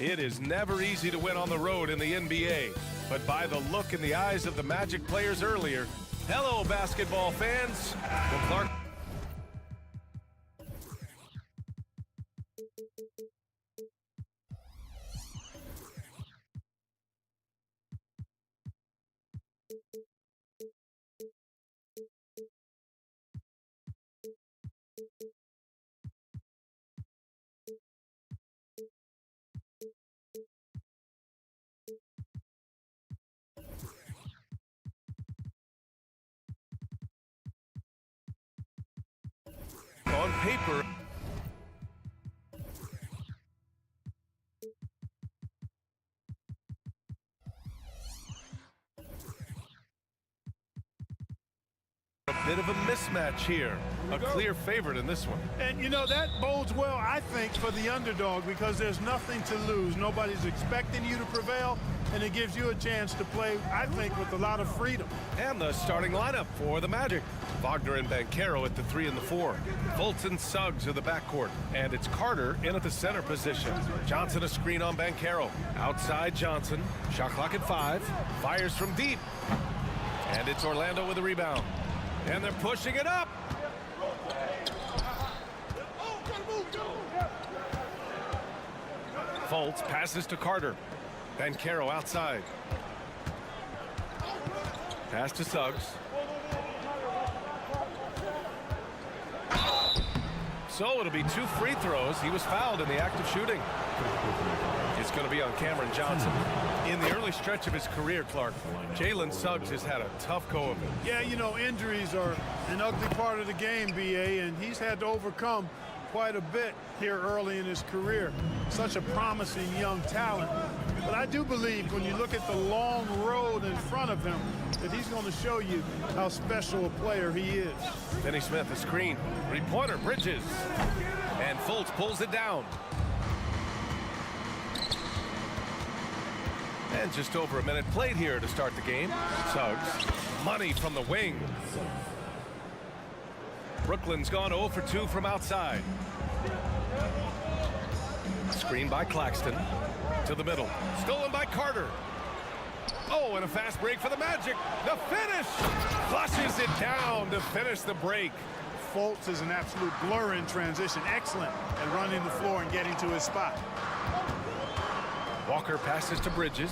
It is never easy to win on the road in the NBA, but by the look in the eyes of the Magic players earlier, hello, basketball fans. Well, Clark. On paper, a bit of a mismatch here. A clear favorite in this one. And, you know, that bodes well, I think, for the underdog because there's nothing to lose. Nobody's expecting you to prevail, and it gives you a chance to play, I think, with a lot of freedom. And the starting lineup for the Magic. Wagner and Banchero at the 3 and the 4. Fultz and Suggs are the backcourt. And it's Carter in at the center position. Johnson a screen on Banchero. Outside Johnson. Shot clock at 5. Fires from deep. And it's Orlando with a rebound. And they're pushing it up. Fultz passes to Carter. Banchero outside. Pass to Suggs. So it'll be 2 free throws. He was fouled in the act of shooting. It's going to be on Cameron Johnson. In the early stretch of his career, Clark, Jalen Suggs has had a tough go of it. Yeah, you know, injuries are an ugly part of the game, B.A., and he's had to overcome quite a bit here early in his career. Such a promising young talent. But I do believe when you look at the long road in front of him that he's going to show you how special a player he is. Finney Smith, a screen. Three-pointer, Bridges. And Fultz pulls it down. And just over a minute played here to start the game. Suggs, money from the wing. Brooklyn's gone 0 for 2 from outside. Screen by Claxton. To the middle. Stolen by Carter. Oh, and a fast break for the Magic. The finish! Flushes it down to finish the break. Fultz is an absolute blur in transition. Excellent at running the floor and getting to his spot. Walker passes to Bridges.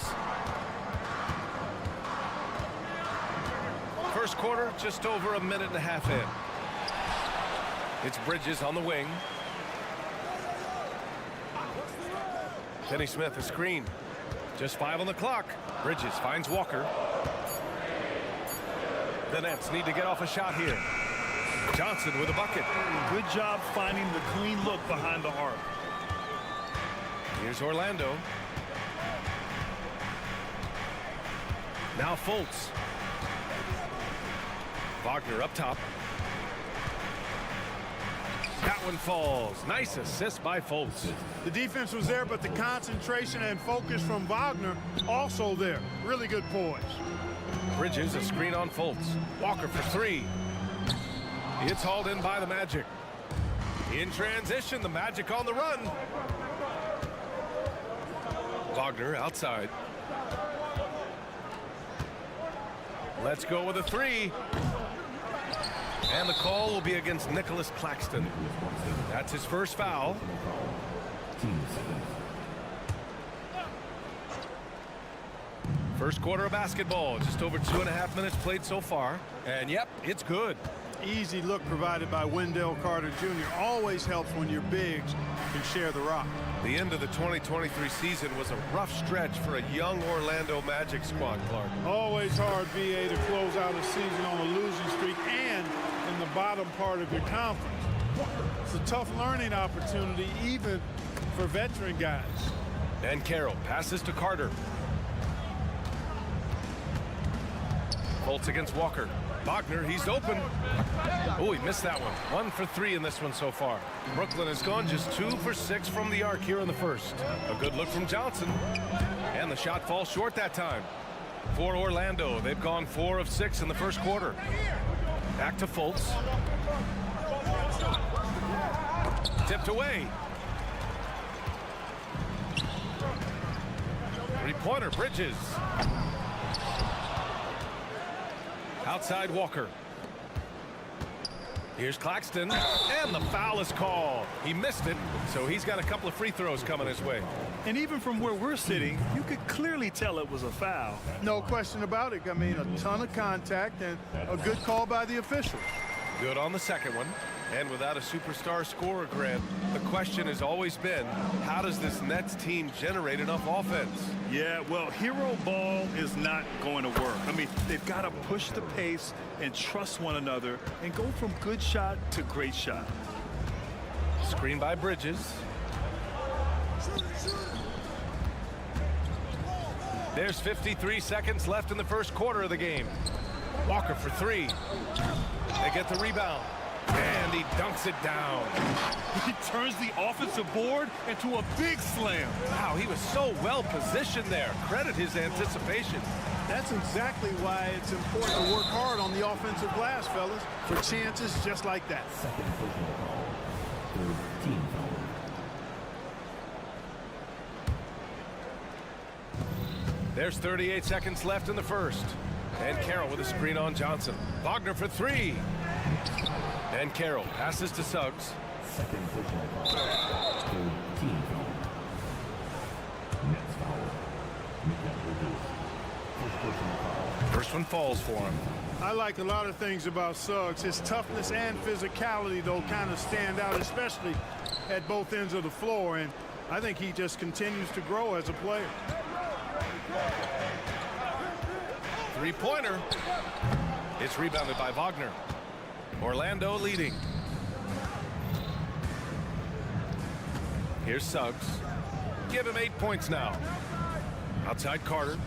First quarter, just over a minute and a half in. It's Bridges on the wing. Finney Smith, a screen. Just 5 on the clock. Bridges finds Walker. The Nets need to get off a shot here. Johnson with a bucket. Good job finding the clean look behind the arc. Here's Orlando. Now Fultz. Wagner up top. That one falls. Nice assist by Fultz. The defense was there, but the concentration and focus from Wagner also there. Really good poise. Bridges, a screen on Fultz. Walker for 3. It's hauled in by the Magic. In transition, the Magic on the run. Wagner outside. Let's go with a 3. And the call will be against Nicholas Claxton. That's his first foul. First quarter of basketball. Just over 2.5 minutes played so far. And yep, it's good. Easy look provided by Wendell Carter Jr. Always helps when your bigs can share the rock. The end of the 2023 season was a rough stretch for a young Orlando Magic squad, Clark. Always hard, VA, to close out a season on a losing streak and in the bottom part of your conference. It's a tough learning opportunity even for veteran guys. And Carroll passes to Carter. Fultz against Walker. Wagner, he's open. Oh, he missed that one. 1 for 3 in this one so far. Brooklyn has gone just 2 for 6 from the arc here in the first. A good look from Johnson. And the shot falls short that time. For Orlando, they've gone 4 of 6 in the first quarter. Back to Fultz. Tipped away. Three-pointer, Bridges. Outside Walker. Here's Claxton, and the foul is called. He missed it, so he's got a couple of free throws coming his way. And even from where we're sitting, you could clearly tell it was a foul. No question about it. I mean, a ton of contact and a good call by the official. Good on the second one. And without a superstar scorer, Grant, the question has always been, how does this Nets team generate enough offense? Yeah, well, hero ball is not going to work. I mean, they've got to push the pace and trust one another and go from good shot to great shot. Screen by Bridges. There's 53 seconds left in the first quarter of the game. Walker for three. They get the rebound. And he dunks it down. He turns the offensive board into a big slam. Wow, he was so well positioned there. Credit his anticipation. That's exactly why it's important to work hard on the offensive glass, fellas, for chances just like that. There's 38 seconds left in the first. And Carroll with a screen on Johnson. Wagner for three. And Carroll passes to Suggs. First one falls for him. I like a lot of things about Suggs. His toughness and physicality, though, kind of stand out, especially at both ends of the floor. And I think he just continues to grow as a player. Three-pointer. It's rebounded by Wagner. Orlando leading. Here's Suggs. Give him 8 points now. Outside Carter.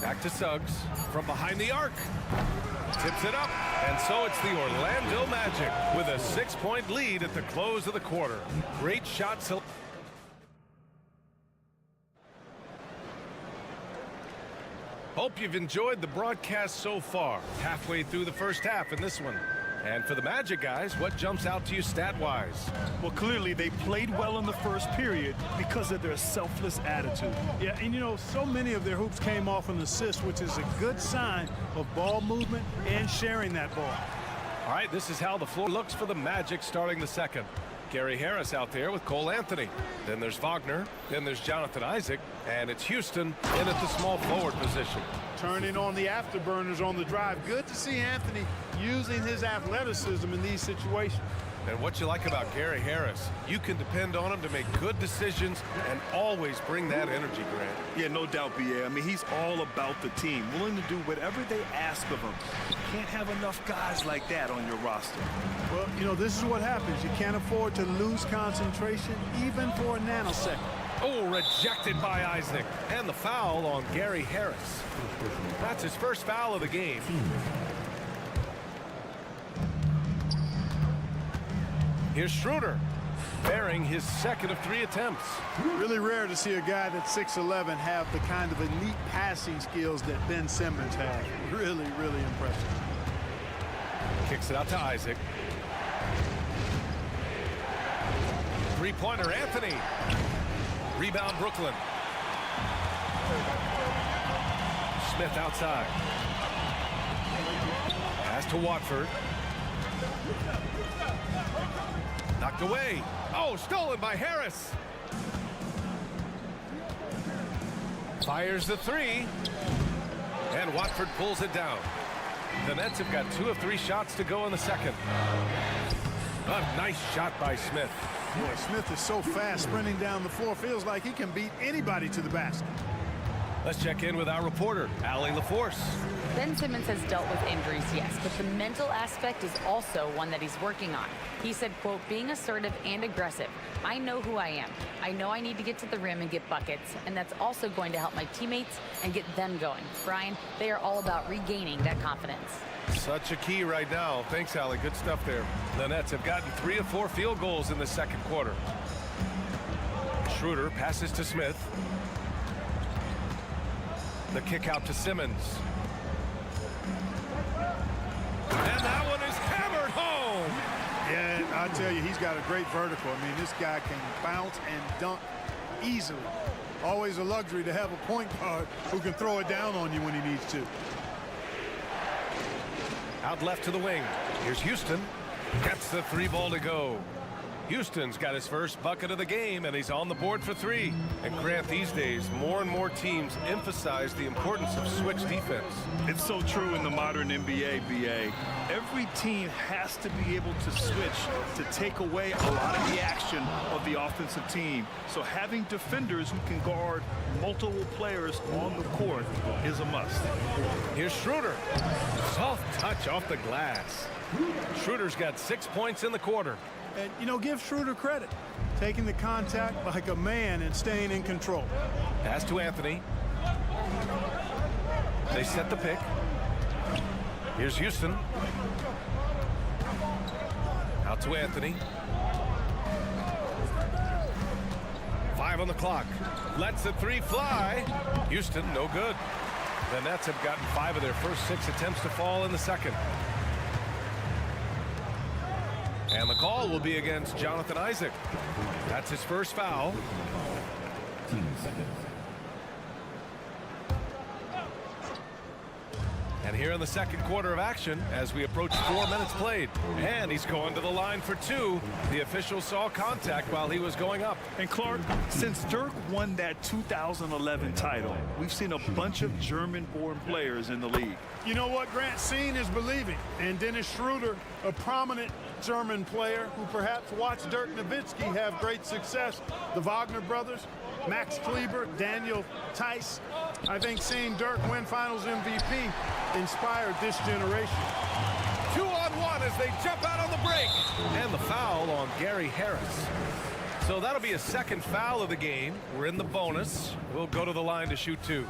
Back to Suggs from behind the arc. Tips it up. And so it's the Orlando Magic with a 6-point lead at the close of the quarter. Great shot selection. Hope you've enjoyed the broadcast so far. Halfway through the first half in this one. And for the Magic guys, what jumps out to you stat-wise? Well, clearly they played well in the first period because of their selfless attitude. Yeah, and you know, so many of their hoops came off an assist, which is a good sign of ball movement and sharing that ball. All right, this is how the floor looks for the Magic starting the second. Gary Harris out there with Cole Anthony. Then there's Wagner. Then there's Jonathan Isaac. And it's Houston in at the small forward position. Turning on the afterburners on the drive. Good to see Anthony using his athleticism in these situations. And what you like about Gary Harris, you can depend on him to make good decisions and always bring that energy, Grant. Yeah, no doubt, B.A. I mean, he's all about the team, willing to do whatever they ask of him. You can't have enough guys like that on your roster. Well, you know, this is what happens. You can't afford to lose concentration even for a nanosecond. Oh, rejected by Isaac. And the foul on Gary Harris. That's his first foul of the game. Here's Schroeder, bearing his second of 3 attempts. Really rare to see a guy that's 6'11" have the kind of elite passing skills that Ben Simmons has. Really, really impressive. Kicks it out to Isaac. Three-pointer, Anthony. Rebound, Brooklyn. Smith outside. Pass to Watford. Knocked away. Oh, stolen by Harris. Fires the three. And Watford pulls it down. The Nets have got 2 of 3 shots to go in the second. A nice shot by Smith. Boy, Smith is so fast sprinting down the floor. Feels like he can beat anybody to the basket. Let's check in with our reporter, Allie LaForce. Ben Simmons has dealt with injuries, yes, but the mental aspect is also one that he's working on. He said, quote, being assertive and aggressive. I know who I am. I know I need to get to the rim and get buckets, and that's also going to help my teammates and get them going. Brian, they are all about regaining that confidence. Such a key right now. Thanks, Allie. Good stuff there. The Nets have gotten 3 of 4 field goals in the second quarter. Schroeder passes to Smith. The kick out to Simmons. And that one is hammered home. Yeah, I tell you, he's got a great vertical. I mean, this guy can bounce and dunk easily. Always a luxury to have a point guard who can throw it down on you when he needs to. Out left to the wing. Here's Houston. Gets the 3 ball to go. Houston's got his first bucket of the game, and he's on the board for 3. And Grant, these days, more and more teams emphasize the importance of switch defense. It's so true in the modern NBA, BA. Every team has to be able to switch to take away a lot of the action of the offensive team. So having defenders who can guard multiple players on the court is a must. Here's Schroeder. Soft touch off the glass. Schroeder's got 6 points in the quarter. And, you know, give Schroeder credit. Taking the contact like a man and staying in control. Pass to Anthony. They set the pick. Here's Houston. Out to Anthony. 5 on the clock. Lets the 3 fly. Houston, no good. The Nets have gotten 5 of their first 6 attempts to fall in the second. And the call will be against Jonathan Isaac. That's his first foul. And here in the second quarter of action, as we approach 4 minutes played. And he's going to the line for 2. The official saw contact while he was going up. And Clark, since Dirk won that 2011 title, we've seen a bunch of German-born players in the league. You know what, Grant? Seeing is believing. And Dennis Schroeder, a prominent German player who perhaps watched Dirk Nowitzki have great success. The Wagner brothers, Max Kleber, Daniel Tice. I think seeing Dirk win Finals MVP inspired this generation. 2-on-1 as they jump out on the break. And the foul on Gary Harris. So that'll be a second foul of the game. We're in the bonus. We'll go to the line to shoot 2.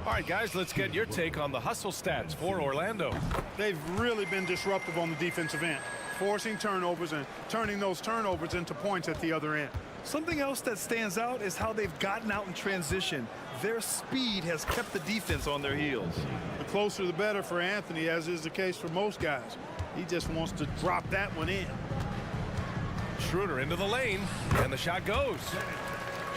All right, guys, let's get your take on the hustle stats for Orlando. They've really been disruptive on the defensive end, forcing turnovers and turning those turnovers into points at the other end. Something else that stands out is how they've gotten out in transition. Their speed has kept the defense on their heels. The closer the better for Anthony, as is the case for most guys. He just wants to drop that one in. Schroeder into the lane, and the shot goes.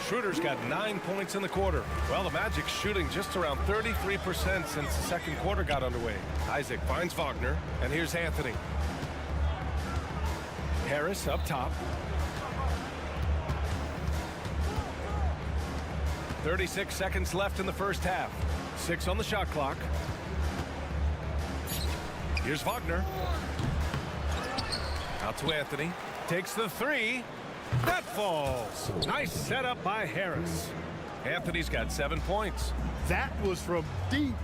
Schroeder's got 9 points in the quarter. Well, the Magic's shooting just around 33% since the second quarter got underway. Isaac finds Wagner, and here's Anthony. Harris up top. 36 seconds left in the first half. 6 on the shot clock. Here's Wagner. Out to Anthony. Takes the 3. That falls. Nice setup by Harris. Anthony's got 7 points. That was from deep.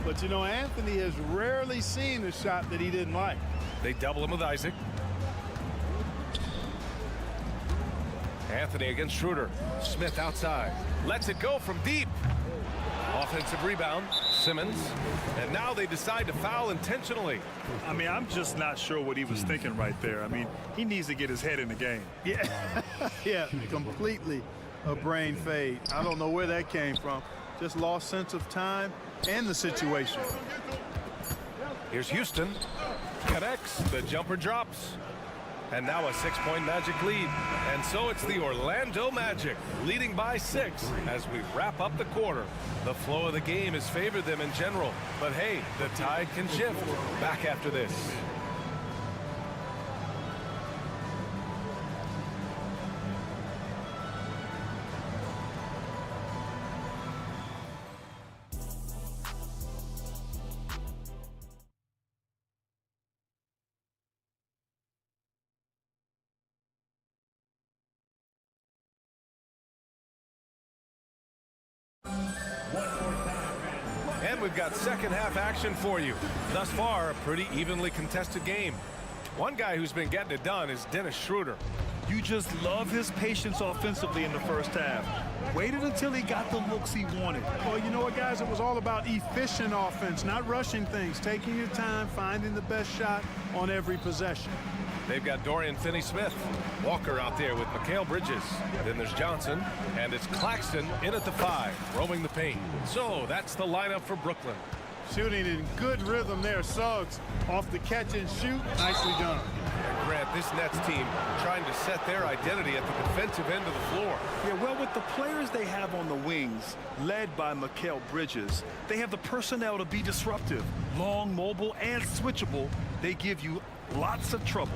But, you know, Anthony has rarely seen a shot that he didn't like. They double him with Isaac. Anthony against Schroeder. Smith outside. Lets it go from deep. Offensive rebound. Simmons. And now they decide to foul intentionally. I mean, I'm just not sure what he was thinking right there. I mean, he needs to get his head in the game. Yeah, yeah, completely a brain fade. I don't know where that came from. Just lost sense of time and the situation. Here's Houston. Connects. The jumper drops. And now a 6-point Magic lead. And so it's the Orlando Magic leading by 6 as we wrap up the quarter. The flow of the game has favored them in general. But hey, the tide can shift. Back after this. And we've got second half action for you. Thus far, a pretty evenly contested game. One guy who's been getting it done is Dennis Schroeder. You just love his patience offensively in the first half. Waited until he got the looks he wanted. Well, you know what, guys? It was all about efficient offense, not rushing things, taking your time, finding the best shot on every possession. They've got Dorian Finney-Smith. Walker out there with Mikal Bridges. Then there's Johnson, and it's Claxton in at the 5, roaming the paint. So that's the lineup for Brooklyn. Shooting in good rhythm there. Suggs off the catch and shoot. Nicely done. Grant, this Nets team trying to set their identity at the defensive end of the floor. Yeah, well, with the players they have on the wings, led by Mikal Bridges, they have the personnel to be disruptive. Long, mobile, and switchable, they give you lots of trouble.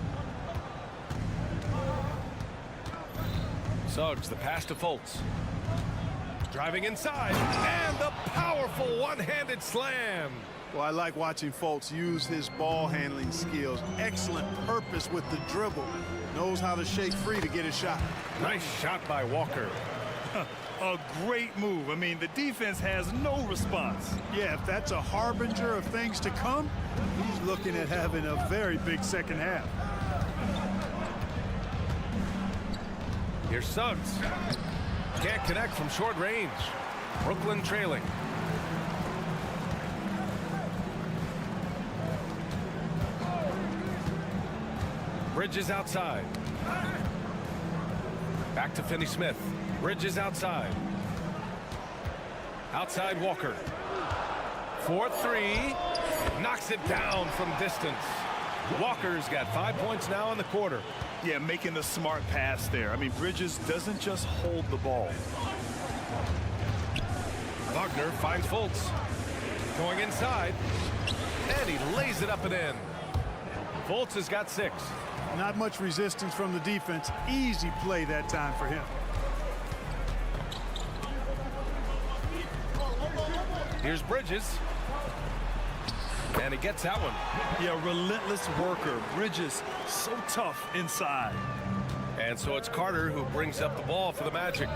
Suggs, the pass to Fultz. Driving inside, and the powerful one-handed slam. Well, I like watching Fultz use his ball handling skills. Excellent purpose with the dribble. Knows how to shake free to get his shot. Nice shot by Walker. A great move. I mean, the defense has no response. Yeah, if that's a harbinger of things to come, he's looking at having a very big second half. Here's Suggs. Can't connect from short range. Brooklyn trailing. Bridges outside. Back to Finney-Smith. Bridges outside. Outside Walker. 4-3. Knocks it down from distance. Walker's got 5 points now in the quarter. Yeah, making the smart pass there. I mean, Bridges doesn't just hold the ball. Wagner finds Fultz. Going inside. And he lays it up and in. Fultz has got 6. Not much resistance from the defense. Easy play that time for him. Here's Bridges. And he gets that one. Yeah, relentless worker. Bridges, so tough inside. And so it's Carter who brings up the ball for the Magic.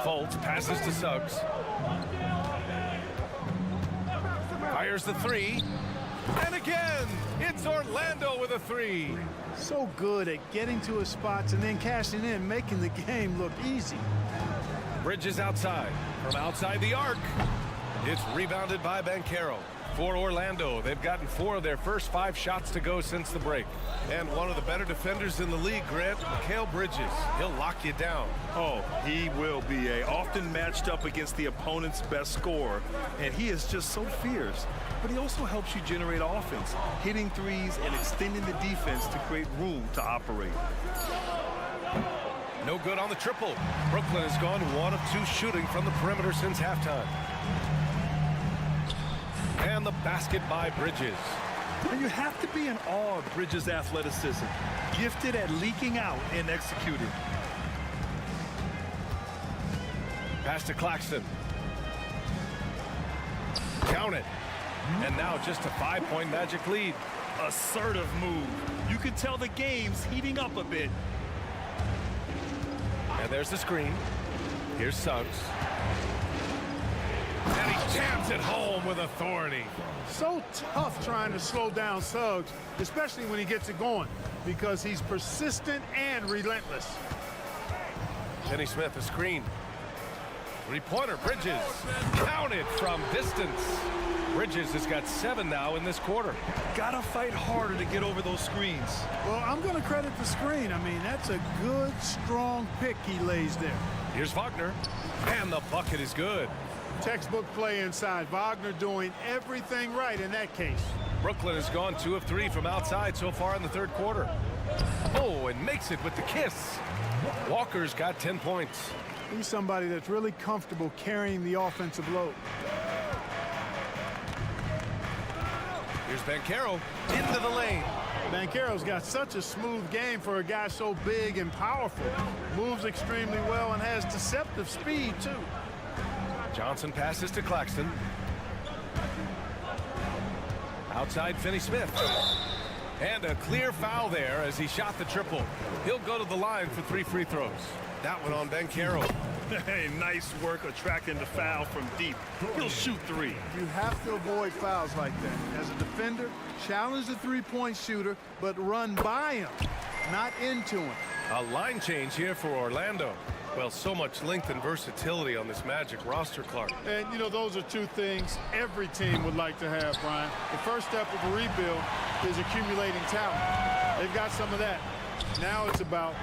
Fultz passes to Suggs. Fires the 3. And again, it's Orlando with a 3. So good at getting to his spots and then cashing in, making the game look easy. Bridges outside. From outside the arc. It's rebounded by Banchero. For Orlando, they've gotten 4 of their first 5 shots to go since the break. And one of the better defenders in the league, Grant, Mikal Bridges. He'll lock you down. Oh, he will be often matched up against the opponent's best scorer. And he is just so fierce. But he also helps you generate offense, hitting threes and extending the defense to create room to operate. No good on the triple. Brooklyn has gone 1 of 2 shooting from the perimeter since halftime. And the basket by Bridges. And you have to be in awe of Bridges' athleticism, gifted at leaking out and executing. Pass to Claxton. Count it. And now just a 5-point Magic lead. Assertive move. You can tell the game's heating up a bit. And there's the screen. Here's Suggs. And he jams it home with authority. So tough trying to slow down Suggs, especially when he gets it going, because he's persistent and relentless. Finney-Smith, a screen. 3-pointer, Bridges. Counted from distance. Bridges has got 7 now in this quarter. Gotta fight harder to get over those screens. Well, I'm going to credit the screen. I mean, that's a good, strong pick he lays there. Here's Wagner. And the bucket is good. Textbook play inside. Wagner doing everything right in that case. Brooklyn has gone 2 of 3 from outside so far in the third quarter. Oh, and makes it with the kiss. Walker's got 10 points. He's somebody that's really comfortable carrying the offensive load. Here's Banchero into the lane. Banchero's got such a smooth game for a guy so big and powerful. Moves extremely well and has deceptive speed, too. Johnson passes to Claxton. Outside Finney-Smith. And a clear foul there as he shot the triple. He'll go to the line for 3 free throws. That one on Banchero. Hey, nice work attracting the foul from deep. He'll shoot 3. You have to avoid fouls like that. As a defender, challenge the three-point shooter, but run by him, not into him. A line change here for Orlando. Well, so much length and versatility on this Magic roster, Clark. And, you know, those are 2 things every team would like to have, Brian. The first step of a rebuild is accumulating talent. They've got some of that. Now it's about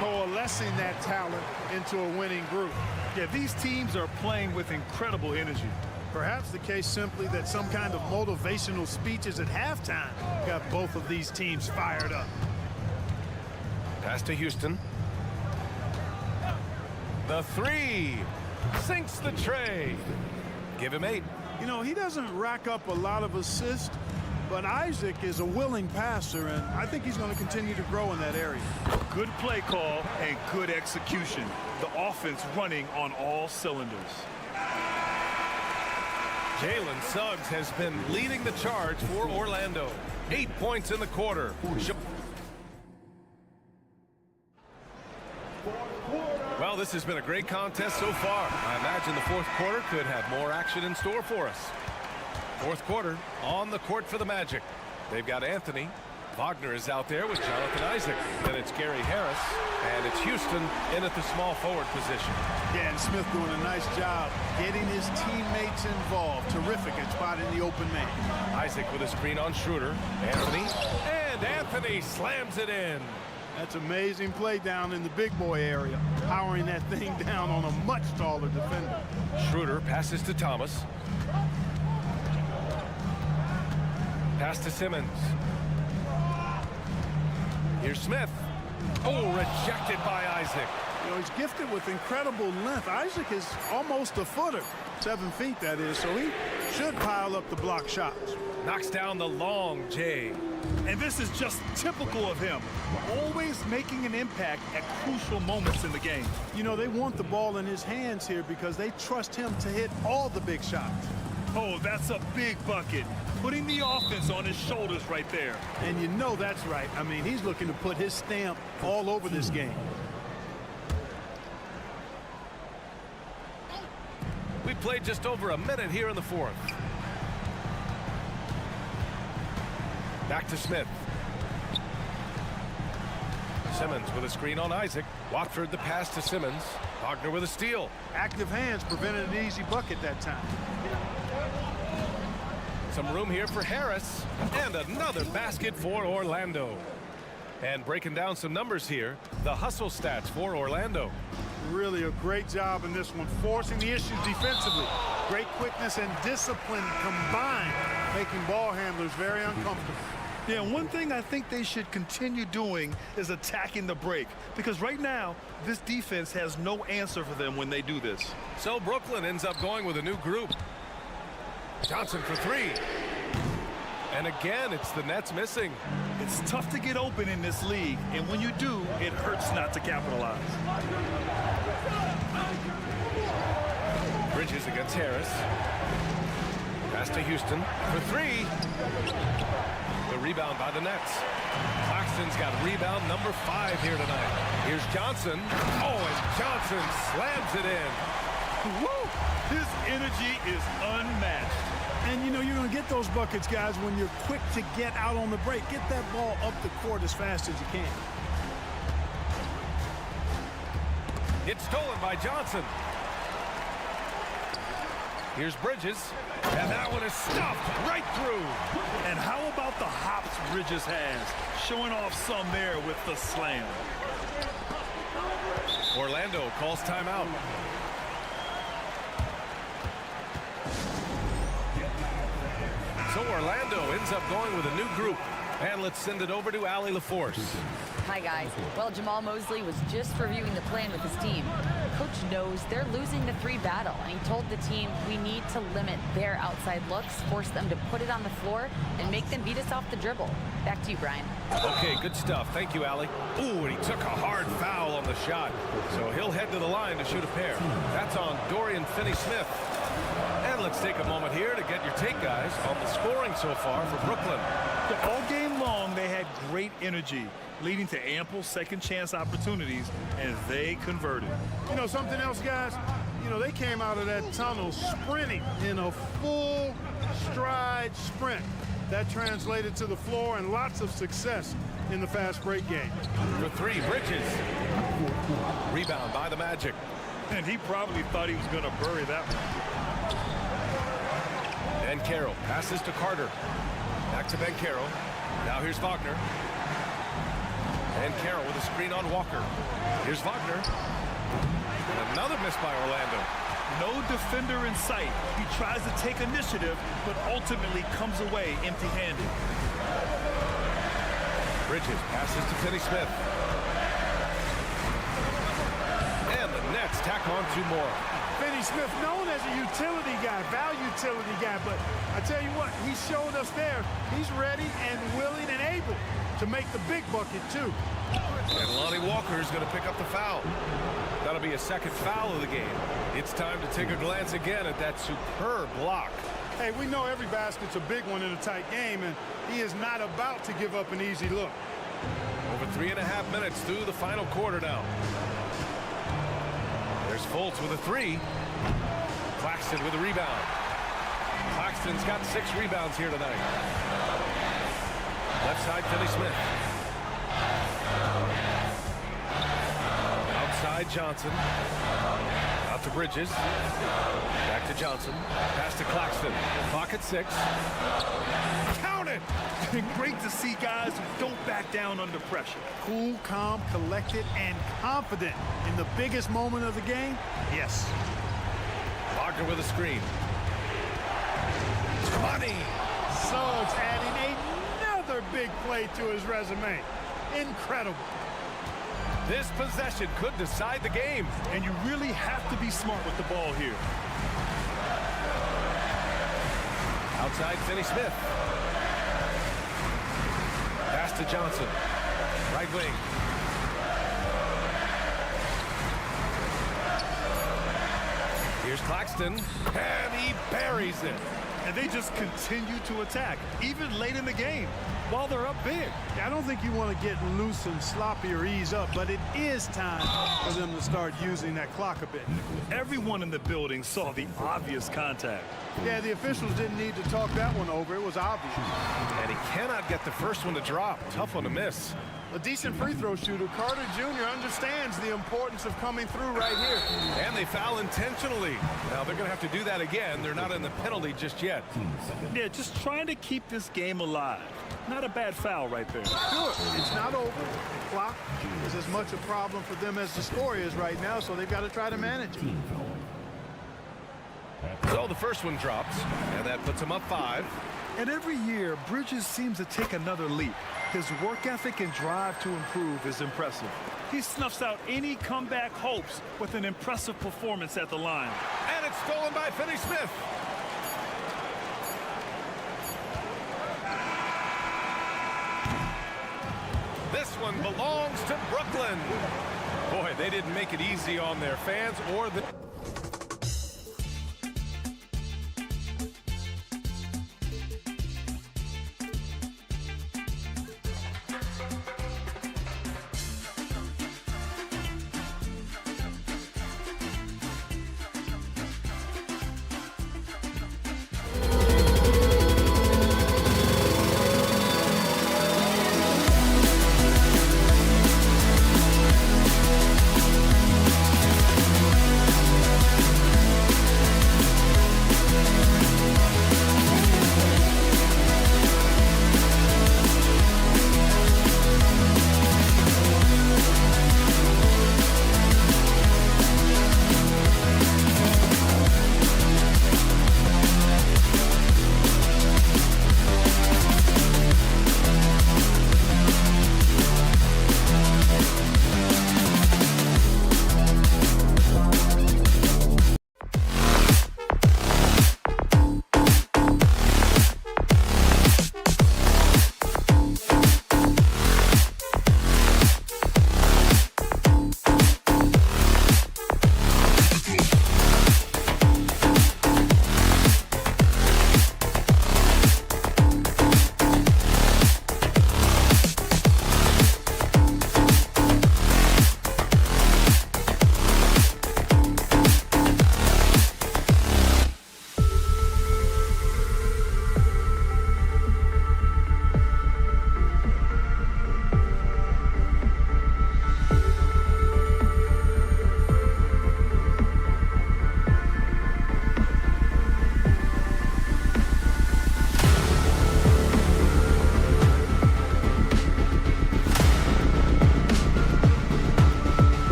coalescing that talent into a winning group. Yeah, these teams are playing with incredible energy. Perhaps the case simply that some kind of motivational speeches at halftime got both of these teams fired up. Pass to Houston. The three. Sinks the tray. Give him 8. You know, he doesn't rack up a lot of assists, but Isaac is a willing passer, and I think he's going to continue to grow in that area. Good play call and good execution. The offense running on all cylinders. Jalen Suggs has been leading the charge for Orlando. 8 points in the quarter. Well, this has been a great contest so far. I imagine the fourth quarter could have more action in store for us. Fourth quarter on the court for the Magic. They've got Anthony. Wagner is out there with Jonathan Isaac. Then it's Gary Harris. And it's Houston in at the small forward position. Yeah, and Smith doing a nice job getting his teammates involved. Terrific at spotting the open man. Isaac with a screen on Schroeder. Anthony. And Anthony slams it in. That's amazing play down in the big boy area, powering that thing down on a much taller defender. Schroeder passes to Thomas. Pass to Simmons. Here's Smith. Oh, rejected by Isaac. You know, he's gifted with incredible length. Isaac is almost a footer, 7 feet that is, so he should pile up the block shots. Knocks down the long J. And this is just typical of him. Always making an impact at crucial moments in the game. You know, they want the ball in his hands here because they trust him to hit all the big shots. Oh, that's a big bucket. Putting the offense on his shoulders right there. And you know that's right. I mean, he's looking to put his stamp all over this game. We played just over a minute here in the fourth. Back to Smith. Simmons with a screen on Isaac. Watford the pass to Simmons. Wagner with a steal. Active hands prevented an easy bucket that time. Some room here for Harris. And another basket for Orlando. And breaking down some numbers here, the hustle stats for Orlando. Really a great job in this one, forcing the issues defensively. Great quickness and discipline combined, making ball handlers very uncomfortable. Yeah, one thing I think they should continue doing is attacking the break, because right now this defense has no answer for them when they do this. So Brooklyn ends up going with a new group. Johnson for 3. And again, it's the Nets missing. It's tough to get open in this league, and when you do, it hurts not to capitalize. Bridges against Harris. Pass to Houston for 3. The rebound by the Nets. Claxton's got rebound number 5 here tonight. Here's Johnson. Oh, and Johnson slams it in. Woo! His energy is unmatched. And, you know, you're going to get those buckets, guys, when you're quick to get out on the break. Get that ball up the court as fast as you can. It's stolen by Johnson. Here's Bridges. And that one is stuffed right through. And how about the hops Bridges has? Showing off some there with the slam. Orlando calls timeout. So Orlando ends up going with a new group. And let's send it over to Allie LaForce. Hi, guys. Well, Jamal Mosley was just reviewing the plan with his team. Coach knows they're losing the 3 battle, and he told the team we need to limit their outside looks, force them to put it on the floor, and make them beat us off the dribble. Back to you, Brian. Okay, good stuff. Thank you, Allie. Ooh, and he took a hard foul on the shot. So he'll head to the line to shoot a pair. That's on Dorian Finney-Smith. And let's take a moment here to get your take, guys, on the scoring so far for Brooklyn. All game long, they had great energy, leading to ample second chance opportunities, and they converted. You know, something else, guys? You know, they came out of that tunnel sprinting in a full stride sprint. That translated to the floor and lots of success in the fast break game. For 3, Bridges. Rebound by the Magic. And he probably thought he was going to bury that one. Ben Carroll passes to Carter. Back to Ben Carroll. Now here's Wagner. And Carroll with a screen on Walker. Here's Wagner. And another miss by Orlando. No defender in sight. He tries to take initiative, but ultimately comes away empty-handed. Bridges passes to Finney-Smith. And the Nets tack on 2 more. Finney-Smith, known as a utility guy, utility guy, but I tell you what, he showed us there. He's ready and willing and able to make the big bucket, too. And Lonnie Walker is going to pick up the foul. That'll be a second foul of the game. It's time to take a glance again at that superb block. Hey, we know every basket's a big one in a tight game, and he is not about to give up an easy look. Over 3.5 minutes through the final quarter now. There's Fultz with a 3. Claxton with a rebound. Claxton's got 6 rebounds here tonight. Left side, Finney-Smith. Outside, Johnson. Out to Bridges. Back to Johnson. Pass to Claxton. Clock at 6. Count it! Great to see guys who don't back down under pressure. Cool, calm, collected, and confident in the biggest moment of the game? Yes. Wagner with a screen. Money! Suggs adding another big play to his resume. Incredible. This possession could decide the game. And you really have to be smart with the ball here. Outside, Finney-Smith. Pass to Johnson. Right wing. Here's Claxton. And he buries it. And they just continue to attack, even late in the game, while they're up big. I don't think you want to get loose and sloppy or ease up, but it is time for them to start using that clock a bit. Everyone in the building saw the obvious contact. Yeah, the officials didn't need to talk that one over. It was obvious. And he cannot get the first one to drop. Tough one to miss. A decent free throw shooter, Carter Jr. understands the importance of coming through right here. And they foul intentionally. Now they're going to have to do that again. They're not in the penalty just yet. Yeah, just trying to keep this game alive. Not a bad foul right there. Sure, it's not over. The clock is as much a problem for them as the score is right now, so they've got to try to manage it. So the first one drops, and that puts him up 5. And every year, Bridges seems to take another leap. His work ethic and drive to improve is impressive. He snuffs out any comeback hopes with an impressive performance at the line. And it's stolen by Finney-Smith. This one belongs to Brooklyn. Boy, they didn't make it easy on their fans or the...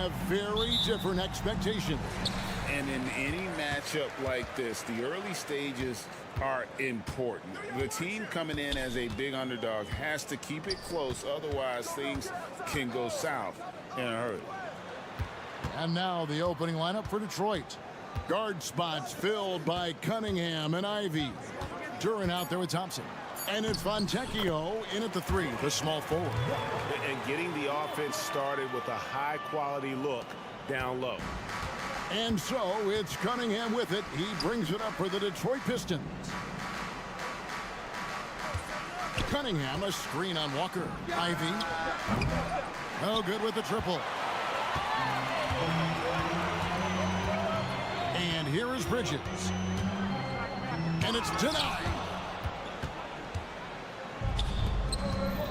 have very different expectations. And in any matchup like this, the early stages are important. The team coming in as a big underdog has to keep it close, otherwise things can go south in a hurry. And now the opening lineup for Detroit. Guard spots filled by Cunningham and Ivy. Duran out there with Thompson. And it's Fontecchio in at the 3, the small forward. And getting the offense started with a high-quality look down low. And so it's Cunningham with it. He brings it up for the Detroit Pistons. Cunningham, a screen on Walker. Ivy. No good with the triple. And here is Bridges. And it's denied.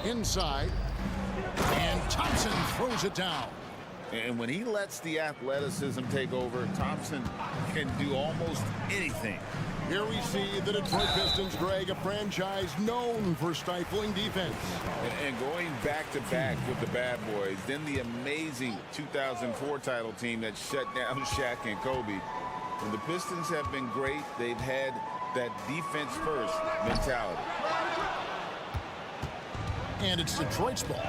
Inside. And Thompson throws it down. And when he lets the athleticism take over, Thompson can do almost anything. Here we see the Detroit Pistons, Greg, a franchise known for stifling defense. And going back-to-back with the bad boys, then the amazing 2004 title team that shut down Shaq and Kobe. And the Pistons have been great. They've had that defense-first mentality. And it's Detroit's ball.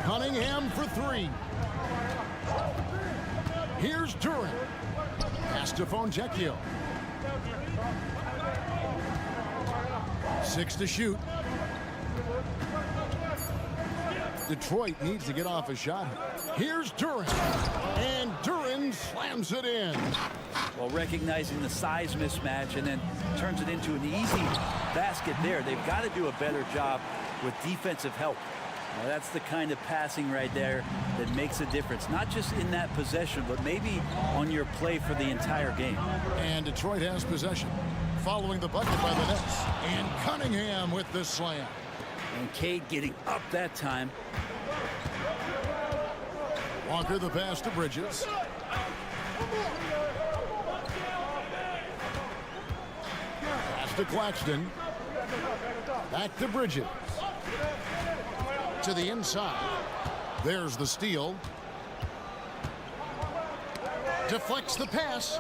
Cunningham for 3. Here's Duran. Pass to Fontecchio. 6 to shoot. Detroit needs to get off a shot. Here's Duran. And Duran slams it in. Well, recognizing the size mismatch and then turns it into an easy basket there. They've got to do a better job with defensive help. Now, that's the kind of passing right there that makes a difference, not just in that possession, but maybe on your play for the entire game. And Detroit has possession, following the bucket by the Nets. And Cunningham with the slam. And Cade getting up that time. Walker the pass to Bridges. Pass to Claxton. Back to Bridges. To the inside. There's the steal. Deflects the pass.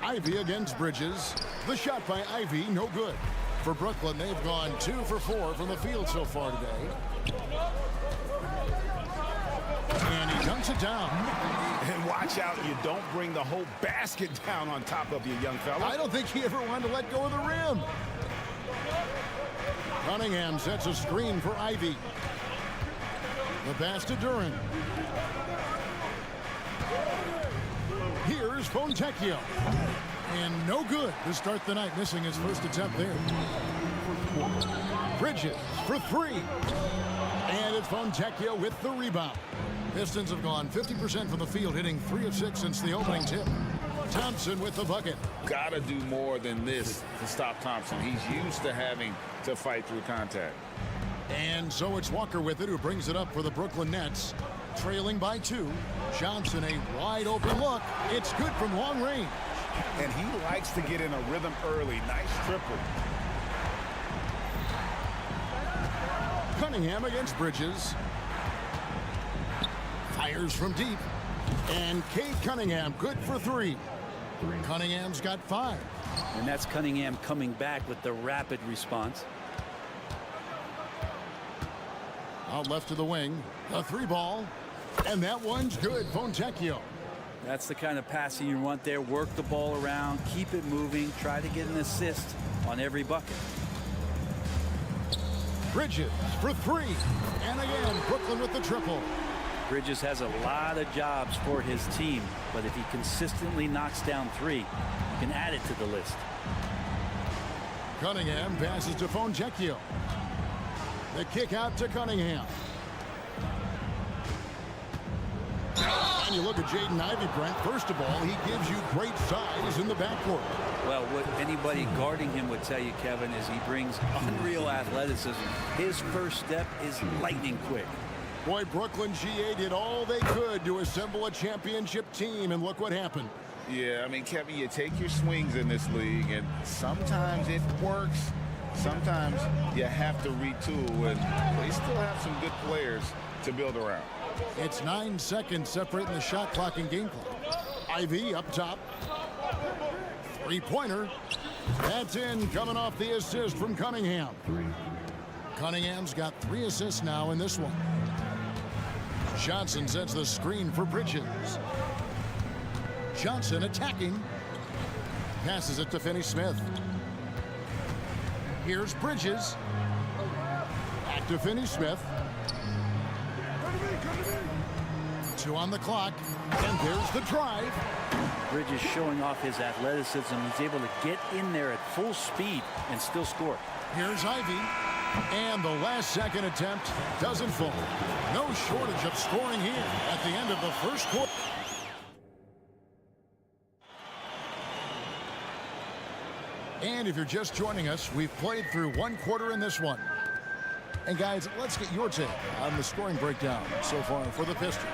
Ivy against Bridges. The shot by Ivy, no good. For Brooklyn, they've gone 2 for 4 from the field so far today. And he dunks it down. And watch out, you don't bring the whole basket down on top of you, young fella. I don't think he ever wanted to let go of the rim. Cunningham sets a screen for Ivy. The pass to Duran. Here's Fontecchio. And no good to start the night, missing his first attempt there. Bridges for 3. And it's Fontecchio with the rebound. Pistons have gone 50% from the field, hitting 3 of 6 since the opening tip. Thompson with the bucket. Gotta do more than this to stop Thompson. He's used to having to fight through contact. And so it's Walker with it, who brings it up for the Brooklyn Nets. Trailing by 2. Johnson, a wide open look. It's good from long range. And he likes to get in a rhythm early. Nice triple. Cunningham against Bridges. Fires from deep. And Cade Cunningham, good for 3. Cunningham's got 5. And that's Cunningham coming back with the rapid response. Out left to the wing. A 3 ball. And that one's good. Fontecchio. That's the kind of passing you want there. Work the ball around, keep it moving, try to get an assist on every bucket. Bridges for 3. And again, Brooklyn with the triple. Bridges has a lot of jobs for his team, but if he consistently knocks down 3, you can add it to the list. Cunningham passes to Fontecchio. The kick out to Cunningham. And you look at Jaden Ivey, Brent. First of all, he gives you great size in the backcourt. Well, what anybody guarding him would tell you, Kevin, is he brings unreal athleticism. His first step is lightning quick. Boy, Brooklyn GA did all they could to assemble a championship team, and look what happened. Yeah, I mean, Kevin, you take your swings in this league, and sometimes it works. sometimes you have to retool, and they still have some good players to build around. It's 9 seconds separating the shot clock and game clock. Ivy up top. Three-pointer. That's in, coming off the assist from Cunningham. Cunningham's got 3 assists now in this one. Johnson sets the screen for Bridges. Johnson attacking. Passes it to Finney-Smith. Here's Bridges. Back to Finney-Smith. 2 on the clock. And there's the drive. Bridges showing off his athleticism. He's able to get in there at full speed and still score. Here's Ivy. And the last second attempt doesn't fall. No shortage of scoring here at the end of the first quarter. And if you're just joining us, we've played through 1 quarter in this one. And guys, let's get your take on the scoring breakdown so far for the Pistons.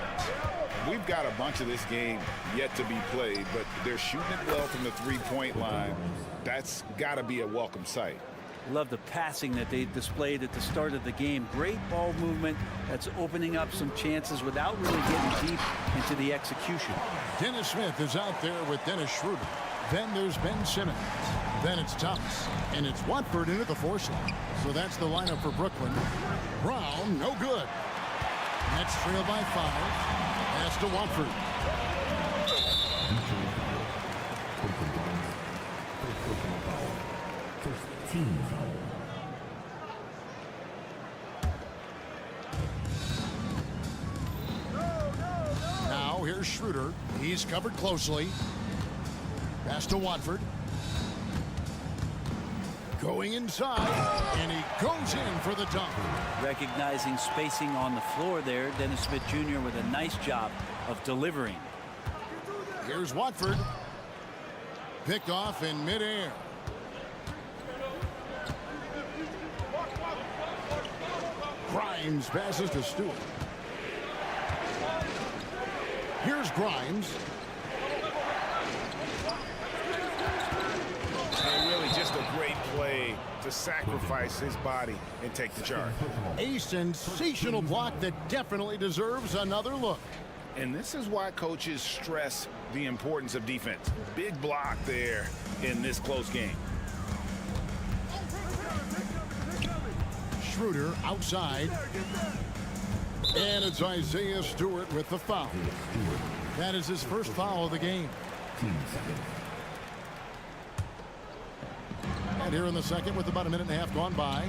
We've got a bunch of this game yet to be played, but they're shooting it well from the three-point line. That's got to be a welcome sight. Love the passing that they displayed at the start of the game. Great ball movement that's opening up some chances without really getting deep into the execution. Dennis Smith is out there with Dennis Schroeder. Then there's Ben Simmons. Then it's Thomas. And it's Watford in at the 4 slot. So that's the lineup for Brooklyn. Brown, no good. Nets trail by 5. Pass to Watford. Now here's Schroeder. He's covered closely. Pass to Watford. Going inside, and he goes in for the dunk. Recognizing spacing on the floor there, Dennis Smith Jr. with a nice job of delivering. Here's Watford. Picked off in midair. Grimes passes to Stewart. Here's Grimes. And really just a great play to sacrifice his body and take the charge. A sensational block that definitely deserves another look. And this is why coaches stress the importance of defense. Big block there in this close game. Schroeder outside. And it's Isaiah Stewart with the foul. That is his first foul of the game. And here in the second with about a minute and a half gone by.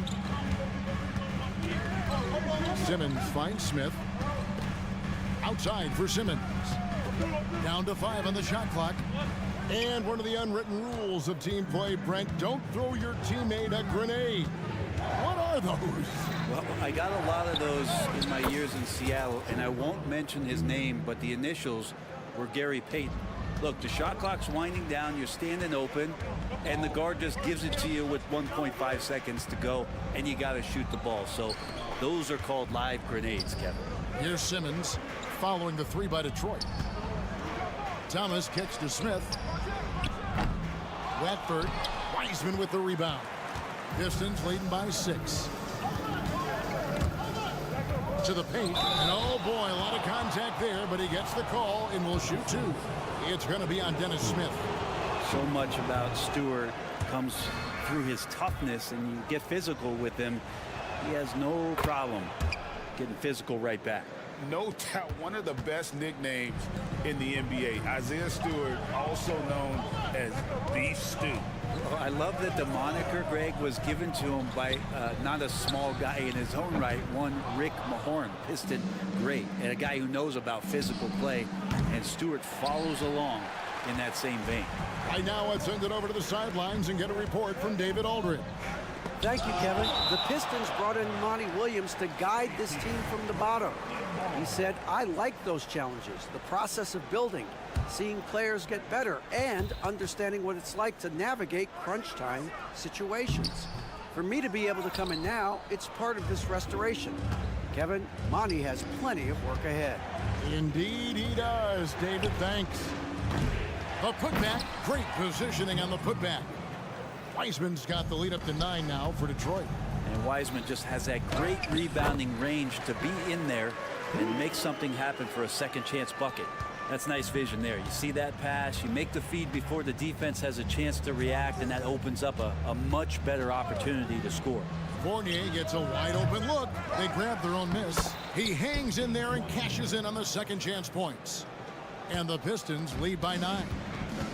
Simmons finds Smith. Outside for Simmons. Down to 5 on the shot clock. And one of the unwritten rules of team play, Brent, don't throw your teammate a grenade. What are those? Well, I got a lot of those in my years in Seattle, and I won't mention his name, but the initials were Gary Payton. Look, the shot clock's winding down, you're standing open, and the guard just gives it to you with 1.5 seconds to go, and you got to shoot the ball. So those are called live grenades, Kevin. Here's Simmons following the 3 by Detroit. Thomas kicks to Smith. Watford. Wiseman with the rebound. Pistons leading by 6. To the paint, and oh boy, a lot of contact there, but he gets the call and will shoot 2. It's going to be on Dennis Smith. So much about Stewart comes through his toughness, and you get physical with him. He has no problem getting physical right back. No doubt one of the best nicknames in the NBA. Isaiah Stewart, also known as Beef Stew. Well, I love that the moniker, Greg, was given to him by not a small guy in his own right, one Rick Mahorn, Piston great, and a guy who knows about physical play, and Stewart follows along in that same vein. Right now, let's send it over to the sidelines and get a report from David Aldridge. Thank you, Kevin. The Pistons brought in Monty Williams to guide this team from the bottom. He said, I like those challenges, the process of building, seeing players get better, and understanding what it's like to navigate crunch time situations. For me to be able to come in now, it's part of this restoration. Kevin, Monty has plenty of work ahead. Indeed he does, David, thanks. A putback, great positioning on the putback. Wiseman's got the lead up to 9 now for Detroit. And Wiseman just has that great rebounding range to be in there and make something happen for a second chance bucket. That's nice vision there. You see that pass, you make the feed before the defense has a chance to react, and that opens up a much better opportunity to score. Fournier gets a wide open look. They grab their own miss. He hangs in there and cashes in on the second chance points. And the Pistons lead by 9.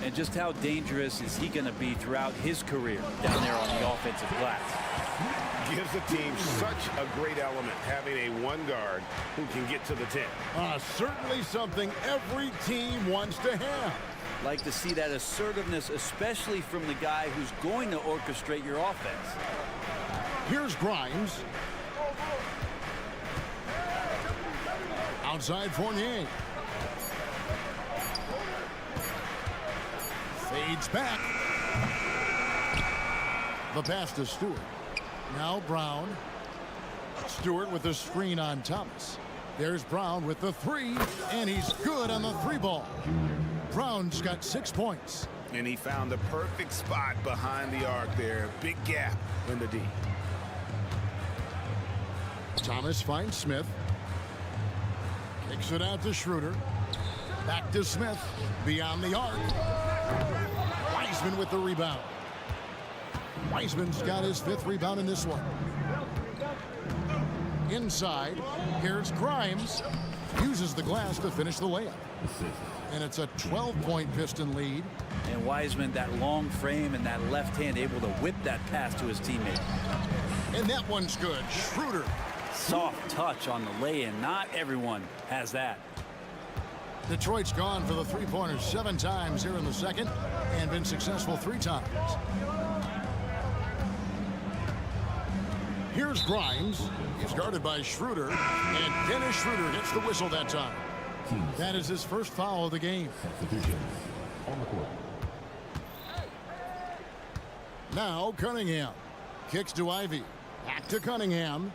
And just how dangerous is he going to be throughout his career down there on the offensive glass? Gives the team such a great element, having a one guard who can get to the 10. Certainly something every team wants to have. Like to see that assertiveness, especially from the guy who's going to orchestrate your offense. Here's Grimes. Outside Fournier. Fades back. The pass to Stewart. Now Brown. Stewart with the screen on Thomas. There's Brown with the 3, and he's good on the 3 ball. Brown's got 6 points. And he found the perfect spot behind the arc there. Big gap in the D. Thomas finds Smith. Kicks it out to Schroeder. Back to Smith. Beyond the arc. Wiseman with the rebound. Wiseman's got his 5th rebound in this one. Inside, here's Grimes. Uses the glass to finish the layup. And it's a 12-point Piston lead. And Wiseman, that long frame and that left hand, able to whip that pass to his teammate. And that one's good. Schroeder. Soft touch on the lay-in. Not everyone has that. Detroit's gone for the 3-pointers 7 times here in the second and been successful 3 times. Here's Grimes. He's guarded by Schroeder, and Dennis Schroeder gets the whistle that time. That is his first foul of the game. Now Cunningham kicks to Ivy. Back to Cunningham.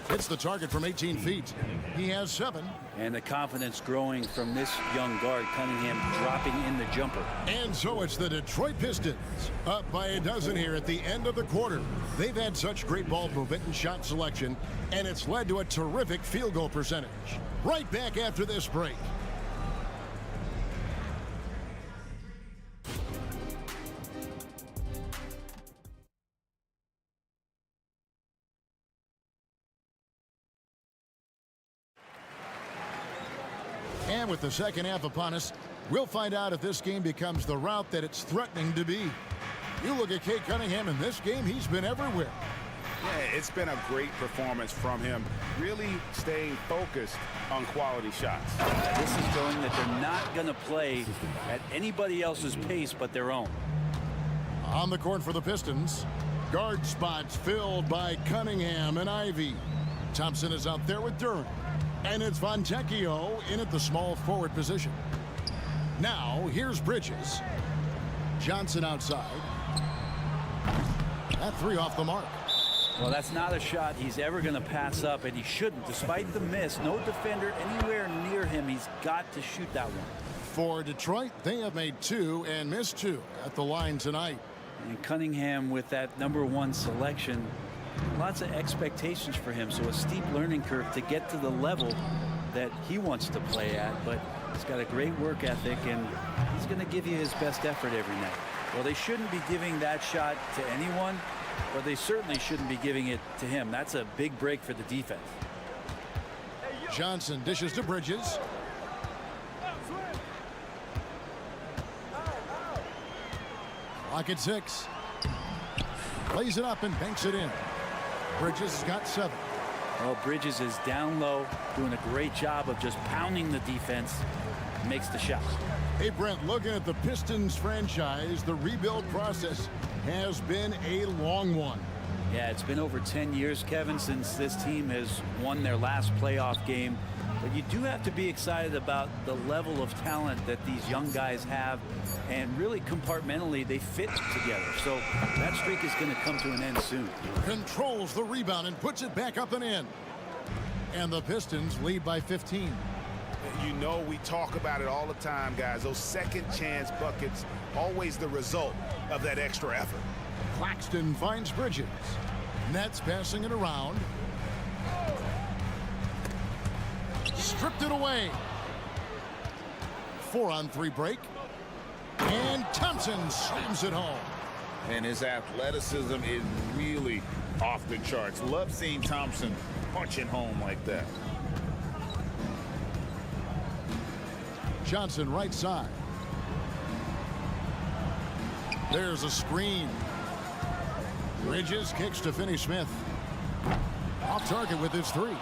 Hits the target from 18 feet. He has 7. And the confidence growing from this young guard, Cunningham, dropping in the jumper. And so it's the Detroit Pistons up by a dozen here at the end of the quarter. They've had such great ball movement and shot selection, and it's led to a terrific field goal percentage. Right back after this break. And with the second half upon us, we'll find out if this game becomes the route that it's threatening to be. You look at Cade Cunningham in this game, he's been everywhere. Yeah, it's been a great performance from him, really staying focused on quality shots. This is showing that they're not going to play at anybody else's pace but their own. On the court for the Pistons, guard spots filled by Cunningham and Ivy. Thompson is out there with Durant. And it's Fontecchio in at the small forward position. Now, here's Bridges. Johnson outside. That 3 off the mark. Well, that's not a shot he's ever going to pass up, and he shouldn't. Despite the miss, no defender anywhere near him. He's got to shoot that one. For Detroit, they have made 2 and missed 2 at the line tonight. And Cunningham with that #1 selection, lots of expectations for him, so a steep learning curve to get to the level that he wants to play at, but he's got a great work ethic, and he's going to give you his best effort every night. Well, they shouldn't be giving that shot to anyone, but they certainly shouldn't be giving it to him. That's a big break for the defense. Johnson dishes to Bridges. Clock at 6. Plays it up and banks it in. Bridges has got 7. Well, Bridges is down low, doing a great job of just pounding the defense. Makes the shot. Hey, Brent, looking at the Pistons franchise, the rebuild process has been a long one. Yeah, it's been over 10 years, Kevin, since this team has won their last playoff game. But you do have to be excited about the level of talent that these young guys have, and really compartmentally they fit together. So that streak is going to come to an end soon. Controls the rebound and puts it back up and in. And the Pistons lead by 15. You know, we talk about it all the time, guys. Those second chance buckets, always the result of that extra effort. Claxton finds Bridges. Nets passing it around. Stripped it away. 4-on-3 break. And Thompson slams it home. And his athleticism is really off the charts. Love seeing Thompson punching home like that. Johnson right side. There's a screen. Bridges kicks to Finney-Smith. Off target with his three.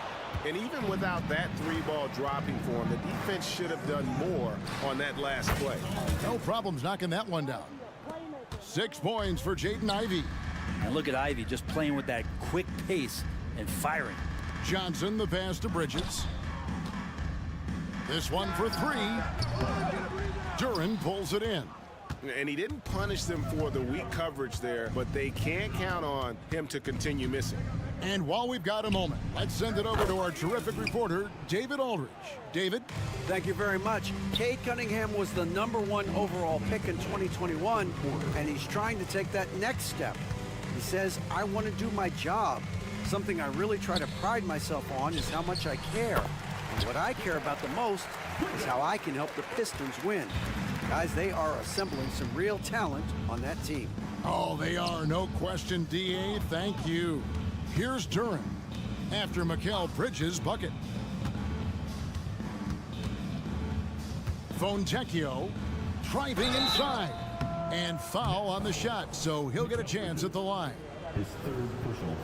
And even without that three ball dropping for him, the defense should have done more on that last play. No problems knocking that one down. 6 points for Jaden Ivey. And look at Ivey just playing with that quick pace and firing. Johnson the pass to Bridges. This one for 3. Duran pulls it in. And he didn't punish them for the weak coverage there, but they can't count on him to continue missing. And while we've got a moment, let's send it over to our terrific reporter, David Aldridge. David? Thank you very much. Cade Cunningham was the #1 overall pick in 2021, and he's trying to take that next step. He says, I want to do my job. Something I really try to pride myself on is how much I care. And what I care about the most is how I can help the Pistons win. Guys, they are assembling some real talent on that team. Oh, they are, no question, D.A. Thank you. Here's Duran after Mikal Bridges' bucket. Fontecchio driving inside and foul on the shot, so he'll get a chance at the line.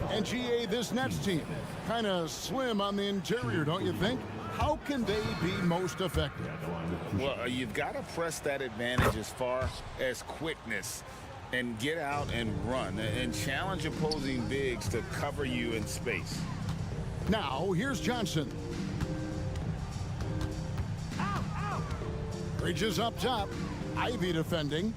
And GA, this Nets team, kind of slim on the interior, don't you think? How can they be most effective? Well, you've got to press that advantage as far as quickness and get out and run and challenge opposing bigs to cover you in space. Now, here's Johnson. Bridges up top. Ivey defending.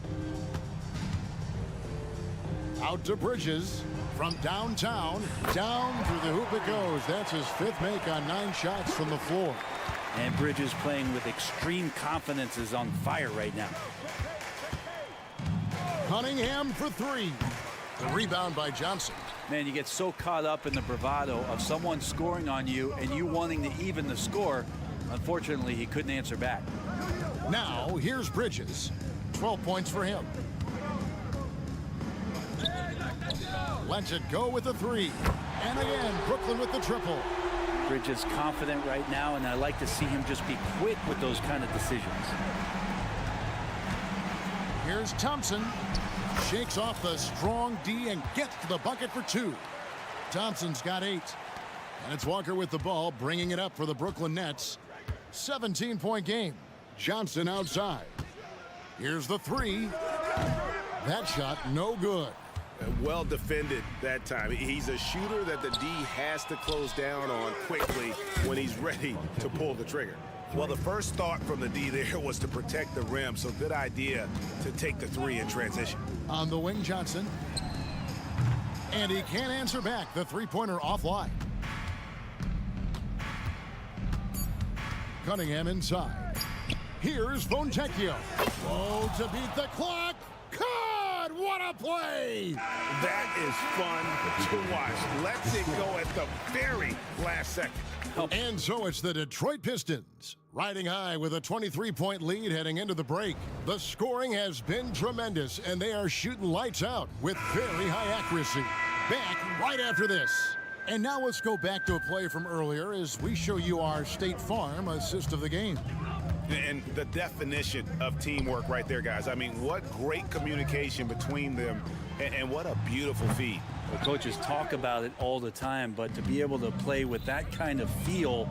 Out to Bridges. From downtown, down through the hoop it goes. That's his 5th make on 9 shots from the floor. And Bridges playing with extreme confidence is on fire right now. Cunningham for 3. The rebound by Johnson. Man, you get so caught up in the bravado of someone scoring on you and you wanting to even the score. Unfortunately, he couldn't answer back. Now, here's Bridges. 12 points for him. Lets it go with a 3. And again, Brooklyn with the triple. Bridges confident right now, and I like to see him just be quick with those kind of decisions. Here's Thompson. Shakes off the strong D and gets to the bucket for 2. Thompson's got 8. And it's Walker with the ball, bringing it up for the Brooklyn Nets. 17-point game. Johnson outside. Here's the 3. That shot no good. Well defended that time. He's a shooter that the D has to close down on quickly when he's ready to pull the trigger. Well, the first thought from the D there was to protect the rim, so good idea to take the 3 in transition. On the wing, Johnson. And he can't answer back. The 3-pointer offline. Cunningham inside. Here's Fontecchio. Oh, to beat the clock. God, what a play! That is fun to watch. Lets it go at the very last second. And so it's the Detroit Pistons riding high with a 23-point lead heading into the break. The scoring has been tremendous, and they are shooting lights out with very high accuracy. Back right after this. And now let's go back to a play from earlier as we show you our State Farm assist of the game. And the definition of teamwork right there, guys. I mean, what great communication between them, and what a beautiful feed. Well, coaches talk about it all the time, but to be able to play with that kind of feel,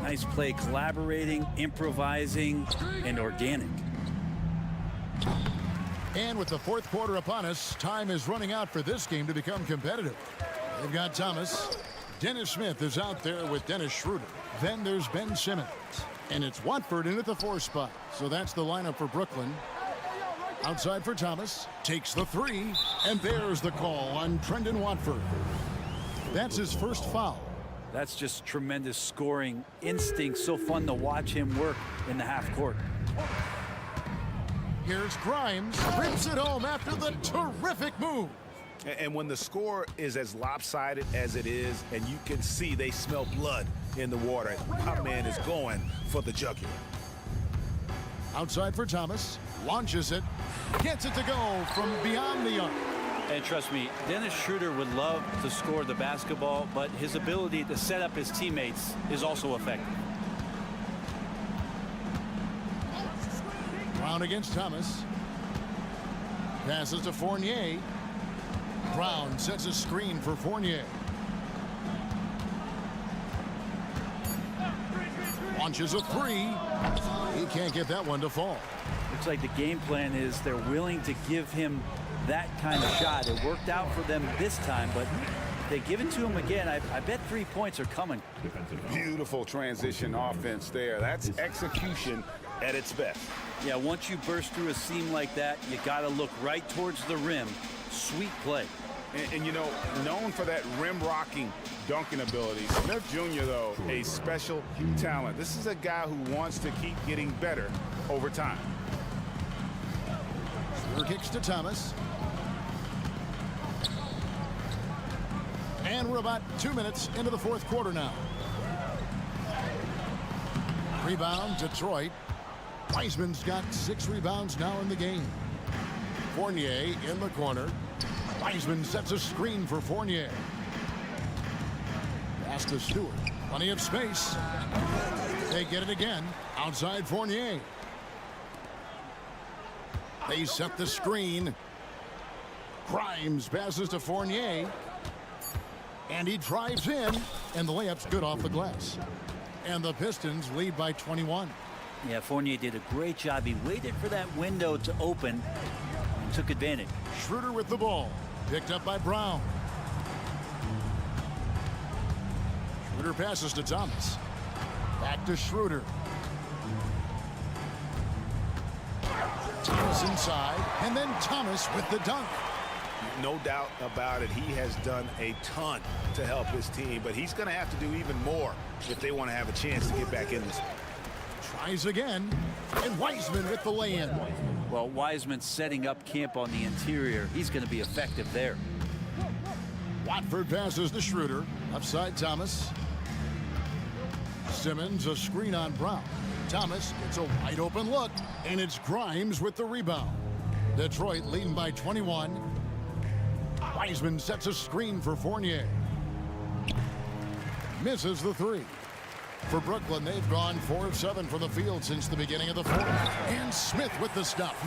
nice play, collaborating, improvising, and organic. And with the 4th quarter upon us, time is running out for this game to become competitive. They've got Thomas. Dennis Smith is out there with Dennis Schroeder. Then there's Ben Simmons. And it's Watford in at the 4 spot. So that's the lineup for Brooklyn. Outside for Thomas. Takes the 3. And there's the call on Trendon Watford. That's his first foul. That's just tremendous scoring instinct. So fun to watch him work in the half court. Here's Grimes. Rips it home after the terrific move. And when the score is as lopsided as it is, and you can see they smell blood in the water, my man is going for the jugular. Outside for Thomas. Launches it. Gets it to go from beyond the arc. And trust me, Dennis Schroeder would love to score the basketball, but his ability to set up his teammates is also effective. Brown against Thomas. Passes to Fournier. Brown sets a screen for Fournier. Launches a three. He can't get that one to fall. Looks like the game plan is they're willing to give him that kind of shot. It worked out for them this time, but if they give it to him again, I bet 3 points are coming. Beautiful transition offense there. That's execution at its best. Yeah, once you burst through a seam like that, you got to look right towards the rim. Sweet play. And you know, known for that rim-rocking dunking ability. Smith Jr., though, a special talent. This is a guy who wants to keep getting better over time. Schroeder kicks to Thomas. And we're about 2 minutes into the fourth quarter now. Rebound, Detroit. Wiseman's got 6 rebounds now in the game. Fournier in the corner. Wiseman sets a screen for Fournier. Pass to Stewart. Plenty of space. They get it again. Outside Fournier. They set the screen. Grimes passes to Fournier. And he drives in. And the layup's good off the glass. And the Pistons lead by 21. Yeah, Fournier did a great job. He waited for that window to open and took advantage. Schroeder with the ball. Picked up by Brown. Schroeder passes to Thomas. Back to Schroeder. Thomas inside. And then Thomas with the dunk. No doubt about it. He has done a ton to help his team, but he's going to have to do even more if they want to have a chance to get back in this. Tries again. And Wiseman with the lay-in. Well, Wiseman setting up camp on the interior. He's going to be effective there. Watford passes to Schroeder. Upside Thomas. Simmons a screen on Brown. Thomas gets a wide open look. And it's Grimes with the rebound. Detroit leading by 21. Wiseman sets a screen for Fournier. Misses the three. For Brooklyn, they've gone 4 of 7 from the field since the beginning of the fourth. And Smith with the stuff.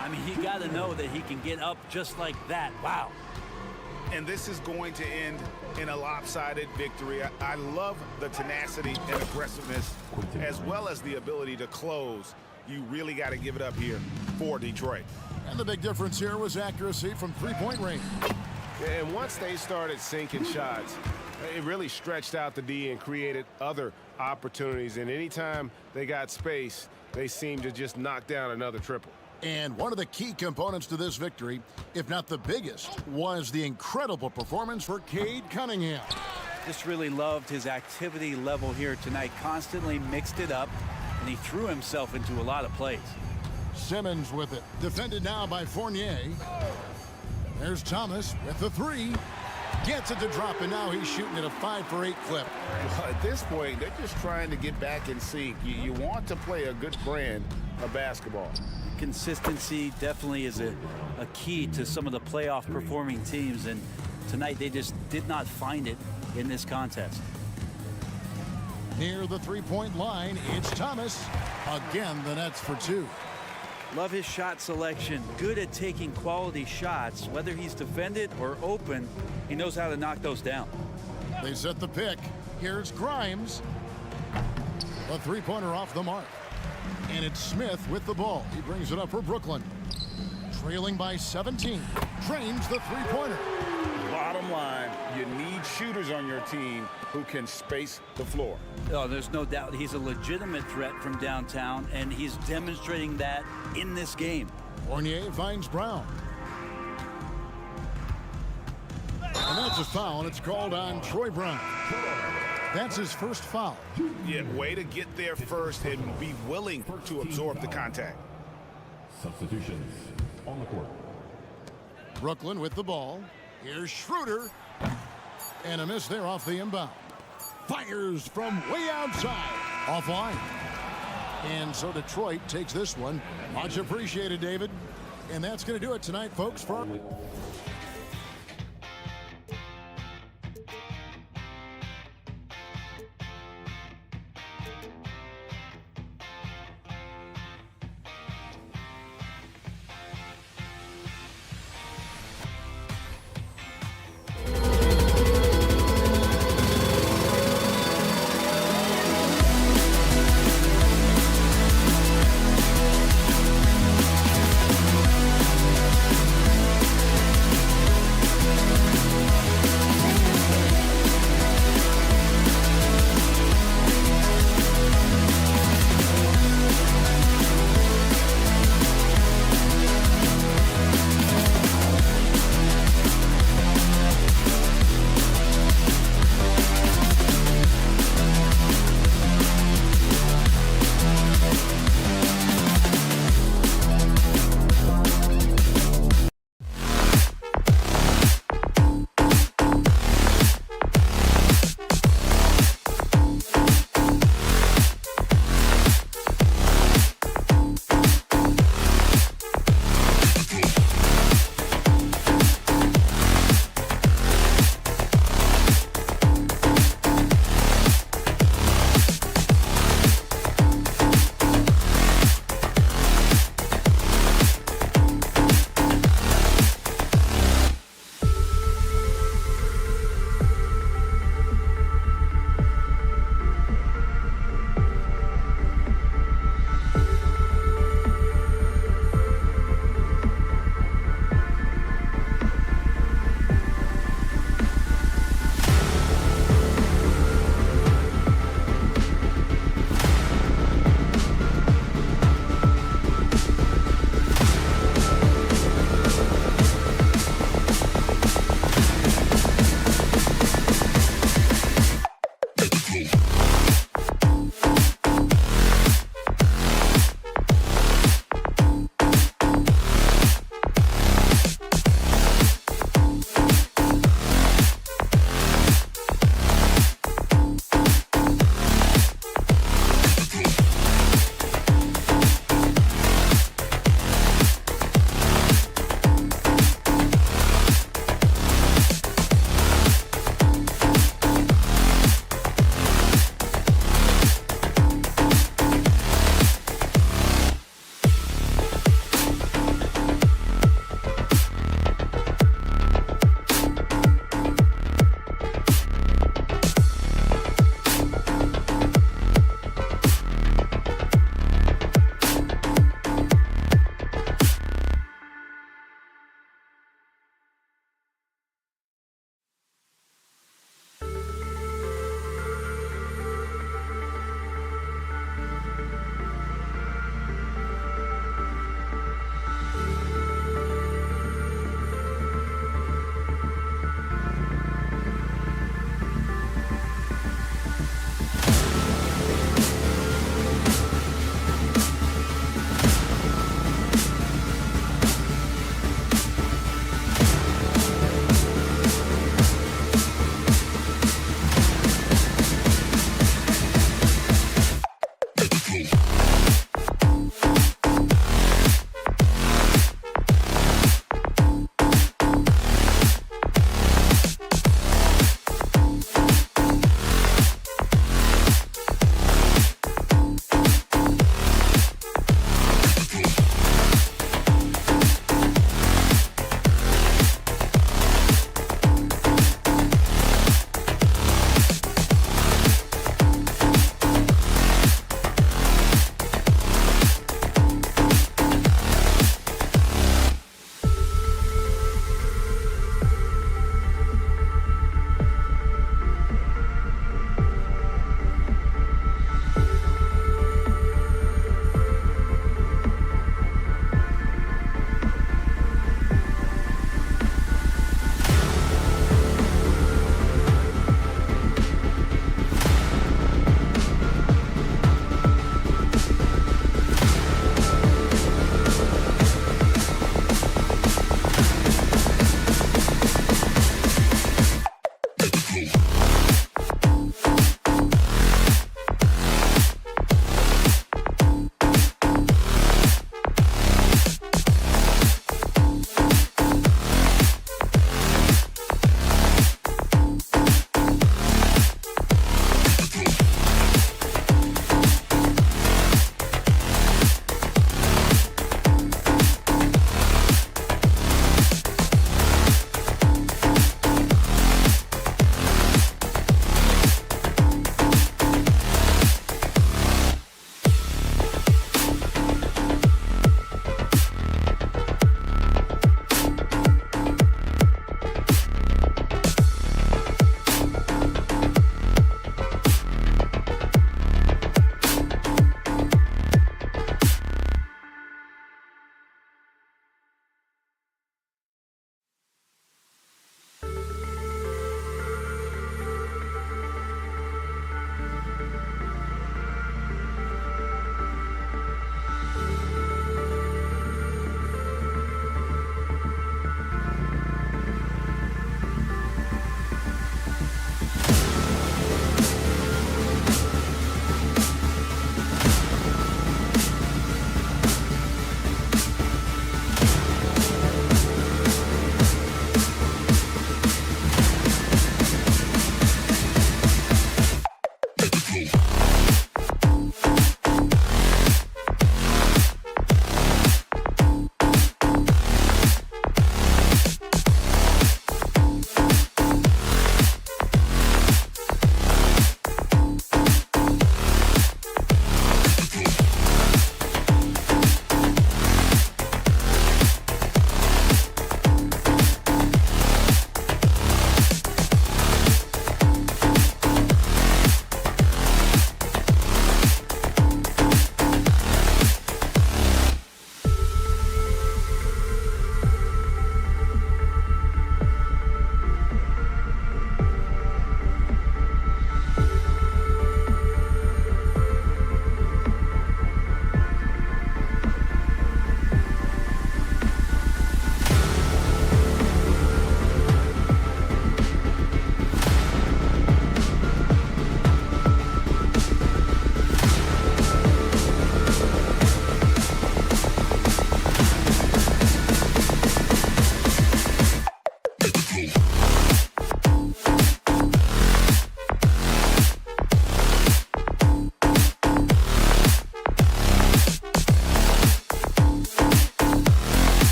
I mean, you got to know that he can get up just like that. Wow. And this is going to end in a lopsided victory. I love the tenacity and aggressiveness, as well as the ability to close. You really got to give it up here for Detroit. And the big difference here was accuracy from three-point range. And once they started sinking shots, it really stretched out the D and created other opportunities. And anytime they got space, they seemed to just knock down another triple. And one of the key components to this victory, if not the biggest, was the incredible performance for Cade Cunningham. Just really loved his activity level here tonight. Constantly mixed it up, and he threw himself into a lot of plays. Simmons with it. Defended now by Fournier. There's Thomas with the three. Gets it to drop, and now he's shooting at a 5-for-8 clip. Well, at this point, they're just trying to get back in sync. You want to play a good brand of basketball. Consistency definitely is a key to some of the playoff performing teams, and tonight they just did not find it in this contest. Near the three-point line, it's Thomas. Again, the Nets for 2. Love his shot selection. Good at taking quality shots. Whether he's defended or open, he knows how to knock those down. They set the pick. Here's Grimes. A three-pointer off the mark. And it's Smith with the ball. He brings it up for Brooklyn. Trailing by 17. Drains the three-pointer. Bottom line, you need shooters on your team who can space the floor. Oh, there's no doubt he's a legitimate threat from downtown, and he's demonstrating that in this game. Fournier finds Brown. And that's a foul, and it's called on Troy Brown. That's his first foul. Yeah, way to get there first and be willing to absorb the contact. Substitutions on the court. Brooklyn with the ball. Here's Schroeder. And a miss there off the inbound. Fires from way outside. Offline. And so Detroit takes this one. Much appreciated, David. And that's going to do it tonight, folks. For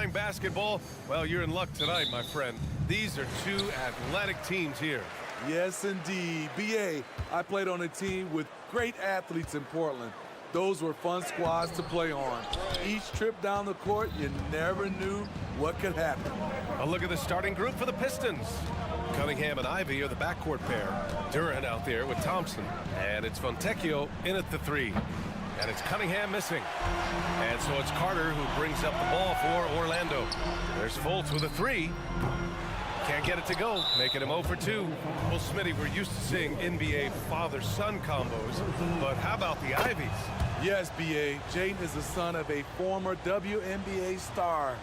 qualifying basketball, well, you're in luck tonight, my friend. These are two athletic teams here. Yes, indeed. BA, I played on a team with great athletes in Portland. Those were fun squads to play on. Each trip down the court, you never knew what could happen. A look at the starting group for the Pistons. Cunningham and Ivy are the backcourt pair. Durant out there with Thompson. And it's Fontecchio in at the 3. And it's Cunningham missing. And so it's Carter who brings up the ball for Orlando. There's Fultz with a 3. Can't get it to go, making him 0 for 2. Well, Smitty, we're used to seeing NBA father-son combos, but how about the Ivies? Yes, BA. Jaden is the son of a former WNBA star,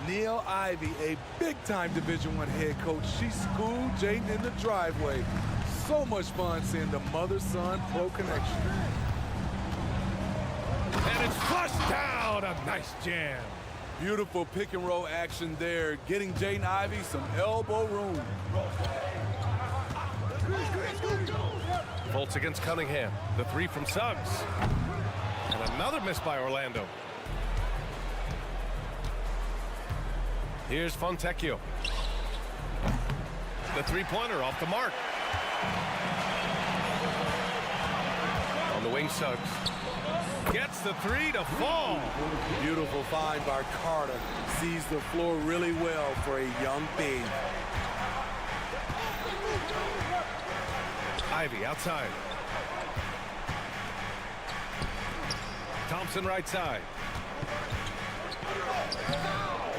Neil Ivy, a big-time Division I head coach. She schooled Jaden in the driveway. So much fun seeing the mother-son pro connection. And it's flushed down, a nice jam. Beautiful pick and roll action there, getting Jaden Ivey some elbow room. Fultz against Cunningham. The 3 from Suggs. And another miss by Orlando. Here's Fontecchio. The 3-pointer off the mark. On the wing, Suggs. Gets the 3 to fall. Beautiful find by Carter. Sees the floor really well for a young big. Ivy outside. Thompson right side.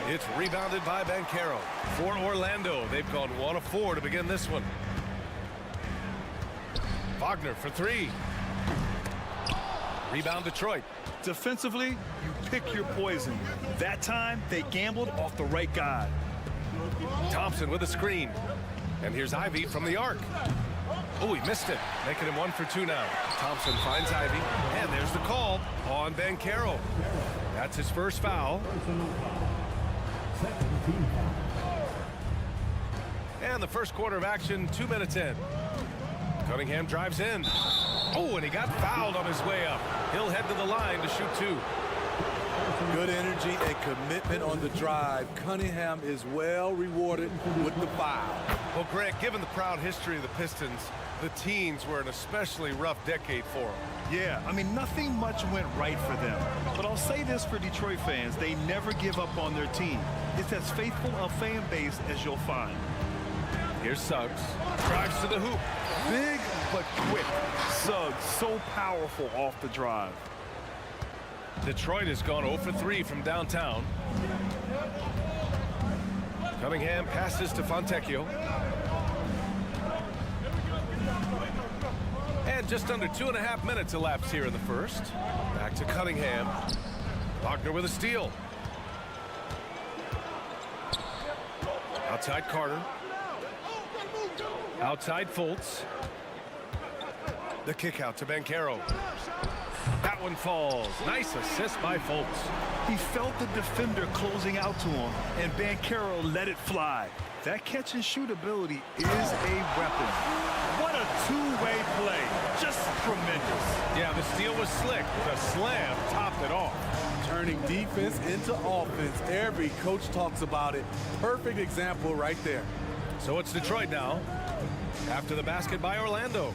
It's rebounded by Banchero. For Orlando, they've gone 1 of 4 to begin this one. Wagner for 3. Rebound Detroit. Defensively, you pick your poison. That time, they gambled off the right guy. Thompson with a screen. And here's Ivy from the arc. Oh, he missed it, making him 1 for 2 now. Thompson finds Ivy, and there's the call on Banchero. That's his first foul. And the first quarter of action, 2 minutes in. Cunningham drives in. Oh, and he got fouled on his way up. He'll head to the line to shoot 2. Good energy and commitment on the drive. Cunningham is well rewarded with the foul. Well, Greg, given the proud history of the Pistons, the teens were an especially rough decade for them. Yeah, I mean, nothing much went right for them. But I'll say this for Detroit fans, they never give up on their team. It's as faithful a fan base as you'll find. Here's Suggs. Drives to the hoop. Big but quick. Suggs so powerful off the drive. Detroit has gone 0 for 3 from downtown. Cunningham passes to Fontecchio. And just under 2.5 minutes elapsed here in the first. Back to Cunningham. Wagner with a steal. Outside Carter. Outside Fultz. The kick out to Banchero. That one falls. Nice assist by Fultz. He felt the defender closing out to him, and Banchero let it fly. That catch and shoot ability is a weapon. What a two-way play. Just tremendous. Yeah, the steal was slick. The slam topped it off. Turning defense into offense. Every coach talks about it. Perfect example right there. So it's Detroit now. After the basket by Orlando.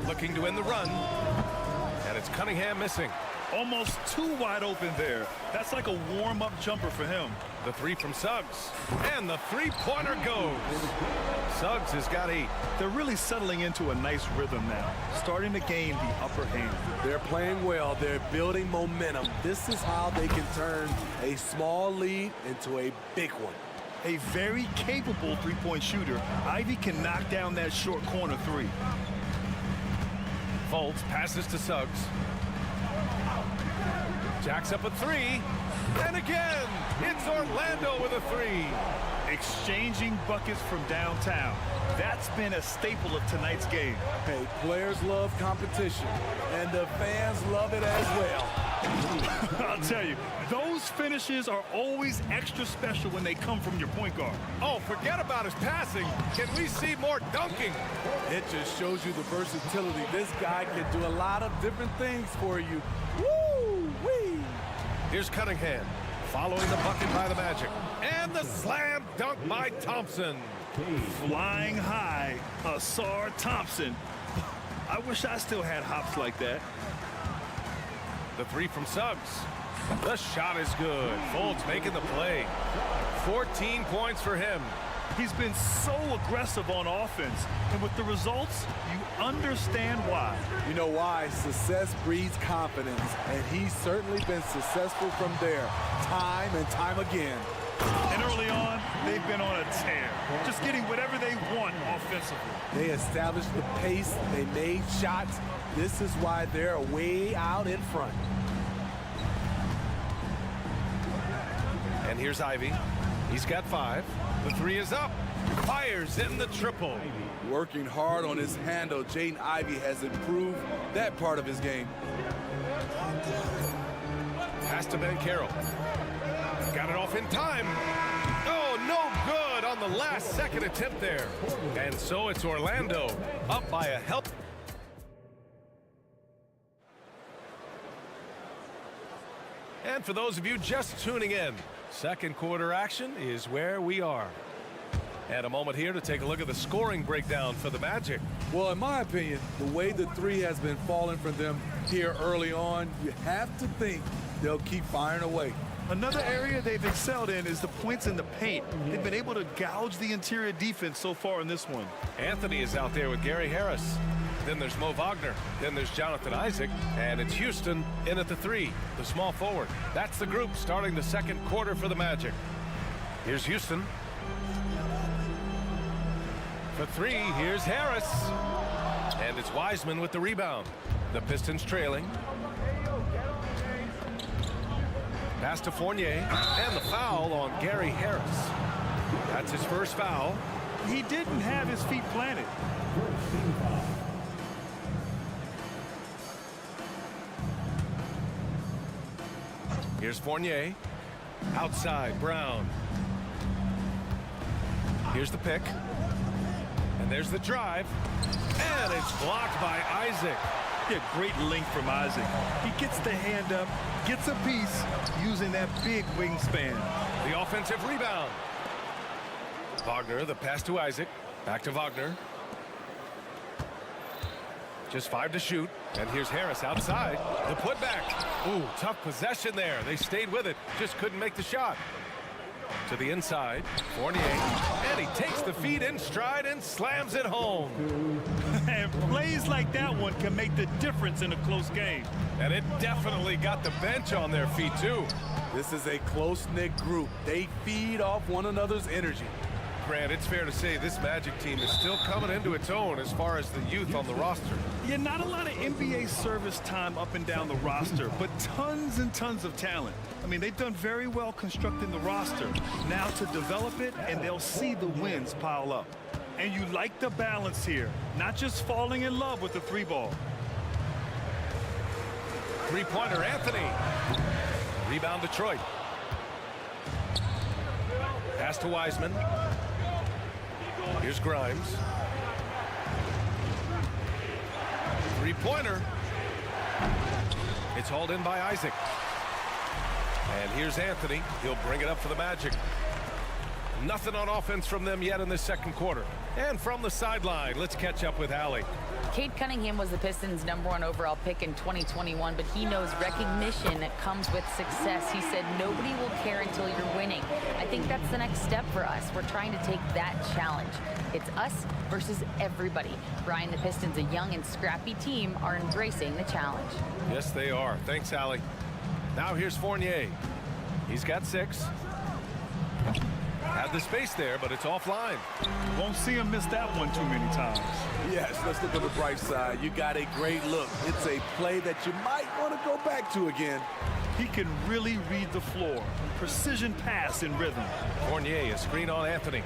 Looking to end the run. And it's Cunningham missing. Almost too wide open there. That's like a warm-up jumper for him. The 3 from Suggs. And the 3-pointer goes. Suggs has got 8. They're really settling into a nice rhythm now, starting to gain the upper hand. They're playing well. They're building momentum. This is how they can turn a small lead into a big one. A very capable three-point shooter. Ivy can knock down that short corner 3. Fultz passes to Suggs. Jacks up a 3. And again, it's Orlando with a 3. Exchanging buckets from downtown. That's been a staple of tonight's game. Hey, players love competition, and the fans love it as well. I'll tell you, those finishes are always extra special when they come from your point guard. Oh, forget about his passing. Can we see more dunking? It just shows you the versatility. This guy can do a lot of different things for you. Woo-wee! Here's Cunningham. Following the bucket by the Magic. And the slam dunk by Thompson. Flying high, Asar Thompson. I wish I still had hops like that. The three from Suggs. The shot is good. Fultz making the play. 14 points for him. He's been so aggressive on offense, and with the results, you understand why. You know why? Success breeds confidence, and he's certainly been successful from there, time and time again. And early on, they've been on a tear, just getting whatever they want offensively. They established the pace, they made shots. This is why they're way out in front. And here's Ivy. He's got 5. The 3 is up. Fires in the triple. Working hard on his handle, Jaden Ivey has improved that part of his game. Pass to Ben Carroll. Got it off in time. Oh, no good on the last second attempt there. And so it's Orlando up by a help. And for those of you just tuning in, second quarter action is where we are. And a moment here to take a look at the scoring breakdown for the Magic. Well, in my opinion, the way the three has been falling for them here early on, you have to think they'll keep firing away. Another area they've excelled in is the points in the paint. They've been able to gouge the interior defense so far in this one. Anthony is out there with Gary Harris. Then there's Mo Wagner. Then there's Jonathan Isaac. And it's Houston in at the 3, the small forward. That's the group starting the second quarter for the Magic. Here's Houston. For 3, here's Harris. And it's Wiseman with the rebound. The Pistons trailing. Pass to Fournier. And the foul on Gary Harris. That's his first foul. He didn't have his feet planted. Here's Fournier. Outside, Brown. Here's the pick. And there's the drive. And it's blocked by Isaac. Yeah, great length from Isaac. He gets the hand up, gets a piece, using that big wingspan. The offensive rebound. Wagner, the pass to Isaac. Back to Wagner. Just 5 to shoot. And here's Harris outside. The putback. Ooh, tough possession there. They stayed with it. Just couldn't make the shot. To the inside. Fournier. And he takes the feed in stride and slams it home. And plays like that one can make the difference in a close game. And it definitely got the bench on their feet, too. This is a close-knit group. They feed off one another's energy. Grant, it's fair to say this Magic team is still coming into its own as far as the youth on the roster. Yeah, not a lot of NBA service time up and down the roster, but tons and tons of talent. I mean, they've done very well constructing the roster. Now to develop it, and they'll see the wins pile up. And you like the balance here, not just falling in love with the 3-ball. Three-pointer, Anthony. Rebound, Detroit. Pass to Wiseman. Here's Grimes. Three-pointer. It's hauled in by Isaac. And here's Anthony. He'll bring it up for the Magic. Nothing on offense from them yet in this second quarter. And from the sideline, let's catch up with Allie. Cade Cunningham was the Pistons' #1 overall pick in 2021, but he knows recognition comes with success. He said nobody will care until you're winning. I think that's the next step for us. We're trying to take that challenge. It's us versus everybody. Brian, the Pistons, a young and scrappy team, are embracing the challenge. Yes, they are. Thanks, Allie. Now here's Fournier. He's got 6. Had the space there, but it's offline. Won't see him miss that one too many times. Yes, let's look on the bright side. You got a great look. It's a play that you might want to go back to again. He can really read the floor. Precision pass in rhythm. Fournier, a screen on Anthony.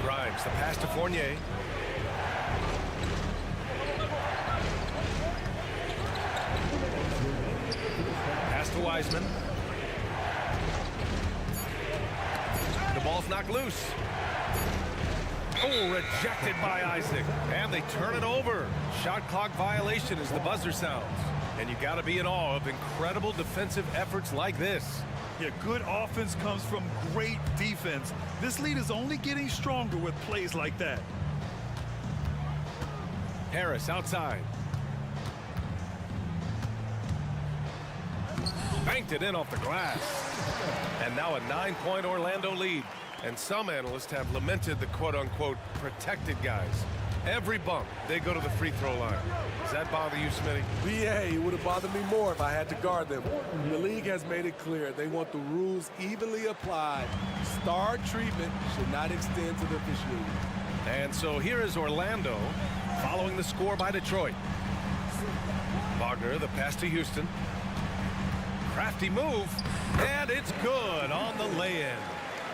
Grimes, the pass to Fournier. Pass to Wiseman. The ball's knocked loose. Oh, rejected by Isaac. And they turn it over. Shot clock violation as the buzzer sounds. And you got to be in awe of incredible defensive efforts like this. Yeah, good offense comes from great defense. This lead is only getting stronger with plays like that. Harris outside. Banked it in off the glass. And now a 9-point Orlando lead. And some analysts have lamented the quote-unquote protected guys. Every bump, they go to the free throw line. Does that bother you, Smitty? BA, it would have bothered me more if I had to guard them. The league has made it clear they want the rules evenly applied. Star treatment should not extend to the officiating. And so here is Orlando following the score by Detroit. Wagner, the pass to Houston. Crafty move, and it's good on the lay-in.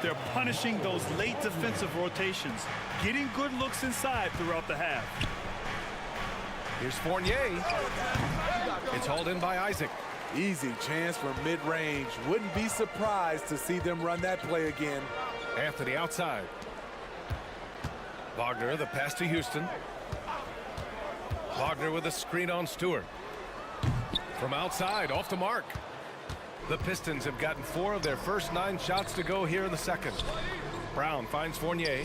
They're punishing those late defensive rotations, getting good looks inside throughout the half. Here's Fournier. It's hauled in by Isaac. Easy chance from mid-range. Wouldn't be surprised to see them run that play again. Anthony outside. Wagner, the pass to Houston. Wagner with a screen on Stewart. From outside, off the mark. The Pistons have gotten 4 of their first 9 shots to go here in the second. Brown finds Fournier.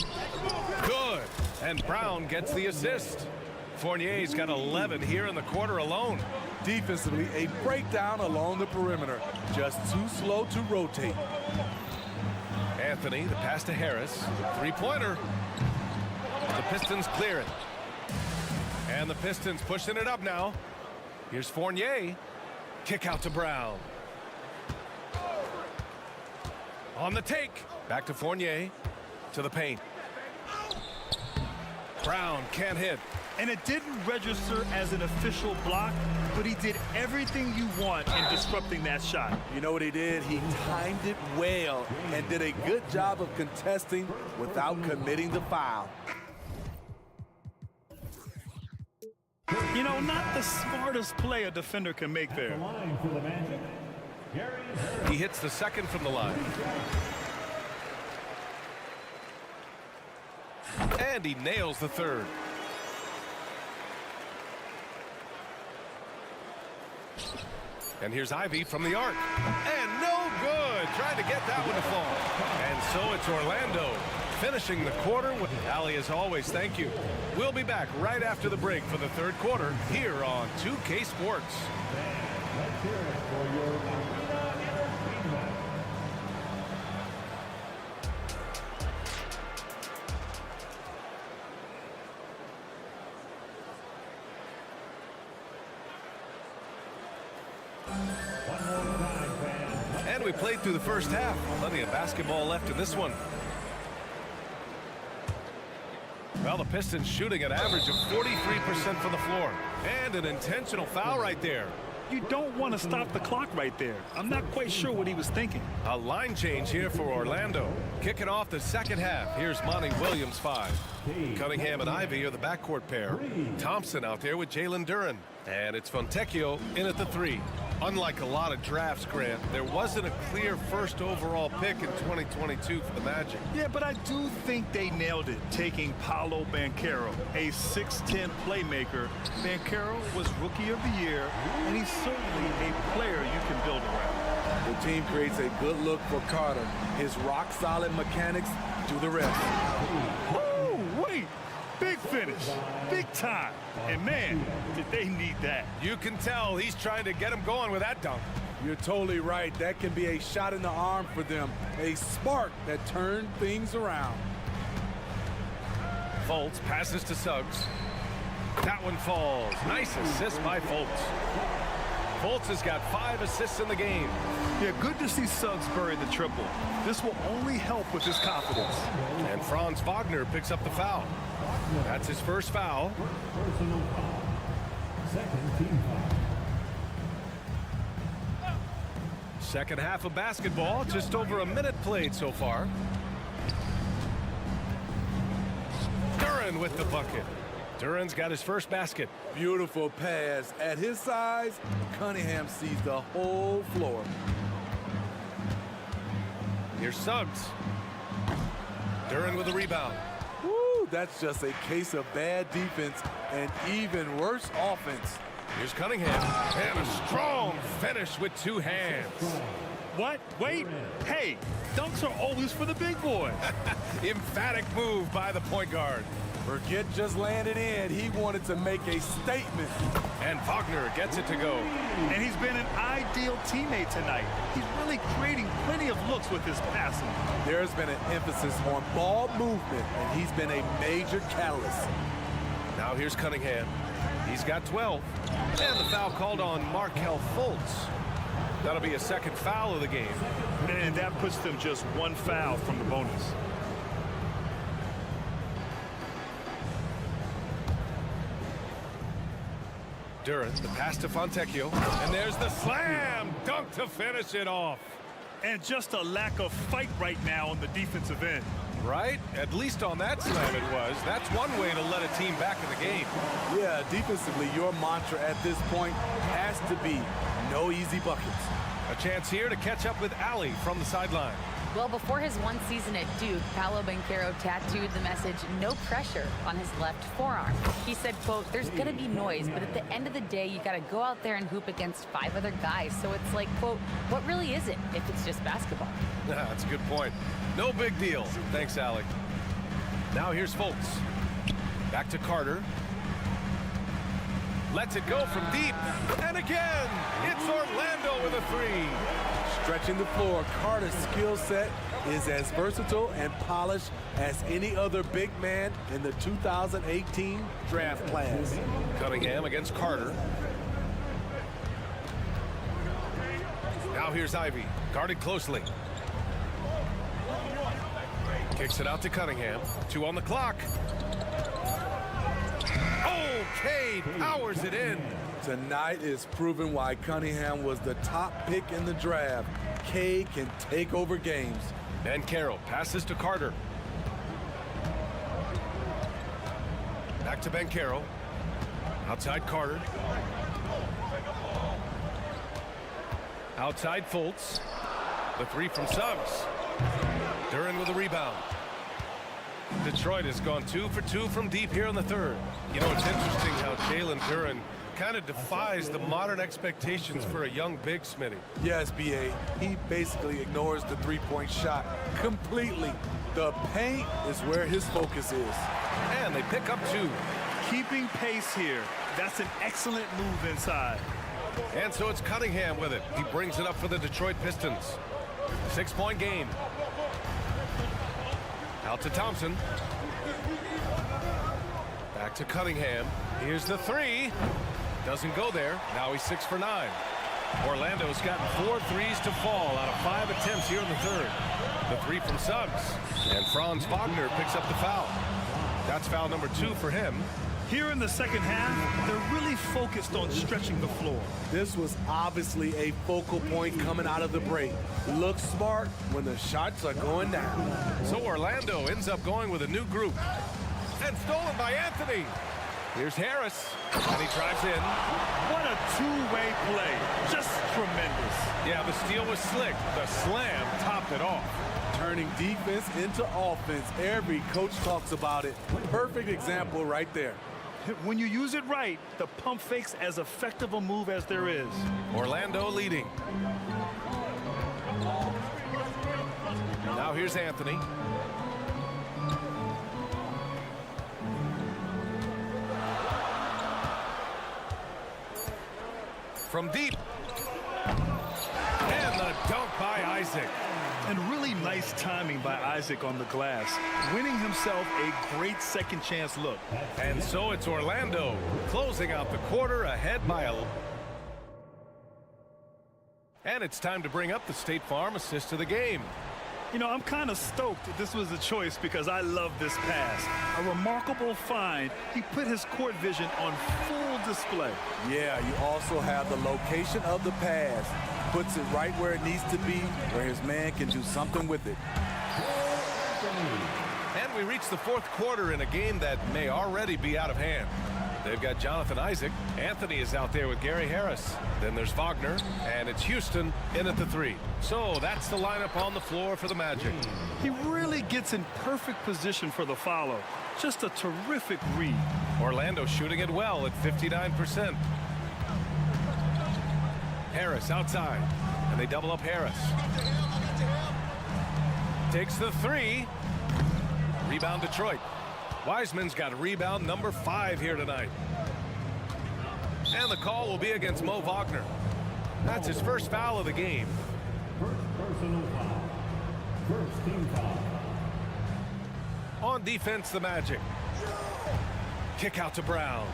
Good. And Brown gets the assist. Fournier's got 11 here in the quarter alone. Defensively, a breakdown along the perimeter. Just too slow to rotate. Anthony, the pass to Harris. Three-pointer. The Pistons clear it. And the Pistons pushing it up now. Here's Fournier. Kick out to Brown. On the take. Back to Fournier. To the paint. Brown can't hit. And it didn't register as an official block, but he did everything you want in disrupting that shot. You know what he did? He timed it well and did a good job of contesting without committing the foul. You know, not the smartest play a defender can make there. He hits the second from the line. And he nails the third. And here's Ivy from the arc. And no good. Trying to get that one to fall. And so it's Orlando finishing the quarter with Ali, as always. Thank you. We'll be back right after the break for the third quarter here on 2K Sports. And we played through the first half. Plenty of basketball left in this one. Well, the Pistons shooting an average of 43% from the floor. And an intentional foul right there. You don't want to stop the clock right there. I'm not quite sure what he was thinking. A line change here for Orlando. Kicking off the second half. Here's Monty Williams, 5. Cunningham and Ivy are the backcourt pair. Thompson out there with Jalen Duren. And it's Fontecchio in at the 3. Unlike a lot of drafts, Grant, there wasn't a clear first overall pick in 2022 for the Magic. Yeah, but I do think they nailed it, taking Paolo Banchero, a 6'10 playmaker. Banchero was Rookie of the Year, and he's certainly a player you can build around. The team creates a good look for Carter. His rock-solid mechanics do the rest. Oh, wait! Big finish, big time, and man, did they need that. You can tell he's trying to get him going with that dunk. You're totally right. That can be a shot in the arm for them, a spark that turned things around. Fultz passes to Suggs. That one falls. Nice assist by Fultz. Fultz has got 5 assists in the game. Yeah, good to see Suggs bury the triple. This will only help with his confidence. And Franz Wagner picks up the foul. That's his first foul. Second half of basketball, just over a minute played so far. Duren with the bucket. Duren's got his first basket. Beautiful pass. At his size, Cunningham sees the whole floor. Here's Suggs. Duren with a rebound. Woo, that's just a case of bad defense and even worse offense. Here's Cunningham. And a strong finish with two hands. What? Wait. Hey, dunks are always for the big boys. Emphatic move by the point guard. Forget just landed in. He wanted to make a statement. And Wagner gets it to go. And he's been an ideal teammate tonight. He's really creating plenty of looks with his passing. There's been an emphasis on ball movement, and he's been a major catalyst. Now here's Cunningham. He's got 12. And the foul called on Markelle Fultz. That'll be a second foul of the game. And that puts them just one foul from the bonus. Duran, the pass to Fontecchio. And there's the slam dunk to finish it off. And just a lack of fight right now on the defensive end. Right? At least on that slam it was. That's one way to let a team back in the game. Yeah, defensively, your mantra at this point has to be no easy buckets. A chance here to catch up with Ali from the sideline. Well, before his one season at Duke, Paolo Banchero tattooed the message, "No pressure," on his left forearm. He said, quote, "There's going to be noise, but at the end of the day, you got to go out there and hoop against 5 other guys. So it's like, quote, what really is it if it's just basketball?" That's a good point. No big deal. Thanks, Ali. Now here's Fultz. Back to Carter. Lets it go from deep. And again, it's Orlando with a 3. Stretching the floor, Carter's skill set is as versatile and polished as any other big man in the 2018 draft class. Cunningham against Carter. Now here's Ivy, guarded closely. Kicks it out to Cunningham. 2 on the clock. Okay, powers it in. Tonight is proving why Cunningham was the top pick in the draft. K can take over games. Banchero passes to Carter. Back to Banchero. Outside Carter. Outside Fultz. The 3 from Suggs. Duran with a rebound. Detroit has gone 2 for 2 from deep here in the third. You know, it's interesting how Jalen Duran kind of defies the modern expectations for a young big, Smitty. Yes, B.A. He basically ignores the three-point shot completely. The paint is where his focus is. And they pick up 2. Keeping pace here. That's an excellent move inside. And so it's Cunningham with it. He brings it up for the Detroit Pistons. 6-point game. Out to Thompson. Back to Cunningham. Here's the 3. Doesn't go there. Now he's 6 for 9. Orlando's gotten 4 threes to fall out of 5 attempts here in the third. The 3 from Suggs. And Franz Wagner picks up the foul. That's foul number 2 for him. Here in the second half, they're really focused on stretching the floor. This was obviously a focal point coming out of the break. Look smart when the shots are going down. So Orlando ends up going with a new group. And stolen by Anthony. Here's Harris. And he drives in. What a two-way play. Just tremendous. Yeah, the steal was slick. The slam topped it off. Turning defense into offense. Every coach talks about it. Perfect example right there. When you use it right, the pump fake's as effective a move as there is. Orlando leading. Now here's Anthony. From deep. And the dunk by Isaac. And really nice timing by Isaac on the glass, winning himself a great second chance look. And so it's Orlando closing out the quarter ahead by a... And it's time to bring up the State Farm assist of the game. You know, I'm kind of stoked this was a choice because I love this pass. A remarkable find. He put his court vision on full display. Yeah, you also have the location of the pass. Puts it right where it needs to be, where his man can do something with it. And we reach the fourth quarter in a game that may already be out of hand. They've got Jonathan Isaac. Anthony is out there with Gary Harris. Then there's Wagner, and it's Houston in at the 3. So that's the lineup on the floor for the Magic. He really gets in perfect position for the follow. Just a terrific read. Orlando shooting it well at 59%. Harris outside, and they double up Harris. Takes the three. Rebound Detroit. Wiseman's got rebound number 5 here tonight. And the call will be against Mo Wagner. That's his first foul of the game. First personal foul. First team foul. On defense, the Magic. Kick out to Brown.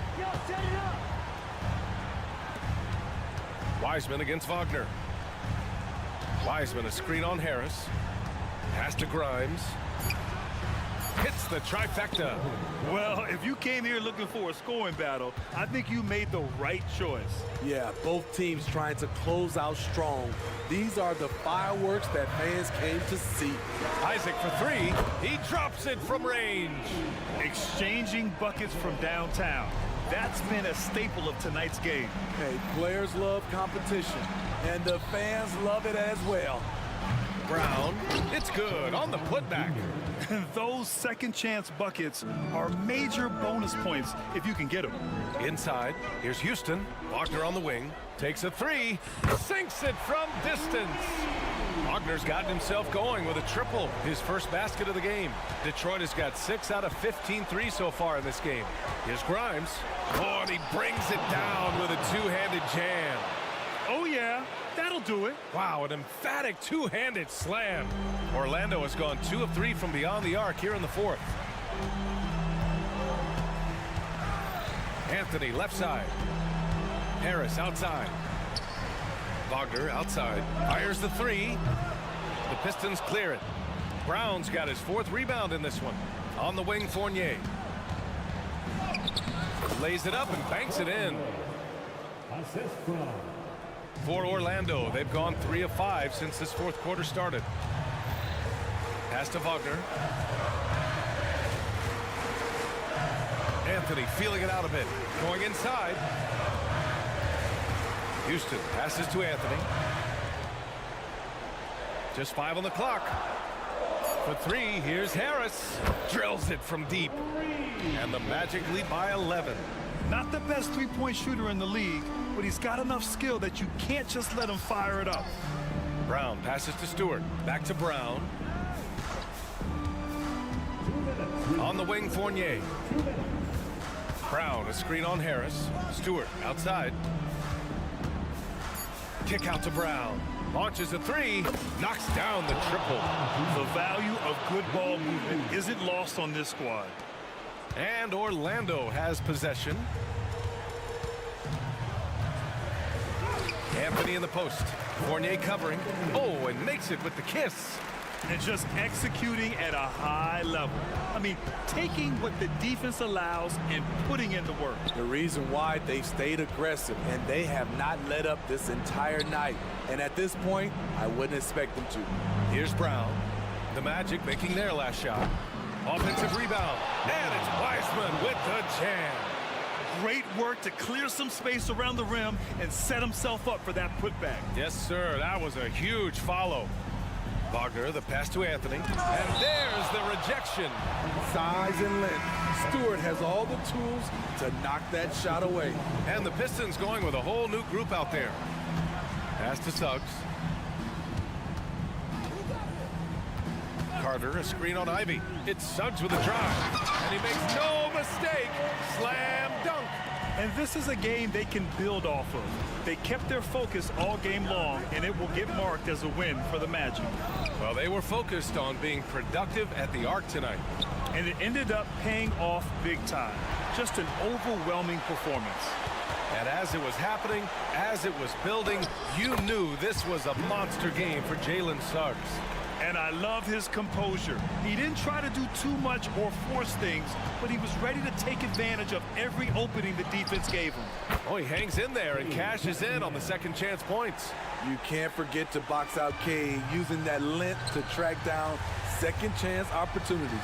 Wiseman against Wagner. Wiseman, a screen on Harris. Pass to Grimes. Hits the trifecta. Well, if you came here looking for a scoring battle, I think you made the right choice. Yeah, both teams trying to close out strong. These are the fireworks that fans came to see. Isaac for 3. He drops it from range. Exchanging buckets from downtown. That's been a staple of tonight's game. Hey, players love competition, and the fans love it as well. Brown, it's good on the putback. Those second chance buckets are major bonus points if you can get them. Inside, here's Houston. Wagner on the wing. Takes a 3. Sinks it from distance. Wagner's gotten himself going with a triple. His first basket of the game. Detroit has got 6 out of 15 threes so far in this game. Here's Grimes. Oh, and he brings it down with a two-handed jam. Oh, yeah. That'll do it. Wow, an emphatic two-handed slam. Orlando has gone 2 of 3 from beyond the arc here in the 4th. Anthony left side. Harris outside. Wagner outside. Fires the 3. The Pistons clear it. Brown's got his 4th rebound in this one. On the wing, Fournier. Lays it up and banks it in. Assist from. For Orlando, they've gone 3 of 5 since this 4th quarter started. Pass to Wagner. Anthony feeling it out a bit. Going inside. Houston passes to Anthony. Just 5 on the clock. For 3, here's Harris. Drills it from deep. And the Magic lead by 11. Not the best three-point shooter in the league, but he's got enough skill that you can't just let him fire it up. Brown passes to Stewart. Back to Brown. On the wing, Fournier. Brown, a screen on Harris. Stewart outside. Kick out to Brown. Launches a 3. Knocks down the triple. The value of good ball movement isn't lost on this squad. And Orlando has possession. Anthony in the post. Fournier covering. Oh, and makes it with the kiss. And just executing at a high level. I mean, taking what the defense allows and putting in the work. The reason why they stayed aggressive, and they have not let up this entire night. And at this point, I wouldn't expect them to. Here's Brown. The Magic making their last shot. Offensive rebound. And it's Wiseman with the jam. Great work to clear some space around the rim and set himself up for that putback. Yes, sir. That was a huge follow. Wagner, the pass to Anthony. And there's the rejection. Size and length. Stewart has all the tools to knock that shot away. And the Pistons going with a whole new group out there. Pass to Suggs. Carter, a screen on Ivy. It's Suggs with a drive. And he makes no mistake. Slam dunk. And this is a game they can build off of. They kept their focus all game long, and it will get marked as a win for the Magic. Well, they were focused on being productive at the arc tonight. And it ended up paying off big time. Just an overwhelming performance. And as it was happening, as it was building, you knew this was a monster game for Jalen Suggs. And I love his composure. He didn't try to do too much or force things, but he was ready to take advantage of every opening the defense gave him. Oh, he hangs in there and cashes in on the second chance points. You can't forget to box out Cade, using that length to track down second chance opportunities.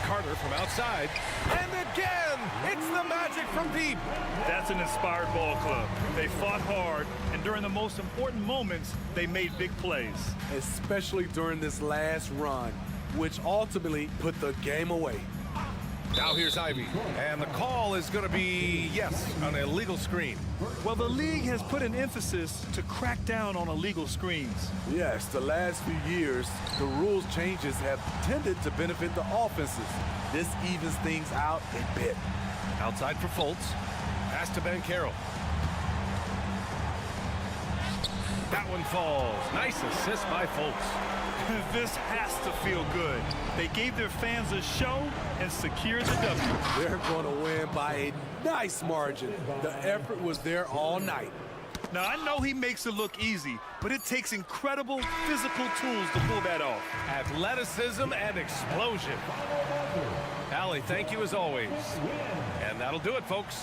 Carter from outside. And again, it's the Magic from deep. That's an inspired ball club. They fought hard, and during the most important moments, they made big plays. Especially during this last run, which ultimately put the game away. Now here's Ivy. And the call is going to be, yes, an illegal screen. Well, the league has put an emphasis to crack down on illegal screens. Yes, the last few years, the rules changes have tended to benefit the offenses. This evens things out a bit. Outside for Fultz. Pass to Banchero. That one falls. Nice assist by Fultz. This has to feel good. They gave their fans a show and secured the W. They're going to win by a nice margin. The effort was there all night. Now, I know he makes it look easy, but it takes incredible physical tools to pull that off. Athleticism and explosion. Allie, thank you as always. And that'll do it, folks.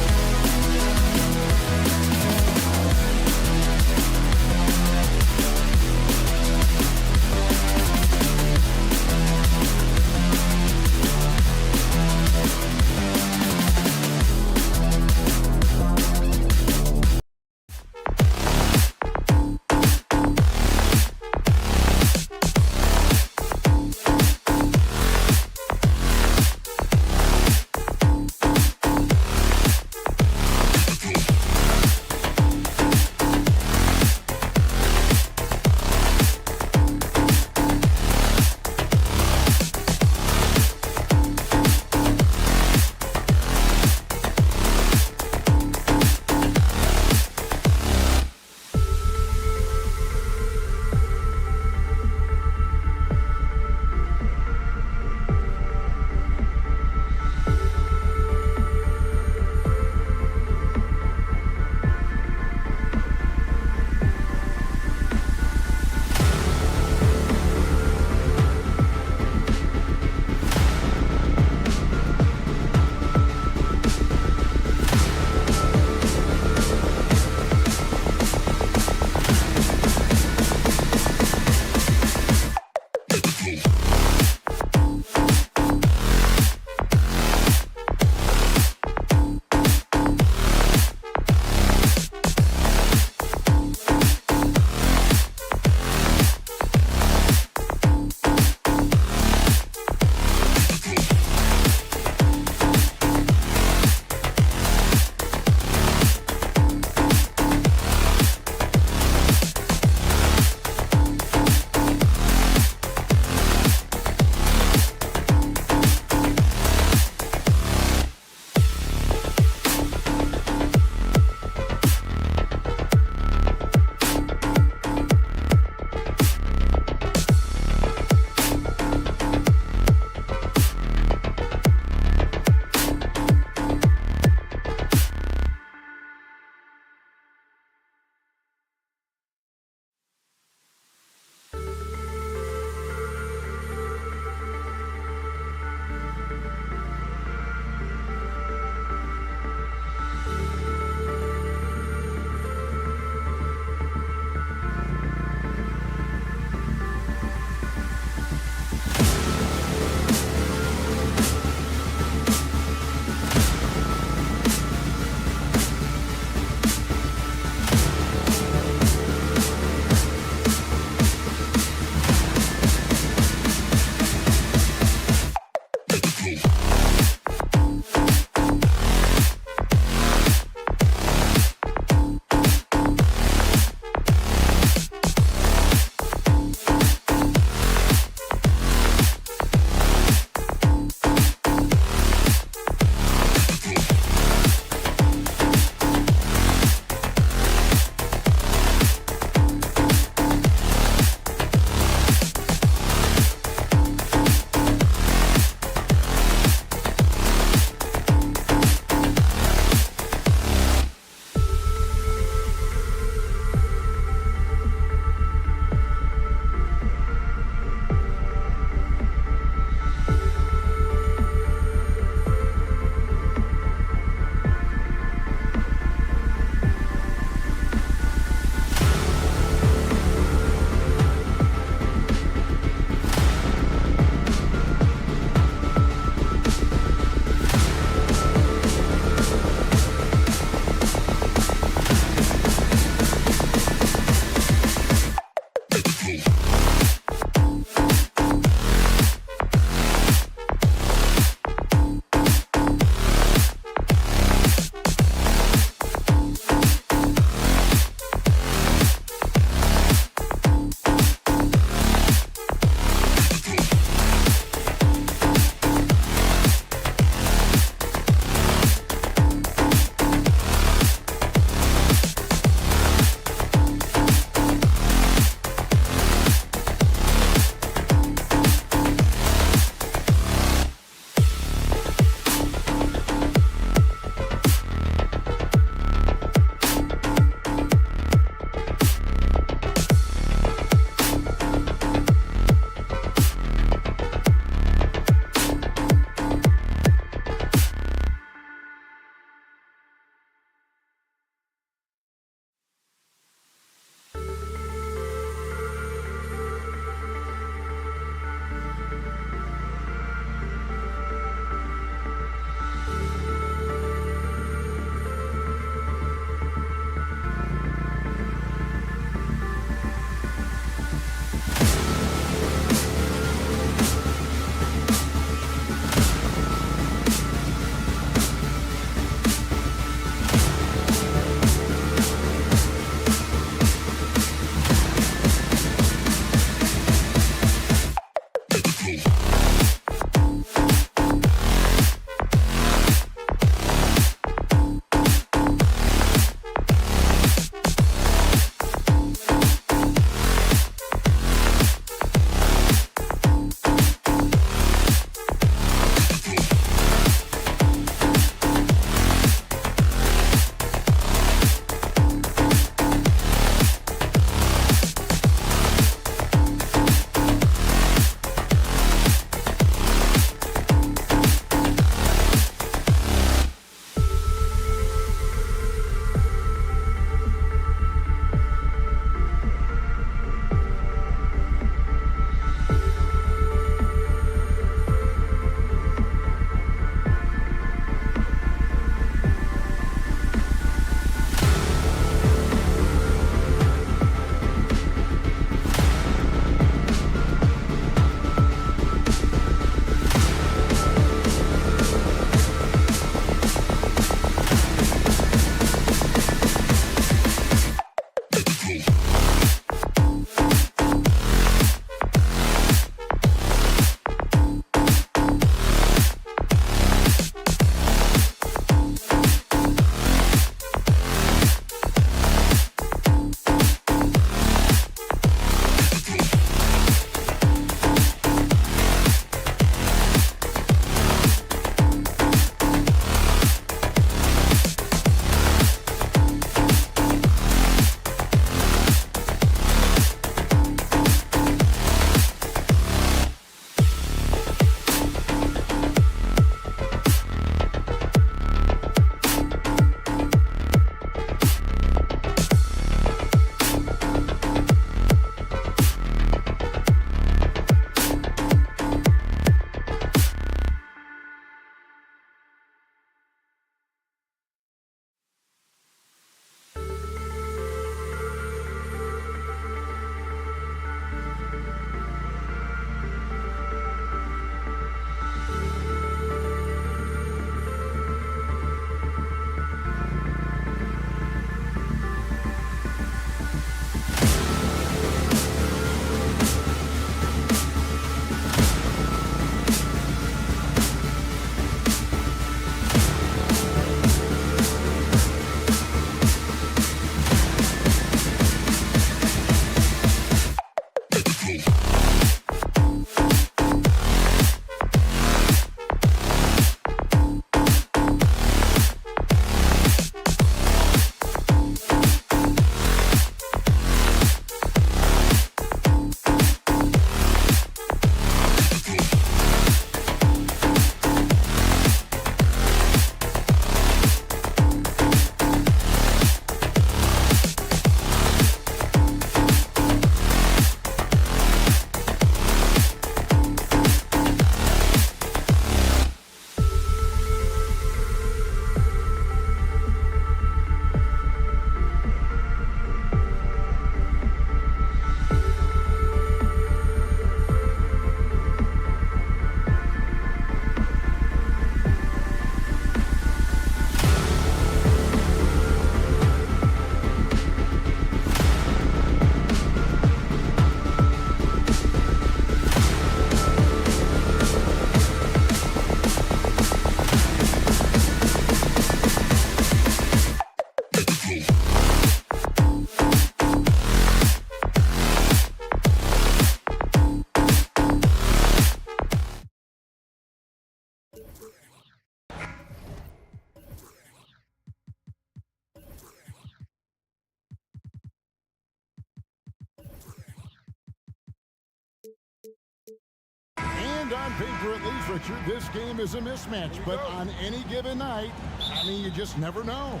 paper, at least, Richard, this game is a mismatch. But on any given night, I mean, you just never know.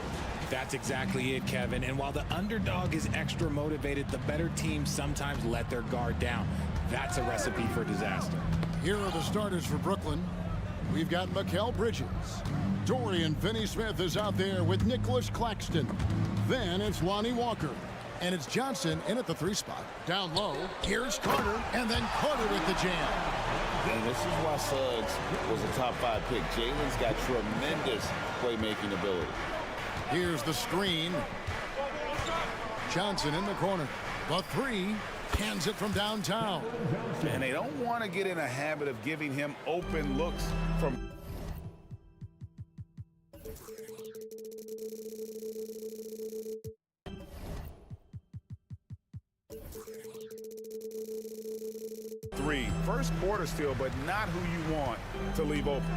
That's exactly it, Kevin. And while the underdog is extra motivated, the better teams sometimes let their guard down. That's a recipe for disaster. Here are the starters for Brooklyn. We've got Mikal Bridges. Dorian Finney-Smith is out there with Nicholas Claxton. Then it's Lonnie Walker. And it's Johnson in at the 3 spot. Down low, here's Carter, and then Carter with the jam. And this is why Suggs was a top 5 pick. Jalen's got tremendous playmaking ability. Here's the screen. Johnson in the corner. The 3, hands it from downtown. And they don't want to get in a habit of giving him open looks from... First quarter still, but not who you want to leave open.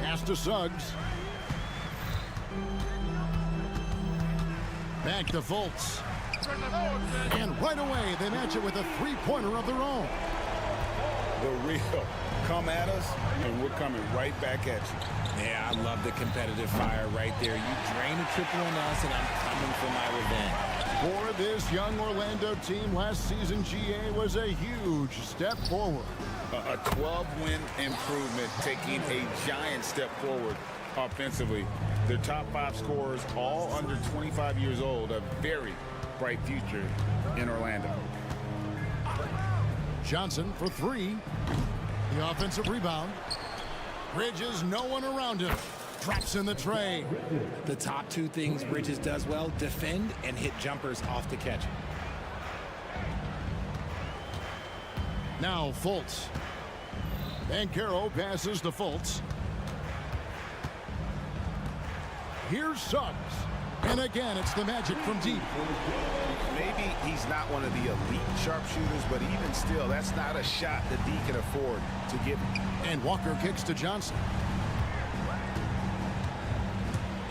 Pass to Suggs. Back to Fultz. And right away, they match it with a 3-pointer of their own. The real come at us, and we're coming right back at you. Yeah, I love the competitive fire right there. You drain a triple on us, and I'm coming for my revenge. For this young Orlando team, last season GA was a huge step forward. A 12-win improvement, taking a giant step forward offensively. Their top 5 scorers, all under 25 years old, a very bright future in Orlando. Johnson for 3. The offensive rebound. Bridges, no one around him. Drops in the tray. The top 2 things Bridges does well, defend and hit jumpers off the catch. Now Fultz. Banchero passes to Fultz. Here's Suggs. And again, it's the magic from deep. Maybe he's not one of the elite sharpshooters, but even still, that's not a shot that D can afford to give him. And Walker kicks to Johnson.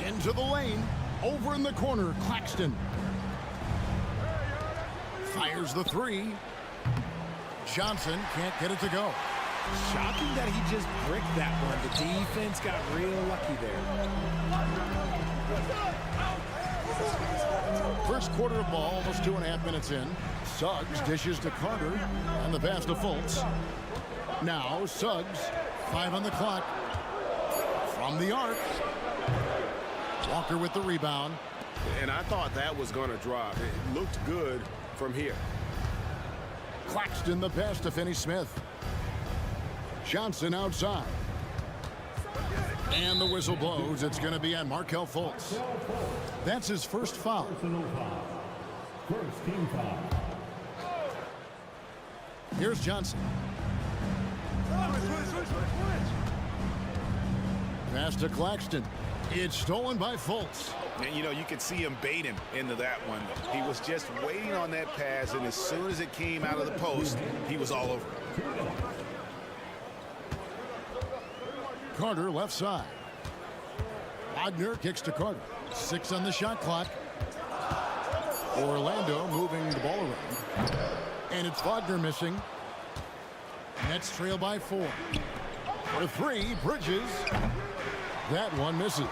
Into the lane. Over in the corner, Claxton. Fires the 3. Johnson can't get it to go. Shocking that he just bricked that one. The defense got real lucky there. First quarter of ball, almost 2.5 minutes in. Suggs dishes to Carter, and the pass to Fultz. Now Suggs, 5 on the clock. From the arc. Walker with the rebound. And I thought that was going to drop. It looked good from here. Claxton the pass to Finney-Smith. Johnson outside. And the whistle blows. It's going to be on Markelle Fultz. That's his first foul. First team foul. Here's Johnson. Pass to Claxton. It's stolen by Fultz. And, you know, you could see him bait him into that one. He was just waiting on that pass, and as soon as it came out of the post, he was all over it. Carter left side. Wagner kicks to Carter. 6 on the shot clock. Orlando moving the ball around. And it's Wagner missing. Nets trail by 4. For 3, Bridges. That one misses.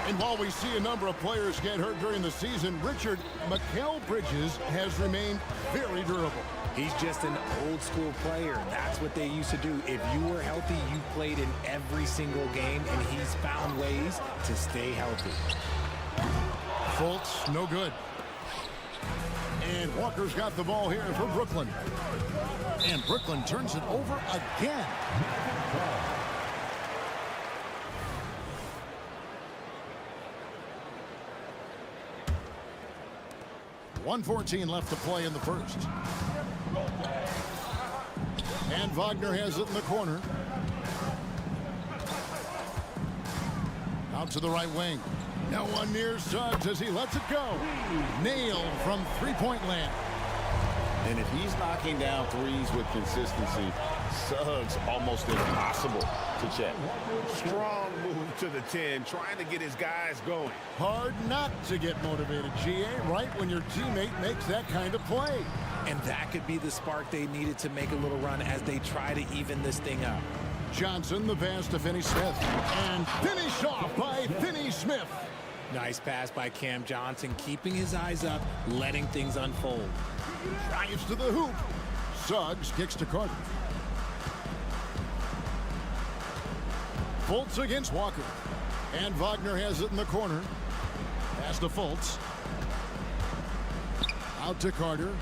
And while we see a number of players get hurt during the season, Richard, Mikal Bridges has remained very durable. He's just an old school player. That's what they used to do. If you were healthy, you played in every single game, and he's found ways to stay healthy. Fultz, no good. And Walker's got the ball here for Brooklyn. And Brooklyn turns it over again. 1:14 left to play in the first. And Wagner has it in the corner. Out to the right wing. No one near Suggs as he lets it go. Nailed from three-point land. And if he's knocking down threes with consistency, Suggs almost impossible to check. Strong move to the 10, trying to get his guys going. Hard not to get motivated, GA, right when your teammate makes that kind of play. And that could be the spark they needed to make a little run as they try to even this thing up. Johnson, the pass to Finney Smith. And finished off by Finney Smith. Nice pass by Cam Johnson, keeping his eyes up, letting things unfold. Drives to the hoop. Suggs kicks to Carter. Fultz against Walker. And Wagner has it in the corner. Pass to Fultz. Out to Carter.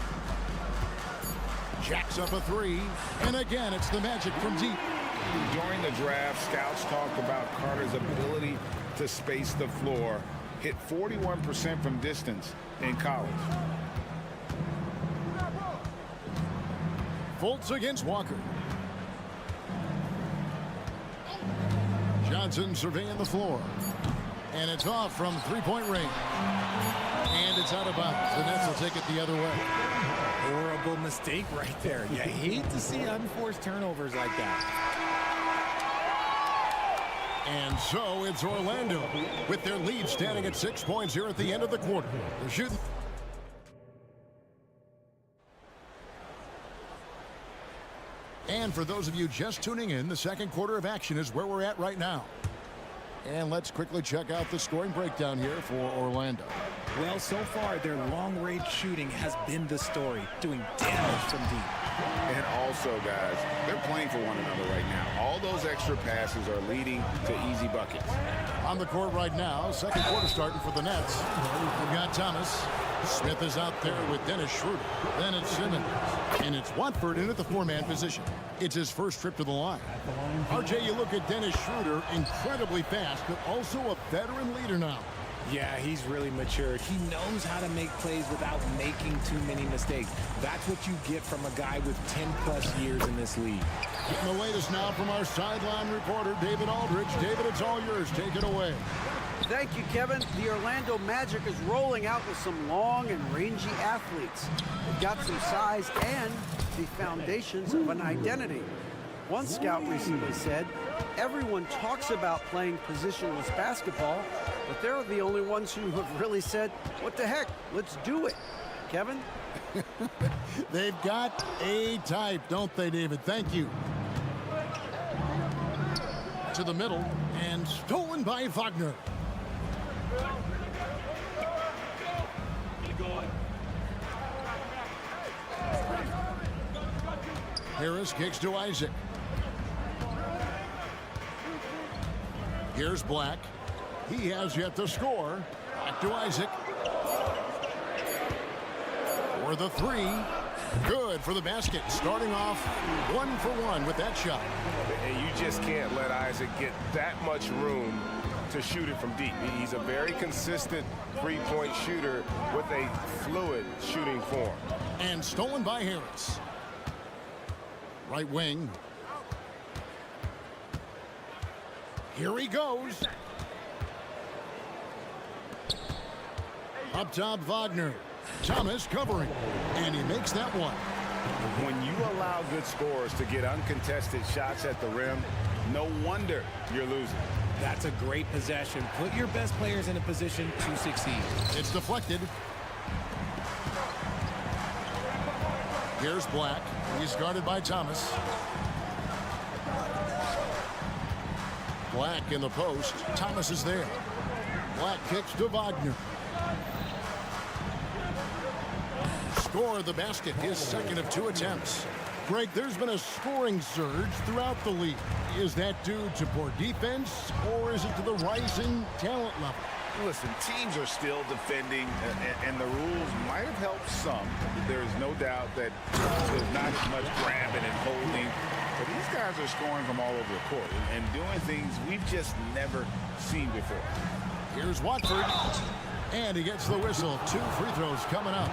Jacks up a three. And again, it's the Magic from deep. During the draft, scouts talked about Carter's ability to space the floor. Hit 41% from distance in college. Fultz against Walker. Johnson surveying the floor. And it's off from three-point range. And it's out of bounds. The Nets will take it the other way. Horrible mistake right there. You hate to see unforced turnovers like that. And so it's Orlando with their lead standing at 6 points here at the end of the quarter. They're shooting. And for those of you just tuning in, the second quarter of action is where we're at right now. And let's quickly check out the scoring breakdown here for Orlando. Well, so far, their long-range shooting has been the story, doing damage from deep. And also, guys, they're playing for one another right now. All those extra passes are leading to easy buckets. On the court right now, second quarter starting for the Nets. We've got Thomas. Smith is out there with Dennis Schroeder. Then it's Simmons. And it's Watford in at the four-man position. It's his first trip to the line. RJ, you look at Dennis Schroeder, incredibly fast, but also a veteran leader now. Yeah, he's really matured. He knows how to make plays without making too many mistakes. That's what you get from a guy with 10-plus years in this league. Getting the latest now from our sideline reporter, David Aldridge. David, it's all yours. Take it away. Thank you, Kevin. The Orlando Magic is rolling out with some long and rangy athletes. They've got some size and the foundations of an identity. One scout recently said, everyone talks about playing positionless basketball, but they're the only ones who have really said, what the heck, let's do it. Kevin? They've got a type, don't they, David? Thank you. To the middle, and stolen by Wagner. Harris kicks to Isaac. Here's Black. He has yet to score. Back to Isaac. For the three. Good for the basket. Starting off 1 for 1 with that shot. And you just can't let Isaac get that much room to shoot it from deep. He's a very consistent three-point shooter with a fluid shooting form. And stolen by Harris. Right wing. Here he goes. Up top, Wagner. Thomas covering. And he makes that one. When you allow good scorers to get uncontested shots at the rim, no wonder you're losing. That's a great possession. Put your best players in a position to succeed. It's deflected. Here's Black. He's guarded by Thomas. Black in the post. Thomas is there. Black kicks to Wagner. Score the basket, his second of 2 attempts. Greg, there's been a scoring surge throughout the league. Is that due to poor defense, or is it to the rising talent level? Listen, teams are still defending, and the rules might have helped some. There is no doubt that there's not as much grabbing and holding. But these guys are scoring from all over the court and doing things we've just never seen before. Here's Watford. And he gets the whistle. 2 free throws coming up.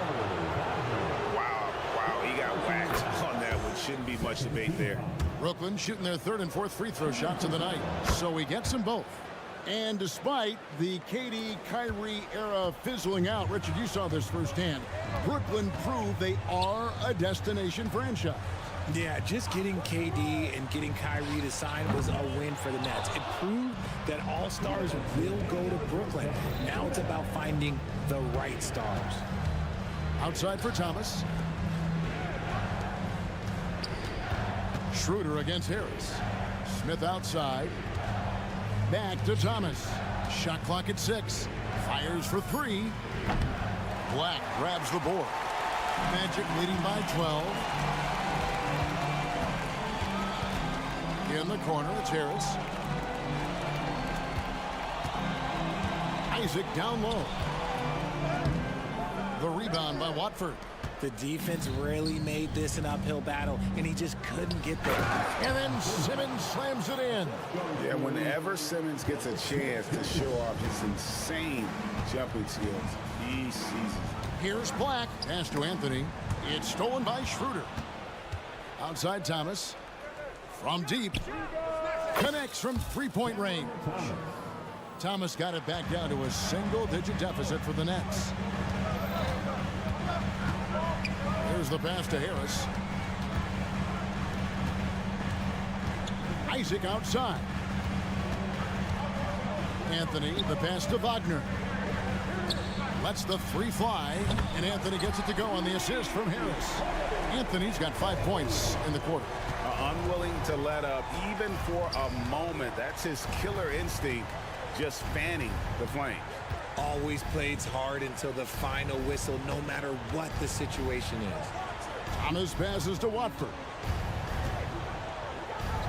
Wow, he got whacked on that one. Shouldn't be much debate there. Brooklyn shooting their 3rd and 4th free throw shots of the night. So he gets them both. And despite the KD-Kyrie era fizzling out, Richard, you saw this firsthand, Brooklyn proved they are a destination franchise. Yeah, just getting KD and getting Kyrie to sign was a win for the Nets. It proved that all stars will go to Brooklyn. Now it's about finding the right stars. Outside for Thomas. Schroeder against Harris. Smith outside. Back to Thomas. Shot clock at 6. Fires for 3. Black grabs the board. Magic leading by 12. In the corner, it's Harris. Isaac down low. The rebound by Watford. The defense really made this an uphill battle, and he just couldn't get there. And then Simmons slams it in. Yeah, whenever Simmons gets a chance to show off his insane jumping skills, he seizes it. Here's Black. Pass to Anthony. It's stolen by Schroeder. Outside Thomas. From deep. Connects from three-point range. Thomas got it back down to a single-digit deficit for the Nets. Here's the pass to Harris. Isaac outside. Anthony, the pass to Wagner. Lets the 3 fly, and Anthony gets it to go on the assist from Harris. Anthony's got 5 points in the quarter. Unwilling to let up even for a moment. That's his killer instinct, just fanning the flame. Always plays hard until the final whistle, no matter what the situation is. Thomas passes to Watford.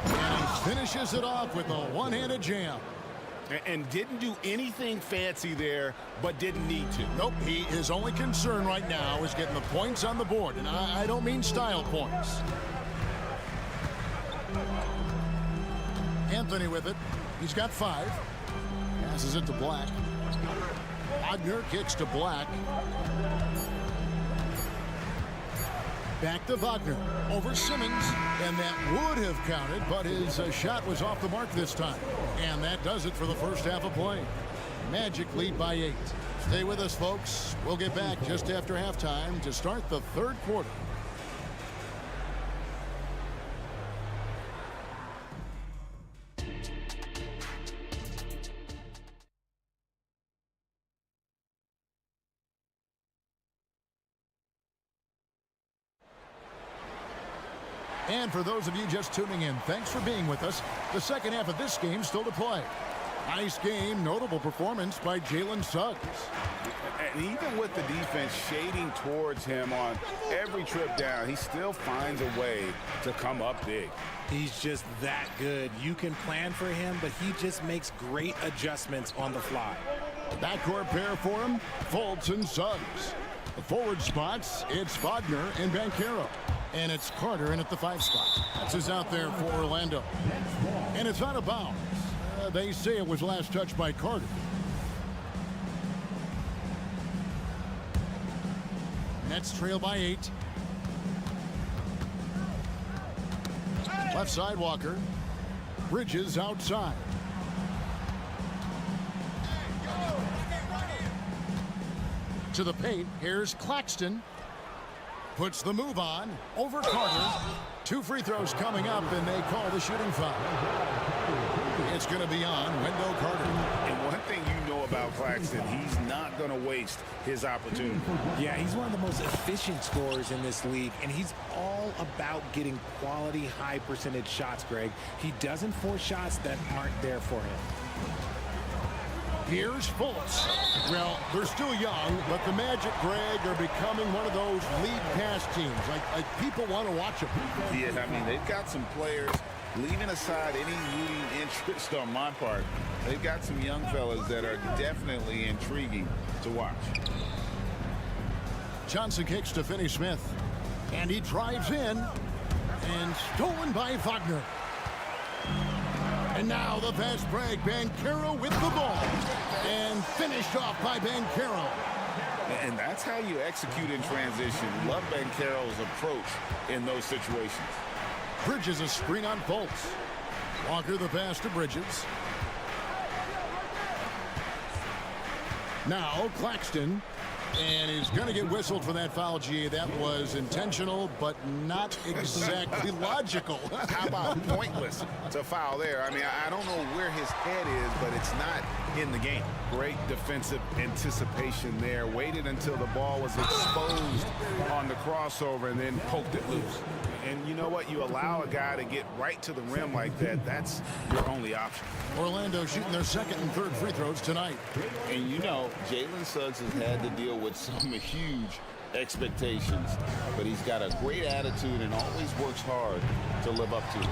And he finishes it off with a one-handed jam. And didn't do anything fancy there, but didn't need to. Nope, his only concern right now is getting the points on the board. And I don't mean style points. Anthony with it. He's got 5. Passes it to Black. Wagner kicks to Black. Back to Wagner. Over Simmons. And that would have counted, but his shot was off the mark this time. And that does it for the first half of play. Magic lead by 8. Stay with us, folks. We'll get back just after halftime to start the third quarter. And for those of you just tuning in, thanks for being with us. The second half of this game still to play. Nice game, notable performance by Jalen Suggs. And even with the defense shading towards him on every trip down, he still finds a way to come up big. He's just that good. You can plan for him, but he just makes great adjustments on the fly. Backcourt pair for him, Fultz and Suggs. The forward spots, it's Wagner and Banchero. And it's Carter in at the 5 spot. That's who's out there for Orlando. And it's out of bounds. They say it was last touched by Carter. Nets trail by 8. Left side Walker. Bridges outside. To the paint. Here's Claxton. Puts the move on over Carter. 2 free throws coming up, and they call the shooting foul. It's going to be on Wendell Carter. And one thing you know about Claxton, he's not going to waste his opportunity. Yeah, he's one of the most efficient scorers in this league, and he's all about getting quality, high percentage shots, Greg. He doesn't force shots that aren't there for him. Here's Fultz. Well, they're still young, but the Magic, Greg, are becoming one of those lead pass teams. Like people want to watch them. Yeah, I mean, they've got some players, leaving aside any rooting interest on my part, they've got some young fellas that are definitely intriguing to watch. Johnson kicks to Finney-Smith. And he drives in. And stolen by Wagner. And now the fast break. Banchero with the ball. And finished off by Banchero. And that's how you execute in transition. Love Banchero's approach in those situations. Bridges a screen on Fultz. Walker the pass to Bridges. Now Claxton. And he's going to get whistled for that foul, GA. That was intentional, but not exactly logical. How about pointless to foul there? I mean, I don't know where his head is, but it's not in the game. Great defensive anticipation there. Waited until the ball was exposed on the crossover and then poked it loose. And you know what? You allow a guy to get right to the rim like that, that's your only option. Orlando shooting their second and third free throws tonight. And you know, Jalen Suggs has had to deal with some huge expectations, but he's got a great attitude and always works hard to live up to it.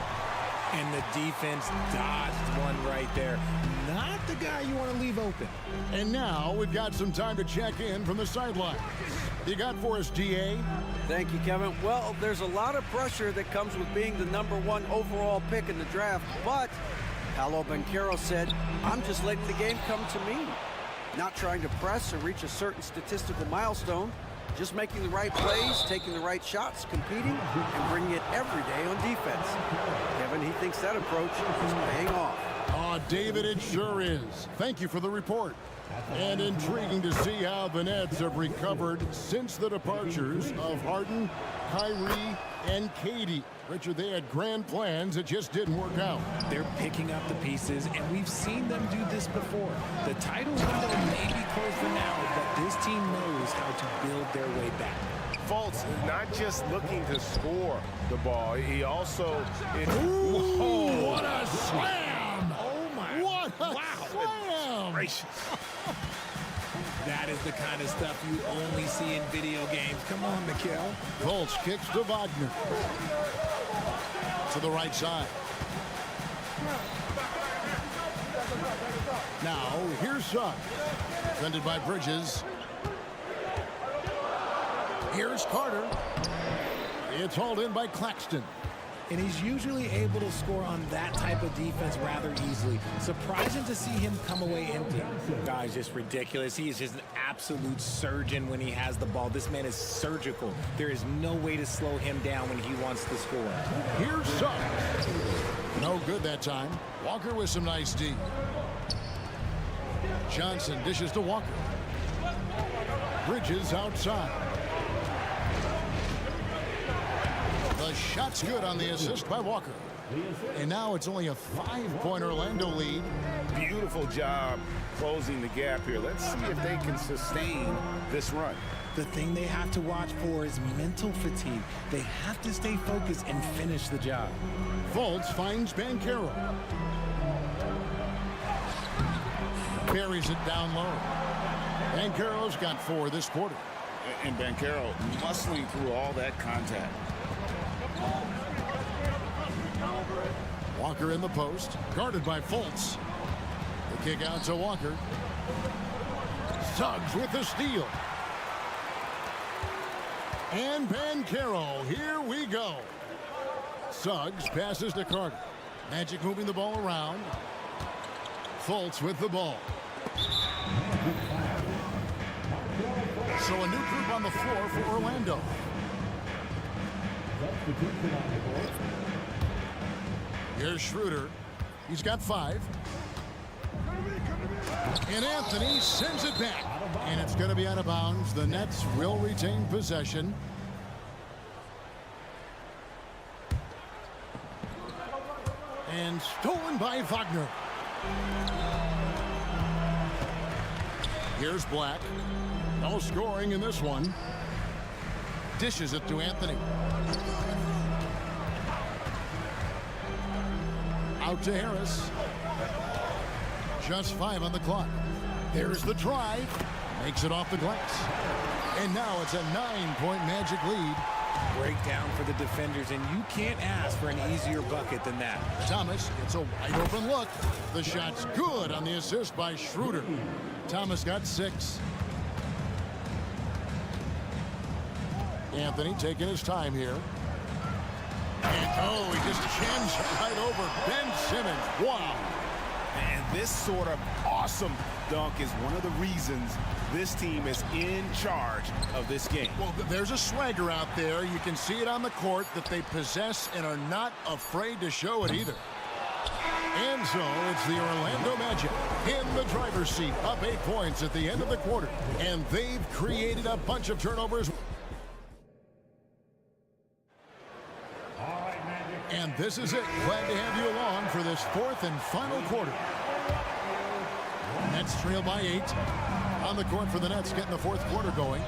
And the defense dodged one right there. Not the guy you want to leave open. And now we've got some time to check in from the sideline. You got for us, DA? Thank you, Kevin. Well, there's a lot of pressure that comes with being the #1 overall pick in the draft, but Paolo Banchero said, I'm just letting the game come to me. Not trying to press or reach a certain statistical milestone, just making the right plays, taking the right shots, competing, and bringing it every day on defense. Kevin, he thinks that approach is paying off. Oh, David, it sure is. Thank you for the report. And intriguing to see how the Nets have recovered since the departures of Harden, Kyrie, and KD. Richard, they had grand plans. It just didn't work out. They're picking up the pieces, and we've seen them do this before. The title window may be closed for now, but this team knows how to build their way back. Fultz is not just looking to score the ball. He also... Ooh, what a slam! Oh, my. What a slam! Gracious. That is the kind of stuff you only see in video games. Come on, Mikal. Fultz kicks to Wagner. To the right side. Now, here's Suggs. Defended by Bridges. Here's Carter. It's hauled in by Claxton. And he's usually able to score on that type of defense rather easily. Surprising to see him come away empty. Guy's just ridiculous. He is just an absolute surgeon when he has the ball. This man is surgical. There is no way to slow him down when he wants to score. Here's Suggs. No good that time. Walker with some nice D. Johnson dishes to Walker. Bridges outside. The shot's good on the assist by Walker. And now it's only a 5-point Orlando lead. Beautiful job closing the gap here. Let's see if they can sustain this run. The thing they have to watch for is mental fatigue. They have to stay focused and finish the job. Fultz finds Banchero. Carries it down low. Banchero's got 4 this quarter. And Banchero muscling through all that contact. Walker in the post, guarded by Fultz. The kick out to Walker. Suggs with the steal. And Banchero, here we go. Suggs passes to Carter. Magic moving the ball around. Fultz with the ball. So a new group on the floor for Orlando. Here's Schroeder. He's got 5. And Anthony sends it back. And it's going to be out of bounds. The Nets will retain possession. And stolen by Wagner. Here's Black. No scoring in this one. Dishes it to Anthony. Out to Harris. Just 5 on the clock. There's the drive. Makes it off the glass. And now it's a 9-point Magic lead. Breakdown for the defenders, and you can't ask for an easier bucket than that. Thomas, it's a wide open look. The shot's good on the assist by Schroeder. Thomas got 6. Anthony taking his time here. And oh, he just chins right over Ben Simmons. Wow. And this sort of awesome dunk is one of the reasons this team is in charge of this game. Well, there's a swagger out there. You can see it on the court that they possess and are not afraid to show it either. And so it's the Orlando Magic in the driver's seat, up 8 points at the end of the quarter. And they've created a bunch of turnovers. And this is it. Glad to have you along for this 4th and final quarter. Nets trail by 8. On the court for the Nets, getting the 4th quarter going.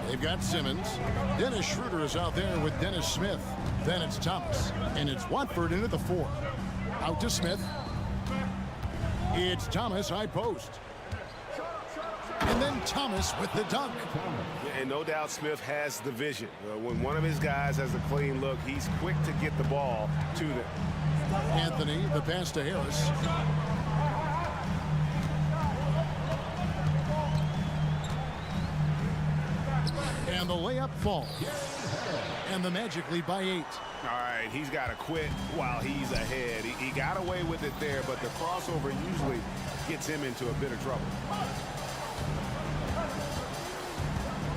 They've got Simmons. Dennis Schroeder is out there with Dennis Smith. Then it's Thomas. And it's Watford into the 4. Out to Smith. It's Thomas, high post. And then Thomas with the dunk. Yeah, and no doubt Smith has the vision. When one of his guys has a clean look, he's quick to get the ball to them. Anthony, the pass to Harris. And the layup falls. And the Magic lead by 8. All right, he's got to quit while he's ahead. He got away with it there, but the crossover usually gets him into a bit of trouble.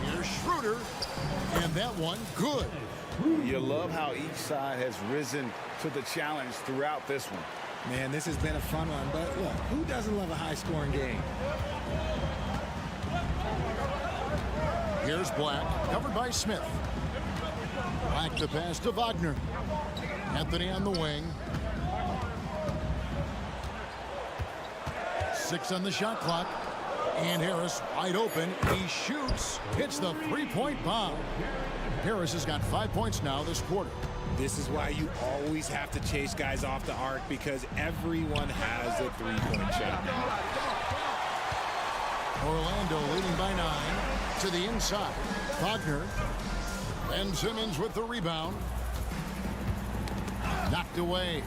Here's Schroeder. And that one, good. You love how each side has risen to the challenge throughout this one. Man, this has been a fun one, but look, who doesn't love a high-scoring game? Here's Black, covered by Smith. Black the pass to Wagner. Anthony on the wing. 6 on the shot clock. And Harris wide open. He shoots. Hits the three-point bomb. Harris has got 5 points now this quarter. This is why you always have to chase guys off the arc, because everyone has a three-point shot. Orlando leading by 9 to the inside. Wagner. Ben Simmons with the rebound. Knocked away.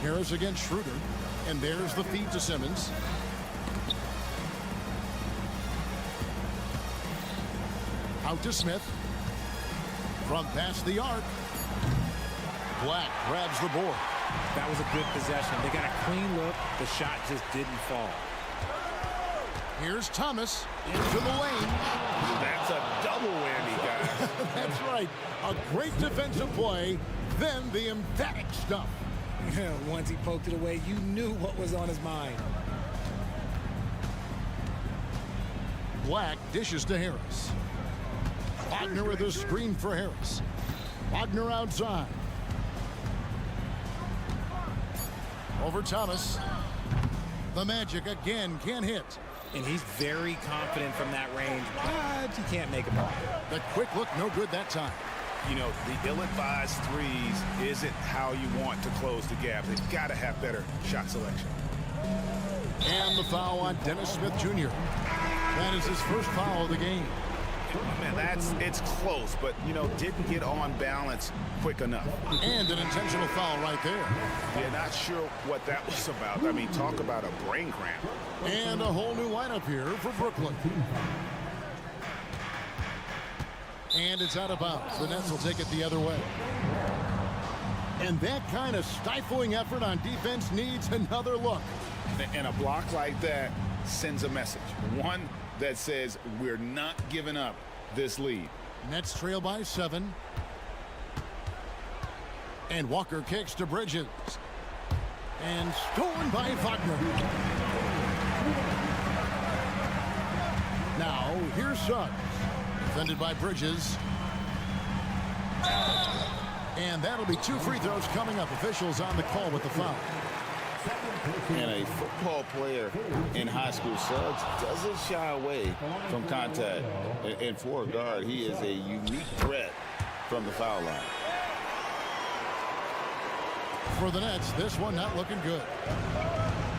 Harris against Schroeder. And there's the feed to Simmons. Out to Smith. From past the arc. Black grabs the board. That was a good possession. They got a clean look. The shot just didn't fall. Here's Thomas into the lane. That's a double whammy, guys. That's right. A great defensive play, then the emphatic stuff. Once he poked it away, you knew what was on his mind. Black dishes to Harris. Wagner with a screen for Harris. Wagner outside. Over Thomas. The Magic again can't hit. And he's very confident from that range, but he can't make a ball. The quick look, no good that time. You know, the ill-advised threes isn't how you want to close the gap. They've got to have better shot selection. And the foul on Dennis Smith Jr. That is his first foul of the game. Man, it's close, but, you know, didn't get on balance quick enough. And an intentional foul right there. Yeah, not sure what that was about. I mean, talk about a brain cramp. And a whole new lineup here for Brooklyn. And it's out of bounds. The Nets will take it the other way. And that kind of stifling effort on defense needs another look. And a block like that sends a message. One that says we're not giving up this lead. Nets trail by 7. And Walker kicks to Bridges. And stolen by Wagner. Now, here's Suggs. Defended by Bridges. And that'll be 2 free throws coming up. Officials on the call with the foul. And a football player in high school, Suggs, doesn't shy away from contact. And for a guard, he is a unique threat from the foul line. For the Nets, this one not looking good.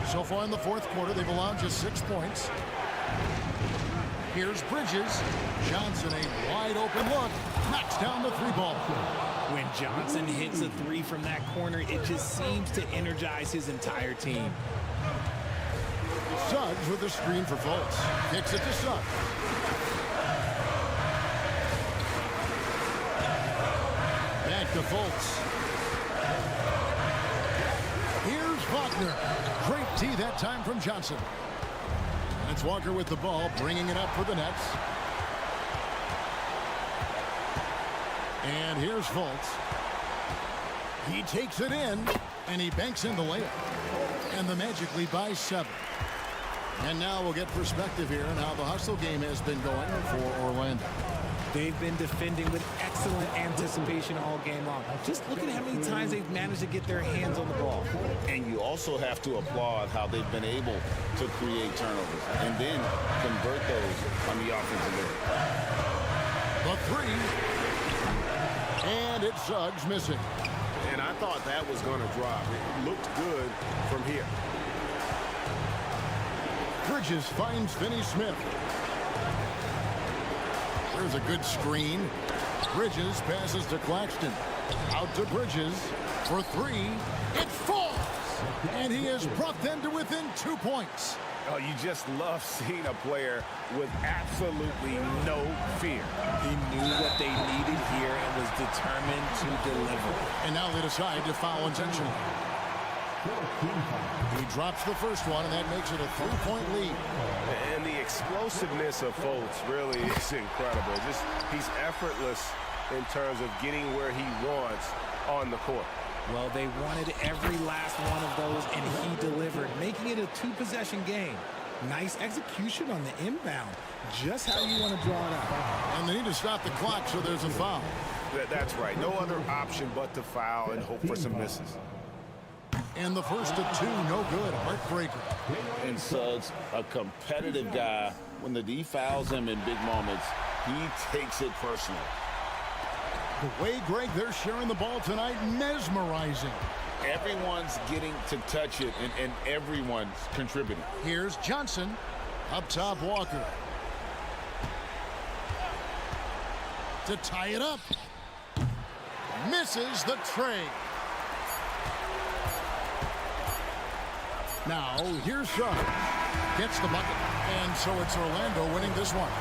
So far in the fourth quarter, they've allowed just 6 points. Here's Bridges. Johnson, a wide open look. Knocks down the 3-ball. When Johnson hits a 3 from that corner, it just seems to energize his entire team. Suggs with the screen for Fultz. Kicks it to Suggs. Back to Fultz. Here's Wagner. Great tee that time from Johnson. And it's Walker with the ball, bringing it up for the Nets. And here's Fultz. He takes it in, and he banks in the layup. And the Magic lead by 7. And now we'll get perspective here on how the hustle game has been going for Orlando. They've been defending with excellent anticipation all game long. Just look at how many times they've managed to get their hands on the ball. And you also have to applaud how they've been able to create turnovers and then convert those on the offensive end. The 3. And it's Suggs missing. And I thought that was going to drop. It looked good from here. Bridges finds Finney Smith. There's a good screen. Bridges passes to Claxton. Out to Bridges for 3. It falls! And he has brought them to within 2 points. Oh, you just love seeing a player with absolutely no fear. He knew what they needed here and was determined to deliver. And now they decide to foul intentionally. He drops the first one, and that makes it a 3-point lead. And the explosiveness of Fultz really is incredible. Just he's effortless in terms of getting where he wants on the court. Well, they wanted every last one of those, and he delivered, making it a 2-possession game. Nice execution on the inbound. Just how you want to draw it up. And they need to stop the clock, so there's a foul. That's right. No other option but to foul and hope for some misses. And the first of 2, no good. Heartbreaker. And Suggs, a competitive guy. When the D fouls him in big moments, he takes it personally. The way, Greg, they're sharing the ball tonight, mesmerizing. Everyone's getting to touch it, and everyone's contributing. Here's Johnson. Up top, Walker. To tie it up. Misses the tray. Now, here's Suggs. Gets the bucket. And so it's Orlando winning this one.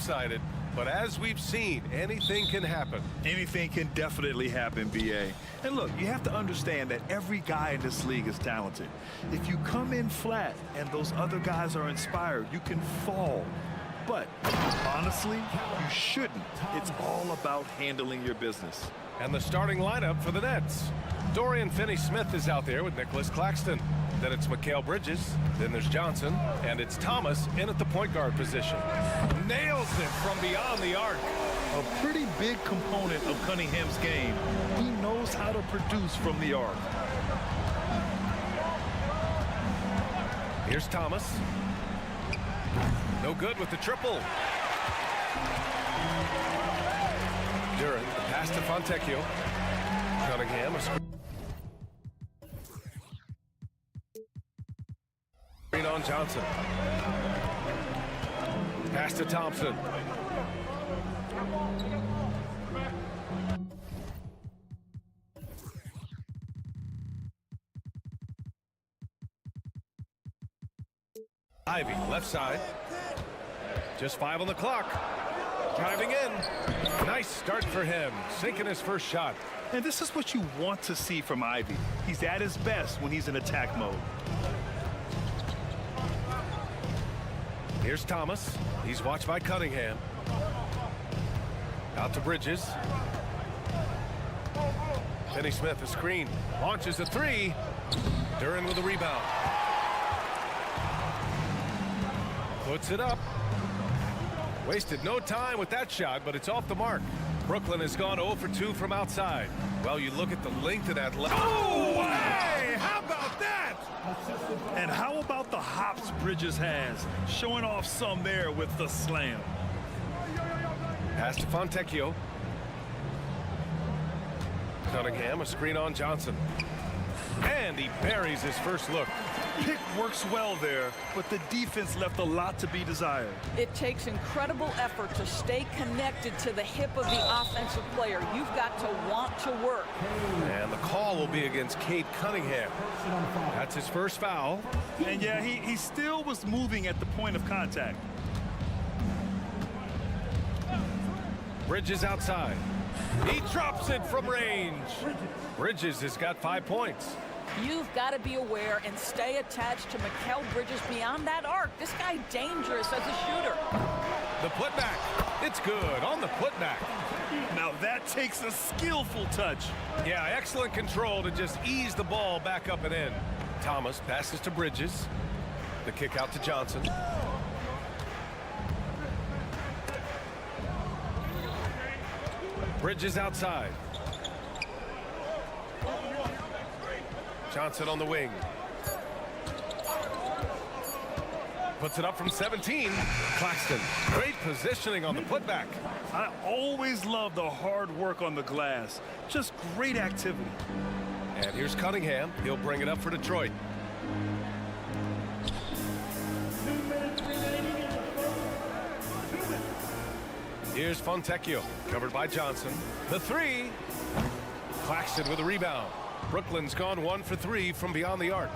lopsided, but as we've seen, anything can happen. Anything can definitely happen, BA. And look, you have to understand that every guy in this league is talented. If you come in flat and those other guys are inspired, you can fall. But honestly, you shouldn't. It's all about handling your business. And the starting lineup for the Nets. Dorian Finney-Smith is out there with Nicholas Claxton. Then it's Mikal Bridges. Then there's Johnson. And it's Thomas in at the point guard position. Nails it from beyond the arc. A pretty big component of Cunningham's game. He knows how to produce from the arc. Here's Thomas. No good with the triple. Duran, the pass to Fontecchio. Cunningham, a screen on Johnson. Pass to Thompson. Ivy, left side. Just 5 on the clock. Driving in. Nice start for him. Sinking his first shot. And this is what you want to see from Ivy. He's at his best when he's in attack mode. Here's Thomas. He's watched by Cunningham. Out to Bridges. Finney-Smith, a screen. Launches a 3. Duran with a rebound. Puts it up. Wasted no time with that shot, but it's off the mark. Brooklyn has gone 0 for 2 from outside. Well, you look at the length of that. Oh, hey! How about that? And how about the hops Bridges has? Showing off some there with the slam. Pass to Fontecchio. Cunningham, a screen on Johnson. And he buries his first look. Pick works well there, but the defense left a lot to be desired. It takes incredible effort to stay connected to the hip of the offensive player. You've got to want to work. And the call will be against Cade Cunningham. That's his first foul. And yeah, he still was moving at the point of contact. Bridges outside. He drops it from range. Bridges has got 5 points. You've got to be aware and stay attached to Mikal Bridges beyond that arc. This guy dangerous as a shooter. The putback. It's good on the putback. Now that takes a skillful touch. Yeah, excellent control to just ease the ball back up and in. Thomas passes to Bridges. The kick out to Johnson. Bridges outside. Johnson on the wing. Puts it up from 17. Claxton. Great positioning on the putback. I always love the hard work on the glass. Just great activity. And here's Cunningham. He'll bring it up for Detroit. Here's Fontecchio. Covered by Johnson. The 3. Claxton with a rebound. Brooklyn's gone 1 for 3 from beyond the arc.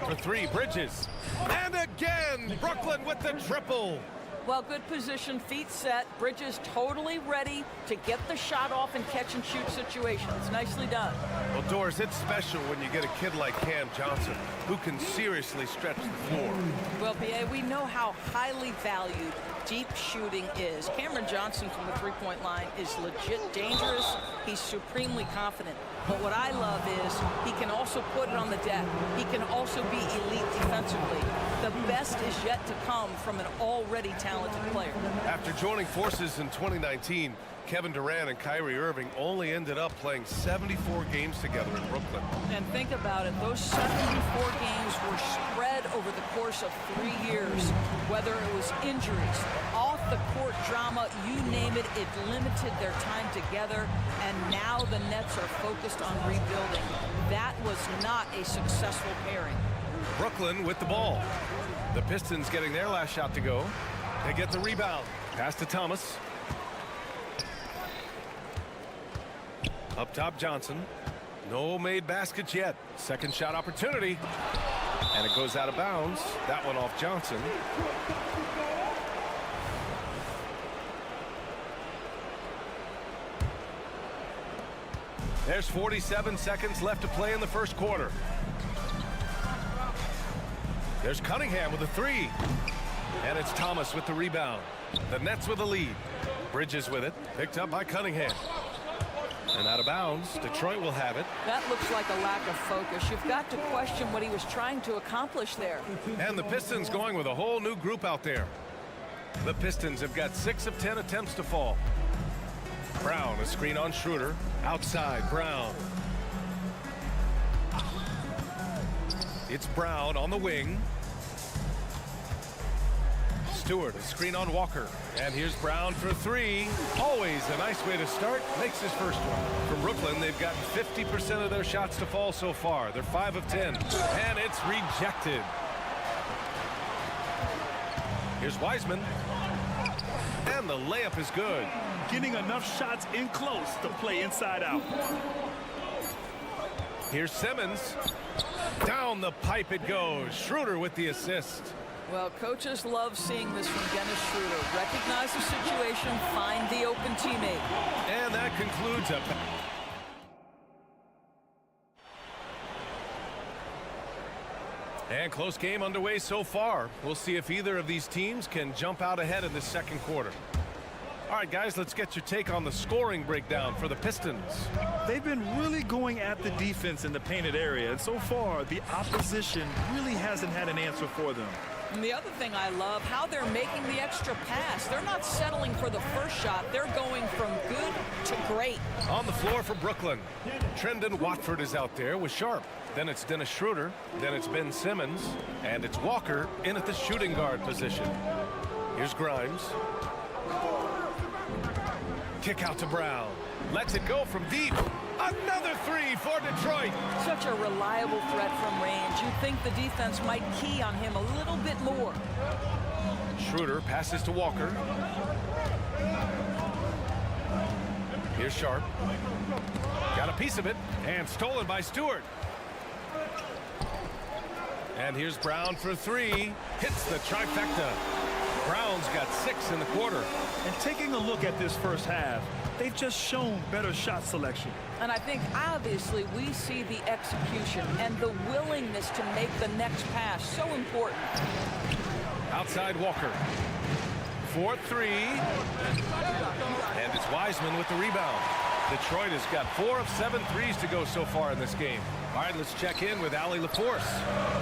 For 3, Bridges. And again, Brooklyn with the triple. Well, good position, feet set. Bridges totally ready to get the shot off in catch-and-shoot situations. Nicely done. Well, Doris, it's special when you get a kid like Cam Johnson, who can seriously stretch the floor. Well, B.A., we know how highly valued deep shooting is. Cameron Johnson from the three-point line is legit dangerous. He's supremely confident. But what I love is he can also put it on the deck. He can also be elite defensively. The best is yet to come from an already talented player. After joining forces in 2019, Kevin Durant and Kyrie Irving only ended up playing 74 games together in Brooklyn. And think about it, those 74 games were spread over the course of 3 years. Whether it was injuries, off-the-court drama, you name it, it limited their time together. And now the Nets are focused on rebuilding. That was not a successful pairing. Brooklyn with the ball. The Pistons getting their last shot to go. They get the rebound. Pass to Thomas. Up top, Johnson. No made baskets yet. Second shot opportunity. And it goes out of bounds. That one off Johnson. There's 47 seconds left to play in the first quarter. There's Cunningham with a three. And it's Thomas with the rebound. The Nets with the lead. Bridges with it. Picked up by Cunningham. And out of bounds. Detroit will have it. That looks like a lack of focus. You've got to question what he was trying to accomplish there. And the Pistons going with a whole new group out there. The Pistons have got 6 of 10 attempts to fall. Brown, a screen on Schroeder. Outside, Brown. It's Brown on the wing. Stewart, a screen on Walker. And here's Brown for three. Always a nice way to start. Makes his first one. From Brooklyn, they've gotten 50% of their shots to fall so far. They're 5 of 10. And it's rejected. Here's Wiseman. And the layup is good. Getting enough shots in close to play inside out. Here's Simmons. Down the pipe it goes. Schroeder with the assist. Well, coaches love seeing this from Dennis Schroeder. Recognize the situation, find the open teammate. And that concludes a... And close game underway so far. We'll see if either of these teams can jump out ahead in the second quarter. All right, guys, let's get your take on the scoring breakdown for the Pistons. They've been really going at the defense in the painted area, and so far the opposition really hasn't had an answer for them. And the other thing I love, how they're making the extra pass. They're not settling for the first shot. They're going from good to great. On the floor for Brooklyn, Trendon Watford is out there with Sharp. Then it's Dennis Schroeder. Then it's Ben Simmons. And it's Walker in at the shooting guard position. Here's Grimes. Kick out to Brown. Lets it go from deep. Another three for Detroit. Such a reliable threat from range. You'd think the defense might key on him a little bit more. Schroeder passes to Walker. Here's Sharp. Got a piece of it. And stolen by Stewart. And here's Brown for three. Hits the trifecta. Brown's got 6 in the quarter. And taking a look at this first half, they've just shown better shot selection. And I think obviously we see the execution and the willingness to make the next pass so important. Outside Walker. 4-3. And it's Wiseman with the rebound. Detroit has got 4 of 7 threes to go so far in this game. All right, let's check in with Allie LaForce.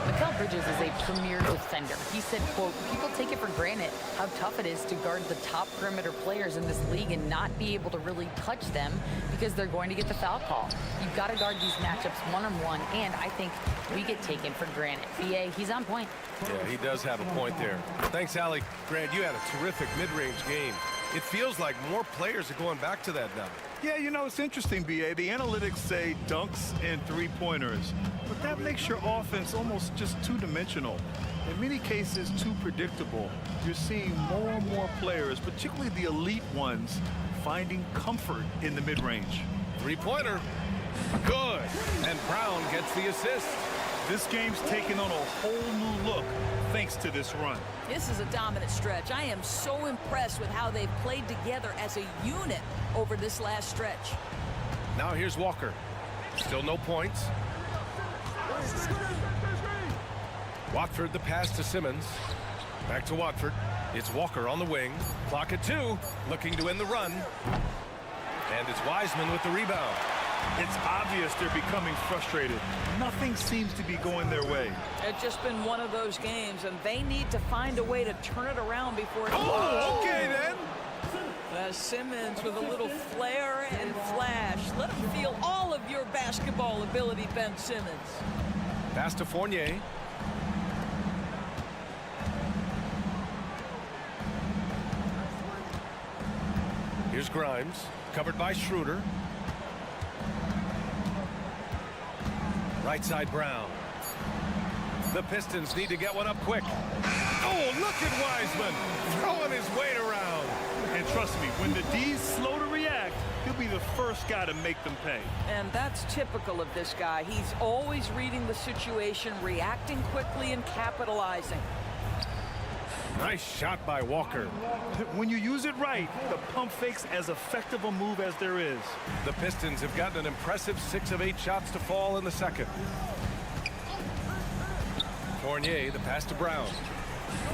Mikal Bridges is a premier defender. He said, quote, people take it for granted how tough it is to guard the top perimeter players in this league and not be able to really touch them because they're going to get the foul call. You've got to guard these matchups one-on-one, and I think we get taken for granted. BA, he's on point. Yeah, he does have a point there. Thanks, Allie. Grant, you had a terrific mid-range game. It feels like more players are going back to that now. Yeah, you know, it's interesting, B.A. The analytics say dunks and three-pointers, but that makes your offense almost just two-dimensional. In many cases, too predictable. You're seeing more and more players, particularly the elite ones, finding comfort in the mid-range. Three-pointer. Good. And Brown gets the assist. This game's taken on a whole new look thanks to this run. This is a dominant stretch. I am so impressed with how they've played together as a unit over this last stretch. Now here's Walker. Still no points. Watford the pass to Simmons. Back to Watford. It's Walker on the wing. Clock at 2. Looking to end the run. And it's Wiseman with the rebound. It's obvious they're becoming frustrated. Nothing seems to be going their way. It's just been one of those games, and they need to find a way to turn it around before it... Oh, okay then. Simmons with a little flair and flash. Let him feel all of your basketball ability, Ben Simmons. Pass to Fournier. Here's Grimes, covered by Schroeder. Right side Brown. The Pistons need to get one up quick. Oh, look at Wiseman throwing his weight around. And trust me, when the D's slow to react, he'll be the first guy to make them pay. And that's typical of this guy. He's always reading the situation, reacting quickly and capitalizing. Nice shot by Walker. When you use it right, the pump fake's as effective a move as there is. The Pistons have gotten an impressive 6 of 8 shots to fall in the second. Fournier, the pass to Brown.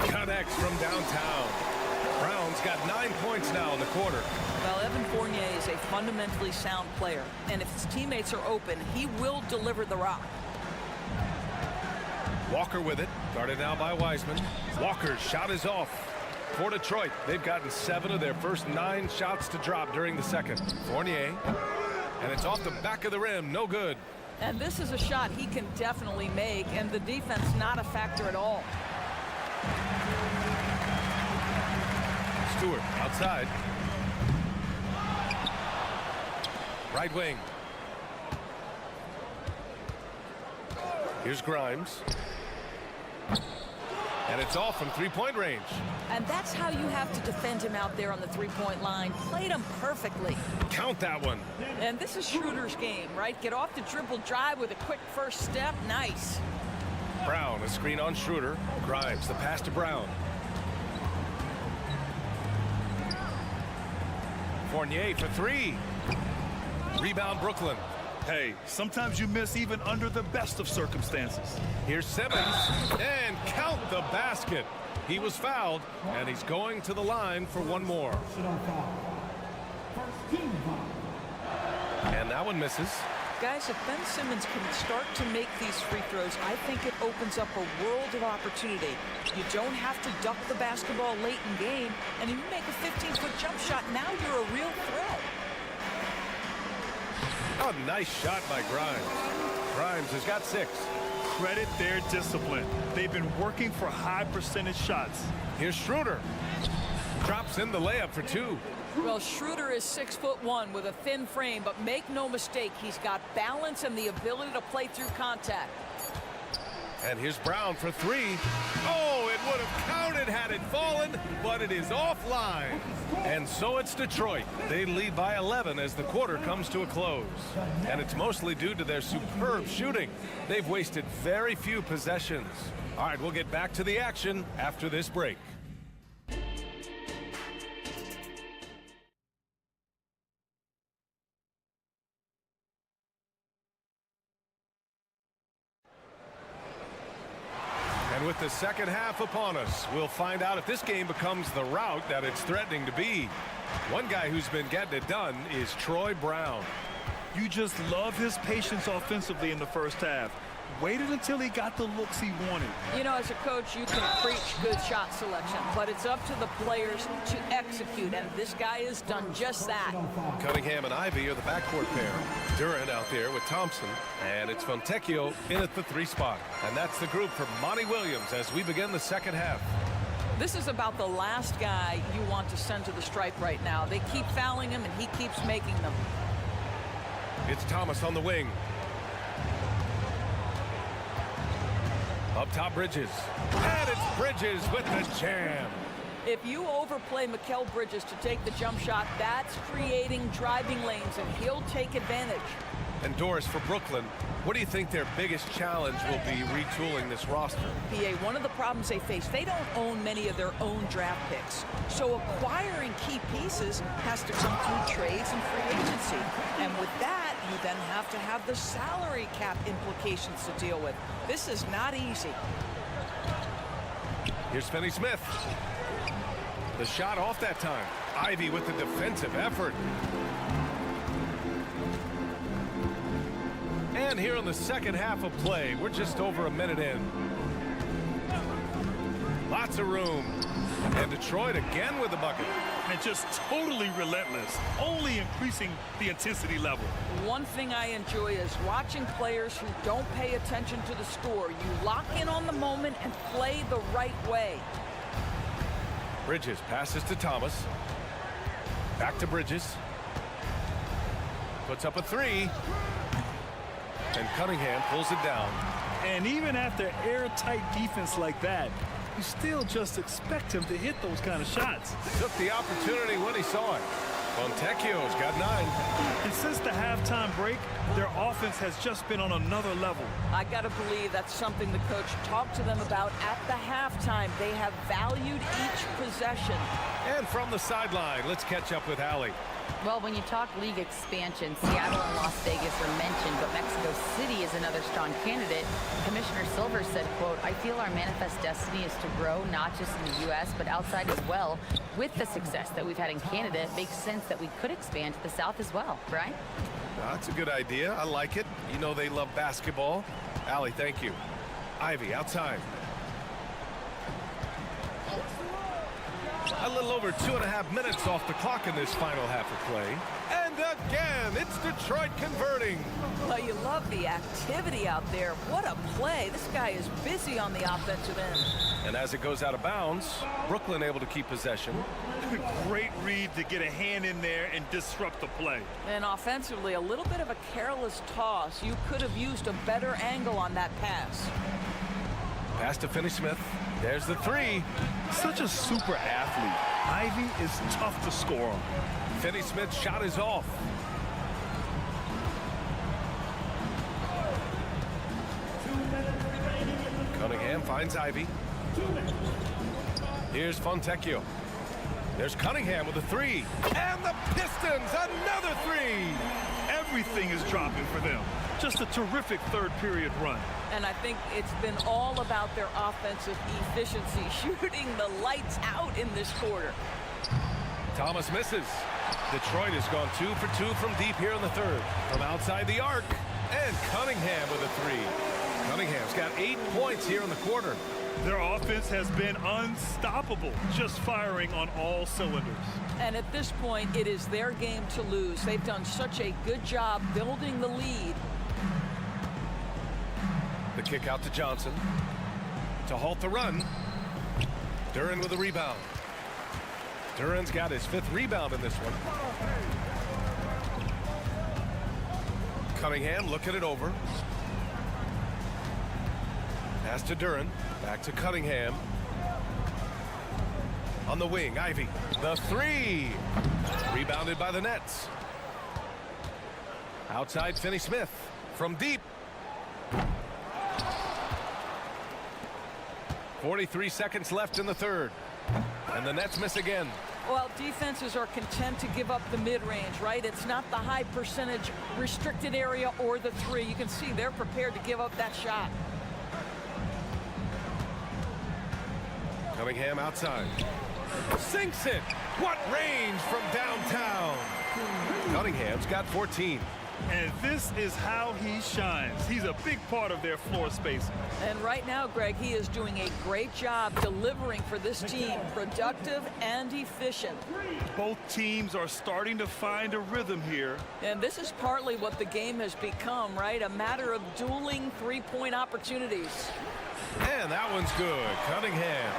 Connects from downtown. Brown's got 9 points now in the quarter. Well, Evan Fournier is a fundamentally sound player, and if his teammates are open, he will deliver the rock. Walker with it, guarded now by Wiseman. Walker's shot is off. For Detroit, they've gotten 7 of their first 9 shots to drop during the second. Fournier, and it's off the back of the rim, no good. And this is a shot he can definitely make, and the defense not a factor at all. Stewart outside. Right wing. Here's Grimes. And it's off from three-point range. And that's how you have to defend him out there on the three-point line. Played him perfectly. Count that one. And this is Schroeder's game, right? Get off the dribble drive with a quick first step. Nice. Brown, a screen on Schroeder. Grimes, the pass to Brown. Fournier for 3. Rebound, Brooklyn. Hey, sometimes you miss even under the best of circumstances. Here's Simmons, and count the basket. He was fouled, and he's going to the line for one more. And that one misses. Guys, if Ben Simmons can start to make these free throws, I think it opens up a world of opportunity. You don't have to duck the basketball late in game, and if you make a 15-foot jump shot, now you're a real threat. Oh, nice shot by Grimes. Grimes has got 6. Credit their discipline. They've been working for high percentage shots. Here's Schroeder. Drops in the layup for 2. Well, Schroeder is 6'1" with a thin frame, but make no mistake, he's got balance and the ability to play through contact. And here's Brown for 3. Oh, it would have counted had it fallen, but it is offline. And so it's Detroit. They lead by 11 as the quarter comes to a close. And it's mostly due to their superb shooting. They've wasted very few possessions. All right, we'll get back to the action after this break. And with the second half upon us, we'll find out if this game becomes the rout that it's threatening to be. One guy who's been getting it done is Troy Brown. You just love his patience offensively in the first half. Waited until he got the looks he wanted. You know, as a coach, you can preach good shot selection, but it's up to the players to execute, and this guy has done just that. Cunningham and Ivy are the backcourt pair. Durant out there with Thompson, and it's Fontecchio in at the 3 spot. And that's the group for Monty Williams as we begin the second half. This is about the last guy you want to send to the stripe right now. They keep fouling him, and he keeps making them. It's Thomas on the wing. Up top, Bridges. And it's Bridges with the jam. If you overplay Mikal Bridges to take the jump shot, that's creating driving lanes, and he'll take advantage. And Doris for Brooklyn, what do you think their biggest challenge will be retooling this roster? PA, one of the problems they face, they don't own many of their own draft picks. So acquiring key pieces has to come through trades and free agency. And with that, you then have to have the salary cap implications to deal with. This is not easy. Here's Finney-Smith. The shot off that time. Ivy with the defensive effort. And here in the second half of play, we're just over a minute in. Lots of room. And Detroit again with the bucket. And just totally relentless, only increasing the intensity level. One thing I enjoy is watching players who don't pay attention to the score. You lock in on the moment and play the right way. Bridges passes to Thomas. Back to Bridges. Puts up a 3. And Cunningham pulls it down. And even after airtight defense like that, you still just expect him to hit those kind of shots. Took the opportunity when he saw it. Fontecchio's got 9. And since the halftime halftime break, their offense has just been on another level. I got to believe that's something the coach talked to them about at the halftime. They have valued each possession. And from the sideline, let's catch up with Allie. Well, when you talk league expansion, Seattle and Las Vegas are mentioned, but Mexico City is another strong candidate. Commissioner Silver said, quote, "I feel our manifest destiny is to grow not just in the U.S., but outside as well. With the success that we've had in Canada, it makes sense that we could expand to the South as well." Brian? That's a good idea. I like it. You know they love basketball. Allie, thank you. Ivy, outside. A little over 2.5 minutes off the clock in this final half of play. And again, it's Detroit converting. Well, you love the activity out there. What a play. This guy is busy on the offensive end. And as it goes out of bounds, Brooklyn able to keep possession. Great read to get a hand in there and disrupt the play. And offensively, a little bit of a careless toss. You could have used a better angle on that pass. Pass to Finney-Smith. There's the three. Such a super athlete. Ivy is tough to score on. Finney-Smith's shot is off. Cunningham finds Ivy. Here's Fontecchio. There's Cunningham with a three. And the Pistons, another three. Everything is dropping for them. Just a terrific third period run. And I think it's been all about their offensive efficiency, shooting the lights out in this quarter. Thomas misses. Detroit has gone 2 for 2 from deep here in the third. From outside the arc. And Cunningham with a three. Cunningham's got 8 points here in the quarter. Their offense has been unstoppable, just firing on all cylinders. And at this point, it is their game to lose. They've done such a good job building the lead. The kick out to Johnson to halt the run. Duren with a rebound. Duren's got his 5th rebound in this one. Cunningham looking it over. Pass to Duren. Back to Cunningham. On the wing, Ivy. The three. Rebounded by the Nets. Outside Finney-Smith. From deep. 43 seconds left in the third. And the Nets miss again. Well, defenses are content to give up the mid-range, right? It's not the high percentage restricted area or the three. You can see they're prepared to give up that shot. Cunningham outside. Sinks it. What range from downtown. Cunningham's got 14. And this is how he shines. He's a big part of their floor spacing. And right now, Greg, he is doing a great job delivering for this team, productive and efficient. Both teams are starting to find a rhythm here. And this is partly what the game has become, right? A matter of dueling three-point opportunities. And that one's good. Cunningham.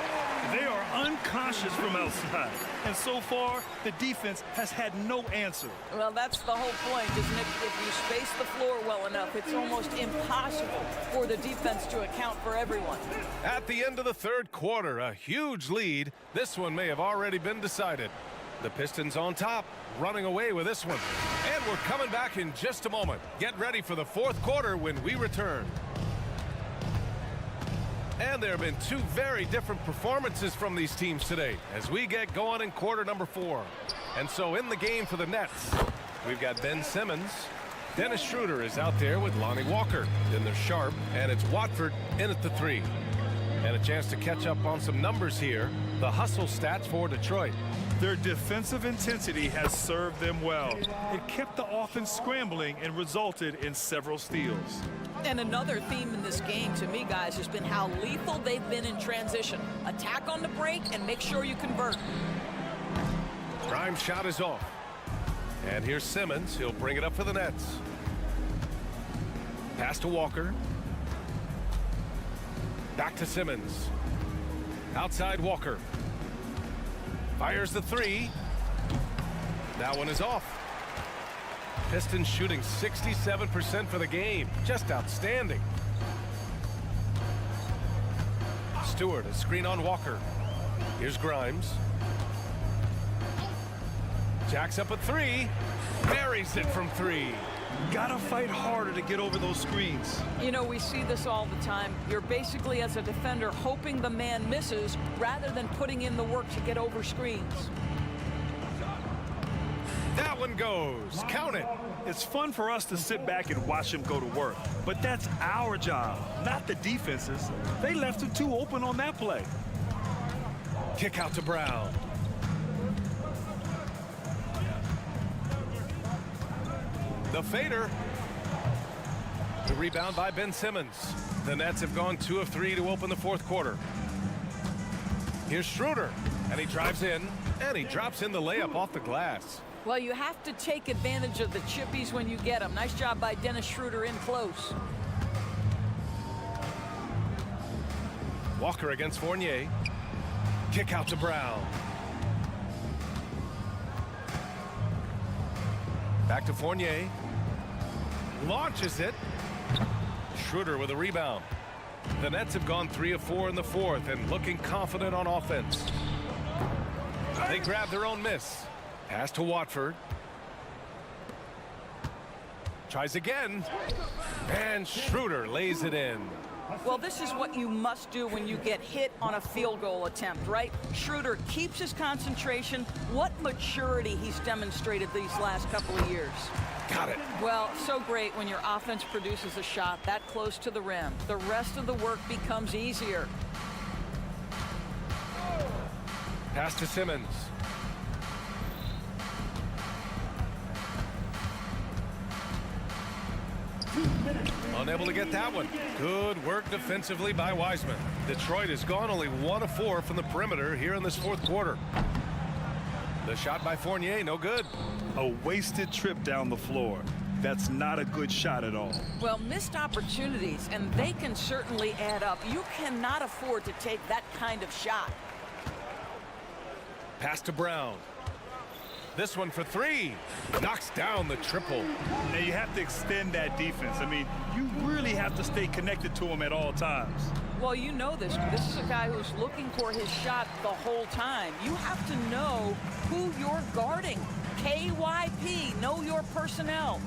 They are unconscious from outside. And so far, the defense has had no answer. Well, that's the whole point, isn't it? If you space the floor well enough, it's almost impossible for the defense to account for everyone. At the end of the third quarter, a huge lead. This one may have already been decided. The Pistons on top, running away with this one. And we're coming back in just a moment. Get ready for the fourth quarter when we return. And there have been two very different performances from these teams today as we get going in quarter number 4. And so in the game for the Nets, we've got Ben Simmons. Dennis Schroeder is out there with Lonnie Walker. Then there's Sharp, and it's Watford in at the 3. And a chance to catch up on some numbers here. The hustle stats for Detroit. Their defensive intensity has served them well. It kept the offense scrambling and resulted in several steals. And another theme in this game to me, guys, has been how lethal they've been in transition. Attack on the break and make sure you convert. Grimes' shot is off. And here's Simmons. He'll bring it up for the Nets. Pass to Walker. Back to Simmons. Outside Walker. Fires the 3. That one is off. Pistons shooting 67% for the game. Just outstanding. Stewart, a screen on Walker. Here's Grimes. Jacks up a 3. Buries it from 3. Gotta fight harder to get over those screens. You know, we see this all the time. You're basically, as a defender, hoping the man misses rather than putting in the work to get over screens. That one goes. Count it. It's fun for us to sit back and watch him go to work, but that's our job, not the defense's. They left him too open on that play. Kick out to Brown. The fader. The rebound by Ben Simmons. The Nets have gone 2 of 3 to open the fourth quarter. Here's Schroeder, and he drives in, and he drops in the layup off the glass. Well, you have to take advantage of the chippies when you get them. Nice job by Dennis Schroeder in close. Walker against Fournier. Kick out to Brown. Back to Fournier. Launches it. Schroeder with a rebound. The Nets have gone 3 of 4 in the fourth and looking confident on offense. They grab their own miss. Pass to Watford. Tries again. And Schroeder lays it in. Well, this is what you must do when you get hit on a field goal attempt, right? Schroeder keeps his concentration. What maturity he's demonstrated these last couple of years. Got it. Well, so great when your offense produces a shot that close to the rim. The rest of the work becomes easier. Pass to Simmons. Unable to get that one. Good work defensively by Wiseman. Detroit has gone only 1 of 4 from the perimeter here in this fourth quarter. The shot by Fournier, no good. A wasted trip down the floor. That's not a good shot at all. Well, missed opportunities, and they can certainly add up. You cannot afford to take that kind of shot. Pass to Brown. This one for 3. Knocks down the triple. Now you have to extend that defense. I mean, you really have to stay connected to him at all times. Well, you know this. This is a guy who's looking for his shot the whole time. You have to know who you're guarding. KYP, know your personnel.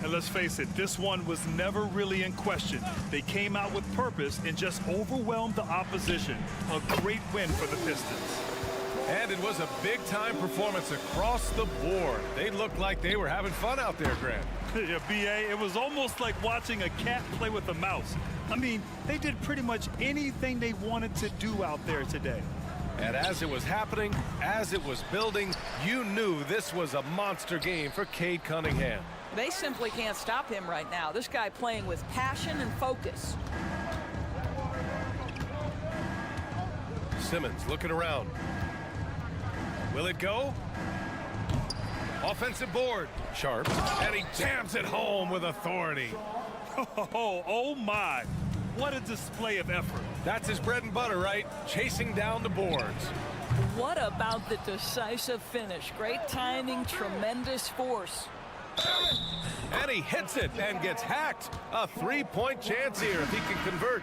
And let's face it, this one was never really in question. They came out with purpose and just overwhelmed the opposition. A great win for the Pistons. And it was a big-time performance across the board. They looked like they were having fun out there, Grant. Yeah, B.A., it was almost like watching a cat play with a mouse. I mean, they did pretty much anything they wanted to do out there today. And as it was happening, as it was building, you knew this was a monster game for Cade Cunningham. They simply can't stop him right now. This guy playing with passion and focus. Simmons looking around. Will it go? Offensive board. Sharp. And he jams it home with authority. Oh my. What a display of effort. That's his bread and butter, right? Chasing down the boards. What about the decisive finish? Great timing, tremendous force. And he hits it and gets hacked. A 3-point chance here if he can convert.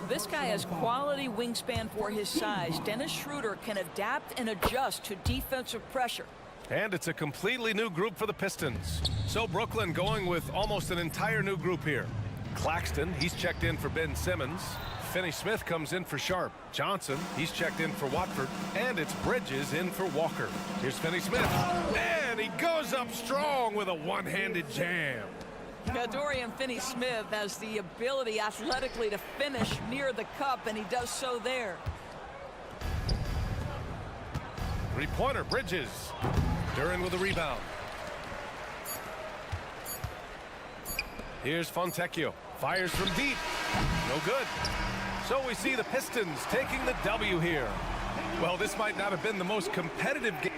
This guy has quality wingspan for his size. Dennis Schroeder can adapt and adjust to defensive pressure. And it's a completely new group for the Pistons. So Brooklyn going with almost an entire new group here. Claxton, he's checked in for Ben Simmons. Finney-Smith comes in for Sharp. Johnson, he's checked in for Watford. And it's Bridges in for Walker. Here's Finney-Smith. And he goes up strong with a one-handed jam. Dorian Finney-Smith has the ability athletically to finish near the cup, and he does so there. Three-pointer, Bridges. Duran with a rebound. Here's Fontecchio. Fires from deep. No good. So we see the Pistons taking the W here. Well, this might not have been the most competitive game.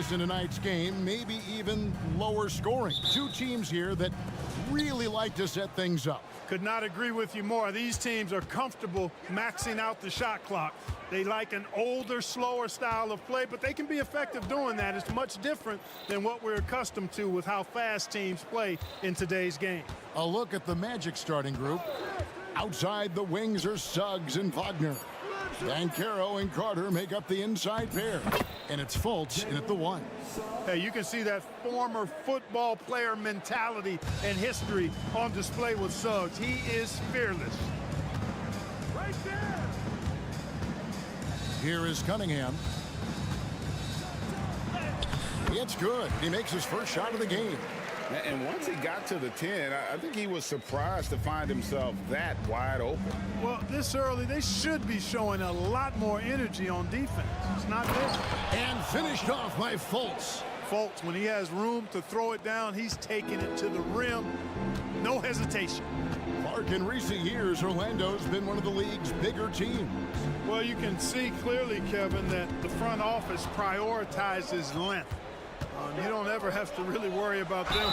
In tonight's game, maybe even lower scoring. Two teams here that really like to set things up. Could not agree with you more. These teams are comfortable maxing out the shot clock. They like an older, slower style of play, but they can be effective doing that. It's much different than what we're accustomed to with how fast teams play in today's game. A look at the Magic starting group. Outside the wings are Suggs and Wagner. Bancaro and Carter make up the inside pair. And it's Fultz in at the 1. Hey, you can see that former football player mentality and history on display with Suggs. He is fearless. Right there. Here is Cunningham. It's good. He makes his first shot of the game. And once he got to the 10, I think he was surprised to find himself that wide open. Well, this early, they should be showing a lot more energy on defense. It's not there. And finished off by Fultz. Fultz, when he has room to throw it down, he's taking it to the rim. No hesitation. Clark, in recent years, Orlando's been one of the league's bigger teams. Well, you can see clearly, Kevin, that the front office prioritizes length. You don't ever have to really worry about them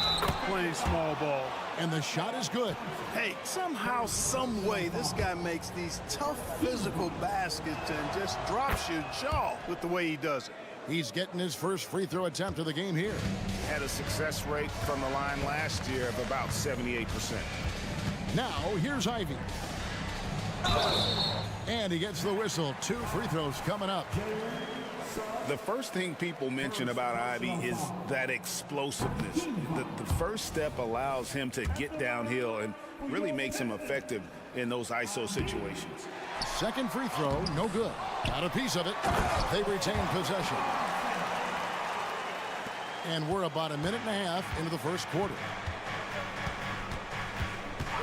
playing small ball. And the shot is good. Hey, somehow, some way, this guy makes these tough physical baskets and just drops your jaw with the way he does it. He's getting his first free throw attempt of the game here. Had a success rate from the line last year of about 78%. Now, here's Ivy. And he gets the whistle. 2 free throws coming up. The first thing people mention about Ivy is that explosiveness. The first step allows him to get downhill and really makes him effective in those ISO situations. Second free throw, no good. Got a piece of it. They retain possession. And we're about a minute and a half into the first quarter.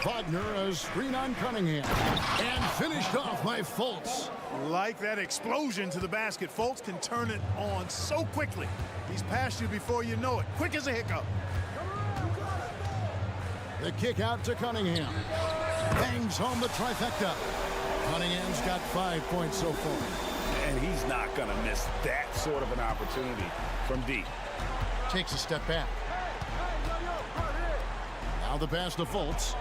Wagner, a screen on Cunningham. And finished off by Fultz. Like that explosion to the basket. Fultz can turn it on so quickly. He's past you before you know it. Quick as a hiccup. The kick out to Cunningham. Bangs home the trifecta. Cunningham's got 5 points so far. And he's not going to miss that sort of an opportunity from deep. Takes a step back. Now the pass to Fultz.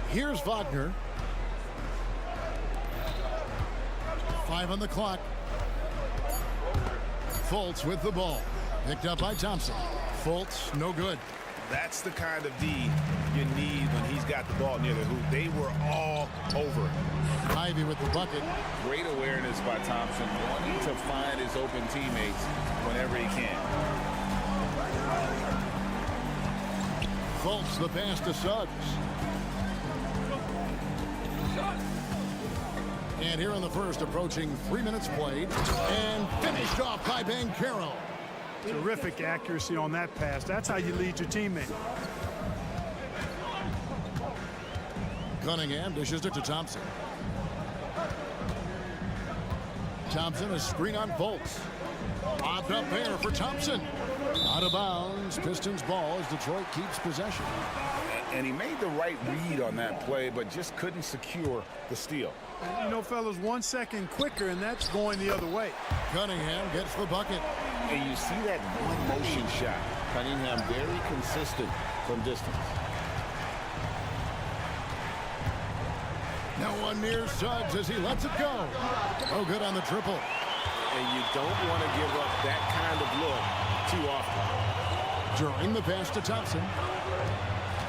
Here's Wagner. 5 on the clock. Fultz with the ball. Picked up by Thompson. Fultz, no good. That's the kind of D you need when he's got the ball near the hoop. They were all over it. Ivy with the bucket. Great awareness by Thompson, wanting to find his open teammates whenever he can. Fultz the pass to Suggs. And here in the first, approaching 3 minutes played. And finished off by Banchero. Terrific accuracy on that pass. That's how you lead your teammate. Cunningham dishes it to Thompson. Thompson, a screen on Fultz. Popped up there for Thompson. Out of bounds. Pistons ball as Detroit keeps possession. And he made the right read on that play, but just couldn't secure the steal. You know, fellas, 1 second quicker, and that's going the other way. Cunningham gets the bucket. And you see that one motion shot. Cunningham very consistent from distance. No one near Suggs as he lets it go. Oh, good on the triple. And you don't want to give up that kind of look too often. During the pass to Thompson.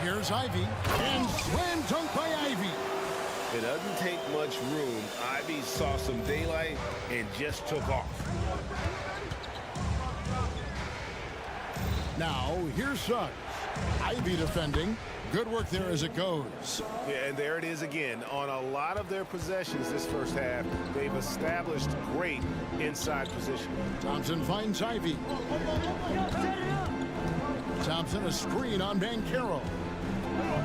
Here's Ivy. And slam dunk by Ivy. It doesn't take much room. Ivy saw some daylight and just took off. Now, here's Suggs. Ivy defending. Good work there as it goes. Yeah, and there it is again. On a lot of their possessions this first half, they've established great inside position. Thompson finds Ivy. Thompson, a screen on Banchero.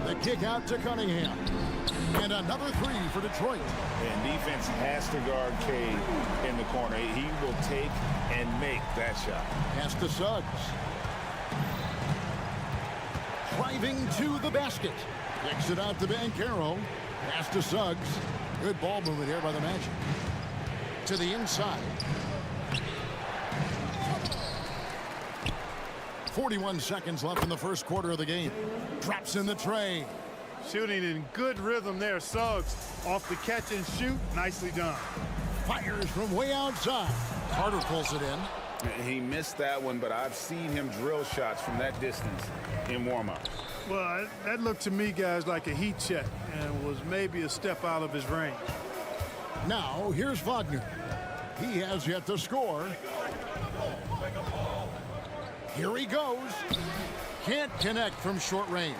The kick out to Cunningham. And another 3 for Detroit. And defense has to guard Cade in the corner. He will take and make that shot. Pass to Suggs. Driving to the basket. Kicks it out to Banchero. Pass to Suggs. Good ball movement here by the Magic. To the inside. 41 seconds left in the first quarter of the game. Drops in the tray. Shooting in good rhythm there. Suggs off the catch and shoot. Nicely done. Fires from way outside. Carter pulls it in. He missed that one, but I've seen him drill shots from that distance in warm-up. Well, that looked to me, guys, like a heat check and was maybe a step out of his range. Now, here's Wagner. He has yet to score. Here he goes. Can't connect from short range.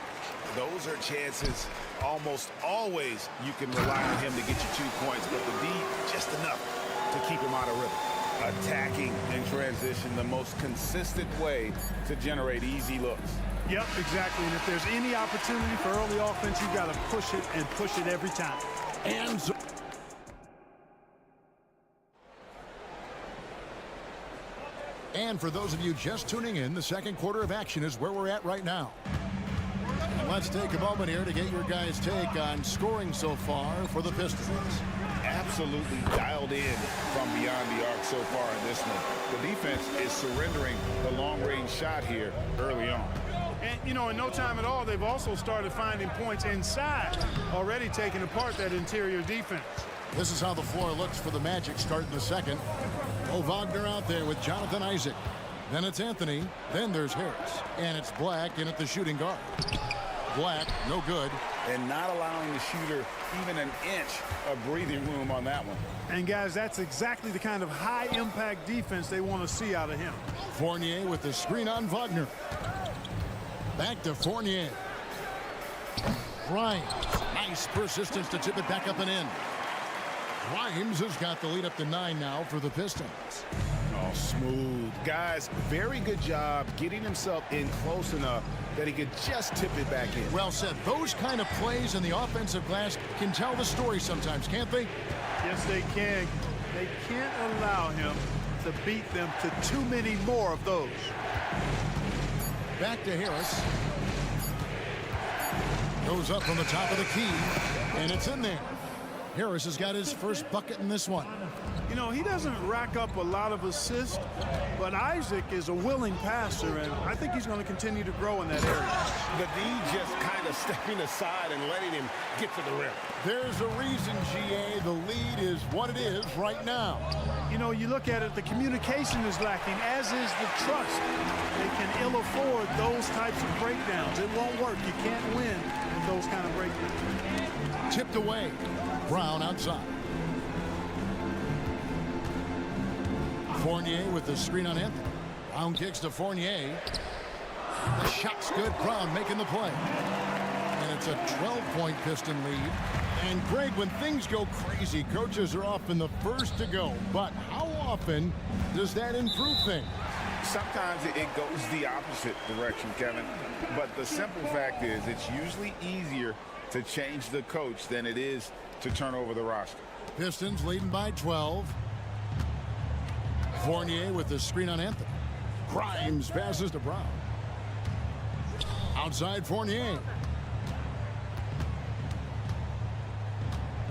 Those are chances almost always you can rely on him to get you 2 points, but the D just enough to keep him out of rhythm. Attacking in transition, the most consistent way to generate easy looks. Yep, exactly. And if there's any opportunity for early offense, you've got to push it and push it every time. And so and for those of you just tuning in, the second quarter of action is where we're at right now. And let's take a moment here to get your guys' take on scoring so far for the Pistons. Absolutely dialed in from beyond the arc so far in this one. The defense is surrendering the long-range shot here early on. And, you know, in no time at all, they've also started finding points inside, already taking apart that interior defense. This is how the floor looks for the Magic starting the second. Oh, Wagner out there with Jonathan Isaac. Then it's Anthony. Then there's Harris. And it's Black in at the shooting guard. Black, no good. And not allowing the shooter even an inch of breathing room on that one. And, guys, that's exactly the kind of high-impact defense they want to see out of him. Fournier with the screen on Wagner. Back to Fournier. Grimes. Nice persistence to tip it back up and in. Grimes has got the lead up to 9 now for the Pistons. Oh, smooth. Guys, very good job getting himself in close enough that he could just tip it back in. Well said. Those kind of plays in the offensive glass can tell the story sometimes, can't they? Yes, they can. They can't allow him to beat them to too many more of those. Back to Harris. Goes up from the top of the key, and it's in there. Harris has got his first bucket in this one. You know, he doesn't rack up a lot of assists, but Isaac is a willing passer, and I think he's going to continue to grow in that area. The D just kind of stepping aside and letting him get to the rim. There's a reason, GA, the lead is what it is right now. You know, you look at it, the communication is lacking, as is the trust. They can ill afford those types of breakdowns. It won't work. You can't win with those kind of breakdowns. Tipped away. Brown outside. Fournier with the screen on Anthony. Brown kicks to Fournier. The shot's good. Brown making the play. And it's a 12-point Piston lead. And Greg, when things go crazy, coaches are often the first to go. But how often does that improve things? Sometimes it goes the opposite direction, Kevin. But the simple fact is it's usually easier to change the coach than it is to turn over the roster. Pistons leading by 12. Fournier with the screen on Anthony. Grimes passes to Brown. Outside Fournier.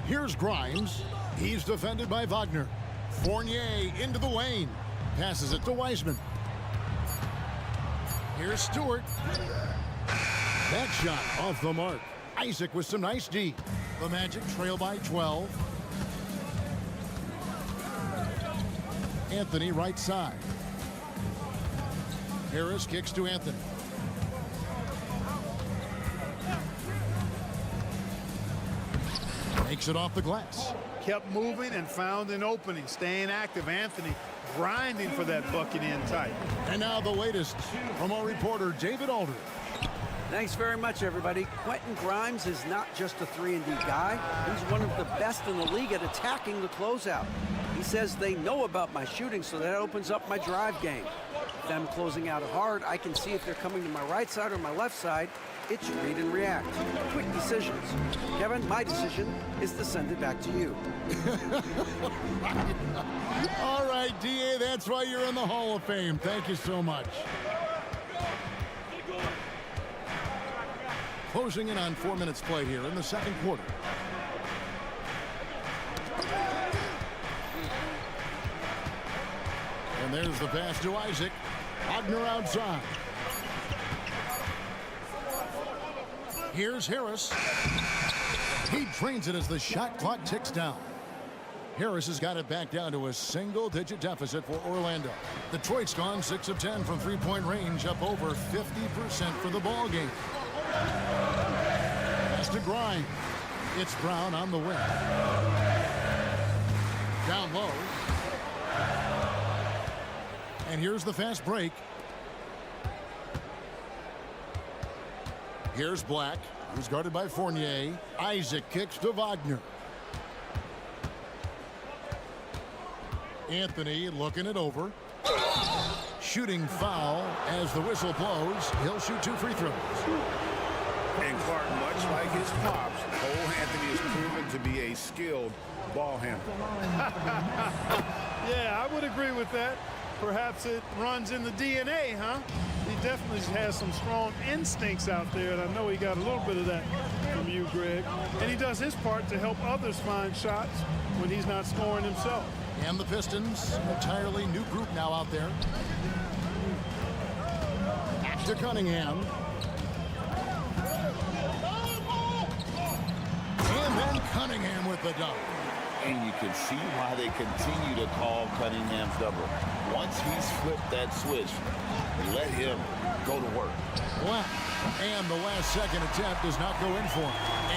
Here's Grimes. He's defended by Wagner. Fournier into the lane. Passes it to Wiseman. Here's Stewart. That shot off the mark. Isaac with some nice D. The Magic trail by 12. Anthony right side. Harris kicks to Anthony. Makes it off the glass. Kept moving and found an opening. Staying active. Anthony grinding for that bucket in tight. And now the latest from our reporter, David Aldridge. Thanks very much, everybody. Quentin Grimes is not just a 3-and-D guy. He's one of the best in the league at attacking the closeout. He says they know about my shooting, so that opens up my drive game. If I'm closing out hard, I can see if they're coming to my right side or my left side. It's read and react. Quick decisions. Kevin, my decision is to send it back to you. All right, DA, that's why you're in the Hall of Fame. Thank you so much. Closing in on 4 minutes played here in the second quarter. And there's the pass to Isaac. Wagner outside. Here's Harris. He drains it as the shot clock ticks down. Harris has got it back down to a single-digit deficit for Orlando. Detroit's gone 6 of 10 from three-point range, up over 50% for the ball game. Pass to Grimes. It's Brown on the wing. Down low. And here's the fast break. Here's Black, who's guarded by Fournier. Isaac kicks to Wagner. Anthony looking it over. Shooting foul as the whistle blows. He'll shoot 2 free throws. And Clark, much like his pops, Cole Anthony is proven to be a skilled ball handler. Yeah, I would agree with that. Perhaps it runs in the DNA, huh? He definitely has some strong instincts out there, and I know he got a little bit of that from you, Greg. And he does his part to help others find shots when he's not scoring himself. And the Pistons, entirely new group now out there. To Cunningham. And then Cunningham with the dunk. And you can see why they continue to call Cunningham's double. Once he's flipped that switch, let him go to work. Wow. And the last second attempt does not go in for him.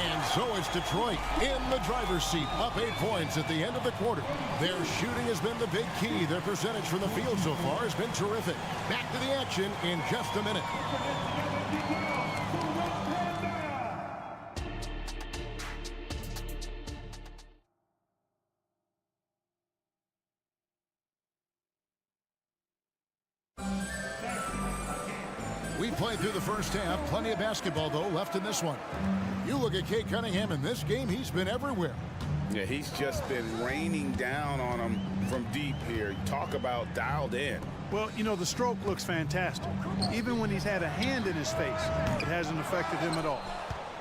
And so it's Detroit in the driver's seat, up 8 points at the end of the quarter. Their shooting has been the big key. Their percentage from the field so far has been terrific. Back to the action in just a minute. We played through the first half. Plenty of basketball, though, left in this one. You look at Cade Cunningham in this game, he's been everywhere. Yeah, he's just been raining down on him from deep here. Talk about dialed in. Well, you know, the stroke looks fantastic. Even when he's had a hand in his face, it hasn't affected him at all.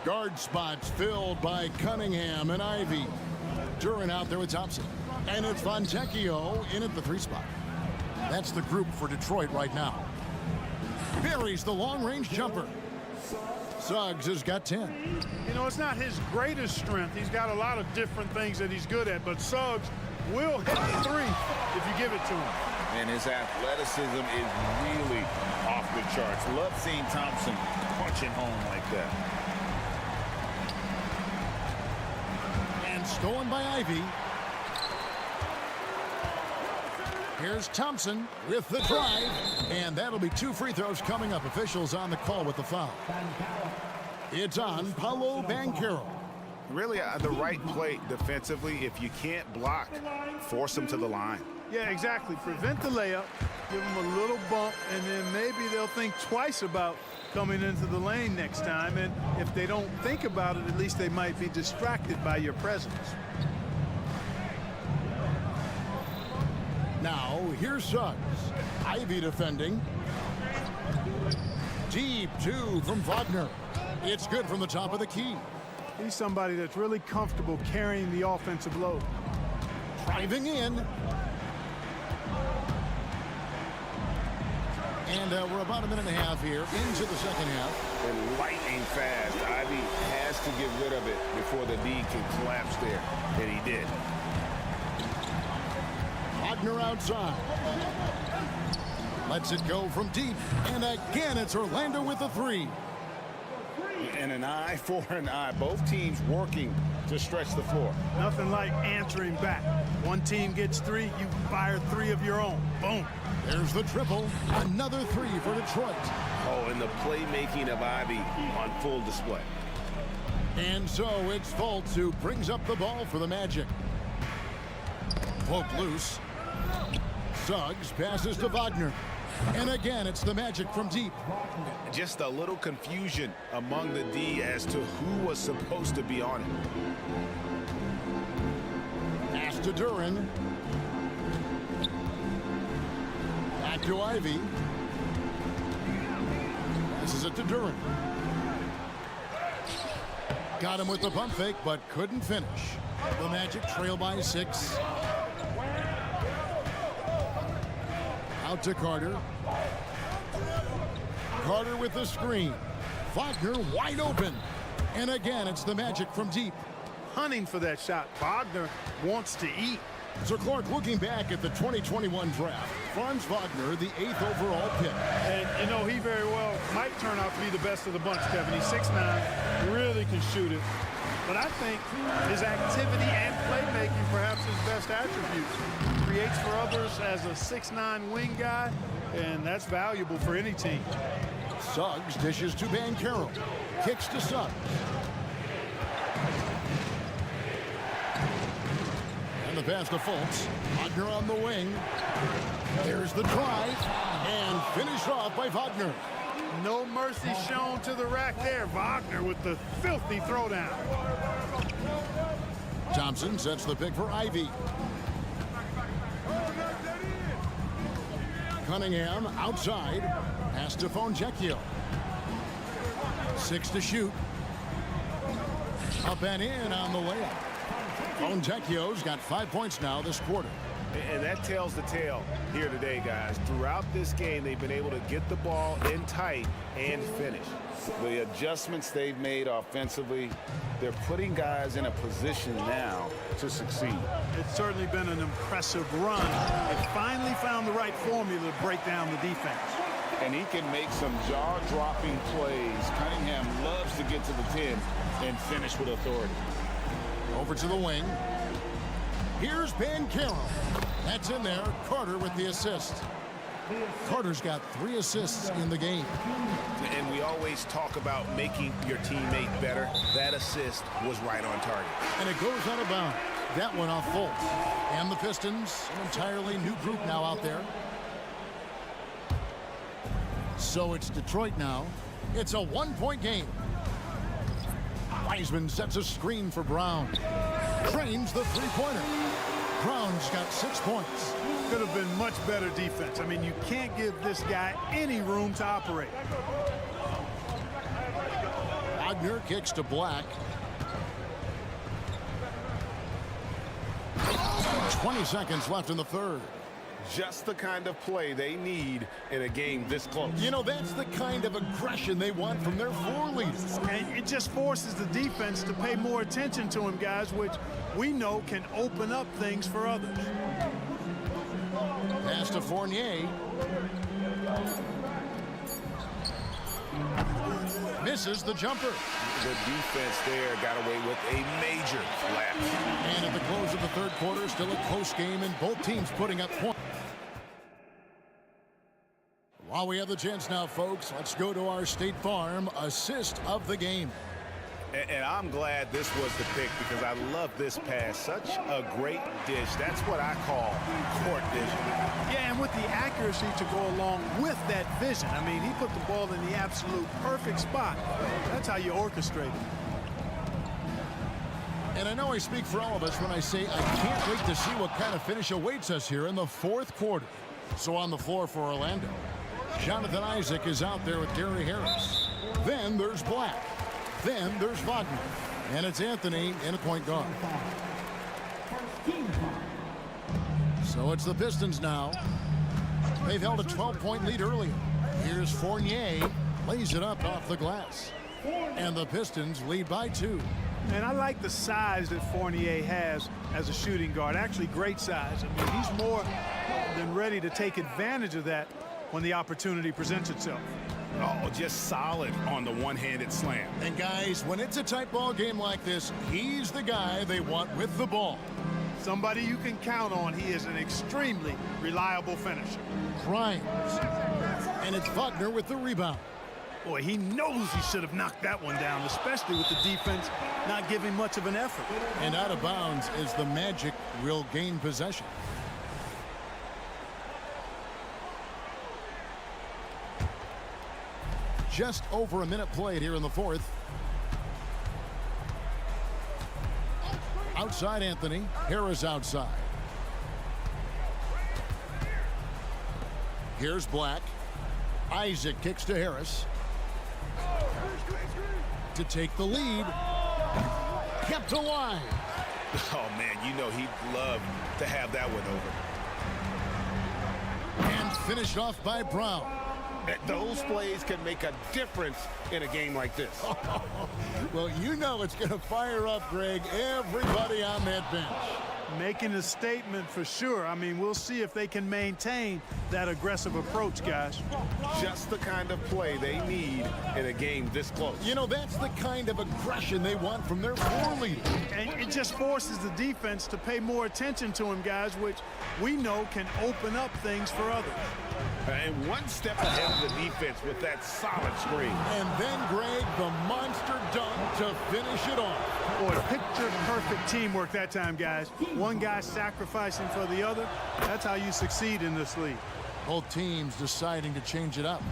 Guard spots filled by Cunningham and Ivy. Duran out there with Thompson. And it's Fontecchio in at the 3 spot. That's the group for Detroit right now. Buries the long-range jumper. Suggs has got 10. You know, it's not his greatest strength. He's got a lot of different things that he's good at, but Suggs will hit the 3 if you give it to him. And his athleticism is really off the charts. Love seeing Thompson punching home like that. And stolen by Ivy. Here's Thompson with the drive, and that'll be 2 free throws coming up. Officials on the call with the foul. It's on Paolo Banchero. Really the right play defensively. If you can't block, force him to the line. Yeah, exactly. Prevent the layup, give them a little bump, and then maybe they'll think twice about coming into the lane next time. And if they don't think about it, at least they might be distracted by your presence. Now, here's Suggs. Ivy defending. Deep 2 from Wagner. It's good from the top of the key. He's somebody that's really comfortable carrying the offensive load. Driving in. And we're about a minute and a half here into the second half. And lightning fast. Ivy has to get rid of it before the D can collapse there. And he did. Wagner outside. Lets it go from deep. And again, it's Orlando with the 3. And an eye for an eye. Both teams working to stretch the floor. Nothing like answering back. One team gets 3, you fire 3 of your own. Boom. There's the triple. Another 3 for Detroit. Oh, and the playmaking of Ivy on full display. And so it's Fultz who brings up the ball for the Magic. Poke loose. Suggs passes to Wagner. And again, it's the Magic from deep. Just a little confusion among the D as to who was supposed to be on it. Pass to Duran. Back to Ivy. Passes it to Duran. Got him with the pump fake, but couldn't finish. The Magic trail by 6. Out to Carter. Carter with the screen. Wagner wide open. And again, it's the Magic from deep. Hunting for that shot. Wagner wants to eat. So Clark, looking back at the 2021 draft, Franz Wagner, the 8th overall pick. And, you know, he very well might turn out to be the best of the bunch, Kevin. He's 6'9", really can shoot it. But I think his activity and playmaking perhaps his best attributes. Creates for others as a 6'9" wing guy, and that's valuable for any team. Suggs dishes to Banchero. Kicks to Suggs. And the pass to Fultz. Wagner on the wing. There's the drive. And finished off by Wagner. No mercy shown to the rack there. Wagner with the filthy throwdown. Thompson sets the pick for Ivy. Cunningham outside. Pass to Fontecchio. 6 to shoot. Up and in on the layup. Fontecchio's got 5 points now this quarter. And that tells the tale here today, guys. Throughout this game, they've been able to get the ball in tight and finish. The adjustments they've made offensively, they're putting guys in a position now to succeed. It's certainly been an impressive run. They finally found the right formula to break down the defense. And he can make some jaw-dropping plays. Cunningham loves to get to the 10 and finish with authority. Over to the wing. Here's Banchero. That's in there. Carter with the assist. Carter's got 3 assists in the game. And we always talk about making your teammate better. That assist was right on target. And it goes out of bounds. That one off Fultz. And the Pistons, an entirely new group now out there. So it's Detroit now. It's a 1-point game. Wiseman sets a screen for Brown. Trains the 3-pointer. Brown's got 6 points. Could have been much better defense. I mean, you can't give this guy any room to operate. Wagner kicks to Black. 20 seconds left in the third. Just the kind of play they need in a game this close. You know, that's the kind of aggression they want from their floor leaders. And it just forces the defense to pay more attention to him, guys, which we know can open up things for others. Pass to Fournier. Misses the jumper. The defense there got away with a major lapse. And at the close of the third quarter, still a close game, and both teams putting up points. While we have the chance now, folks, let's go to our State Farm assist of the game. And I'm glad this was the pick because I love this pass. Such a great dish. That's what I call court vision. Yeah, and with the accuracy to go along with that vision. I mean, he put the ball in the absolute perfect spot. That's how you orchestrate it. And I know I speak for all of us when I say I can't wait to see what kind of finish awaits us here in the fourth quarter. So on the floor for Orlando, Jonathan Isaac is out there with Gary Harris. Then there's Black. Then there's Wagner. And it's Anthony in a point guard. So it's the Pistons now. They've held a 12-point lead earlier. Here's Fournier. Lays it up off the glass. And the Pistons lead by 2. And I like the size that Fournier has as a shooting guard. Actually, great size. I mean, he's more than ready to take advantage of that when the opportunity presents itself. Oh, just solid on the one-handed slam. And guys, when it's a tight ball game like this, he's the guy they want with the ball. Somebody you can count on. He is an extremely reliable finisher. Grimes. And it's Wagner with the rebound. Boy, he knows he should have knocked that one down, especially with the defense not giving much of an effort. And out of bounds is the Magic will gain possession. Just over a minute played here in the fourth. Outside Anthony. Harris outside. Here's Black. Isaac kicks to Harris. To take the lead. Kept alive. Oh, man, you know he'd love to have that one over. And finished off by Brown. Those plays can make a difference in a game like this. Well, you know it's going to fire up, Greg, everybody on that bench. Making a statement for sure. I mean, we'll see if they can maintain that aggressive approach, guys. Just the kind of play they need in a game this close. You know, that's the kind of aggression they want from their floor leader. And it just forces the defense to pay more attention to him, guys, which we know can open up things for others. And one step ahead of the defense with that solid screen. And then, Greg, the monster dunk to finish it off. Boy, picture-perfect teamwork that time, guys. One guy sacrificing for the other. That's how you succeed in this league. Both teams deciding to change it up.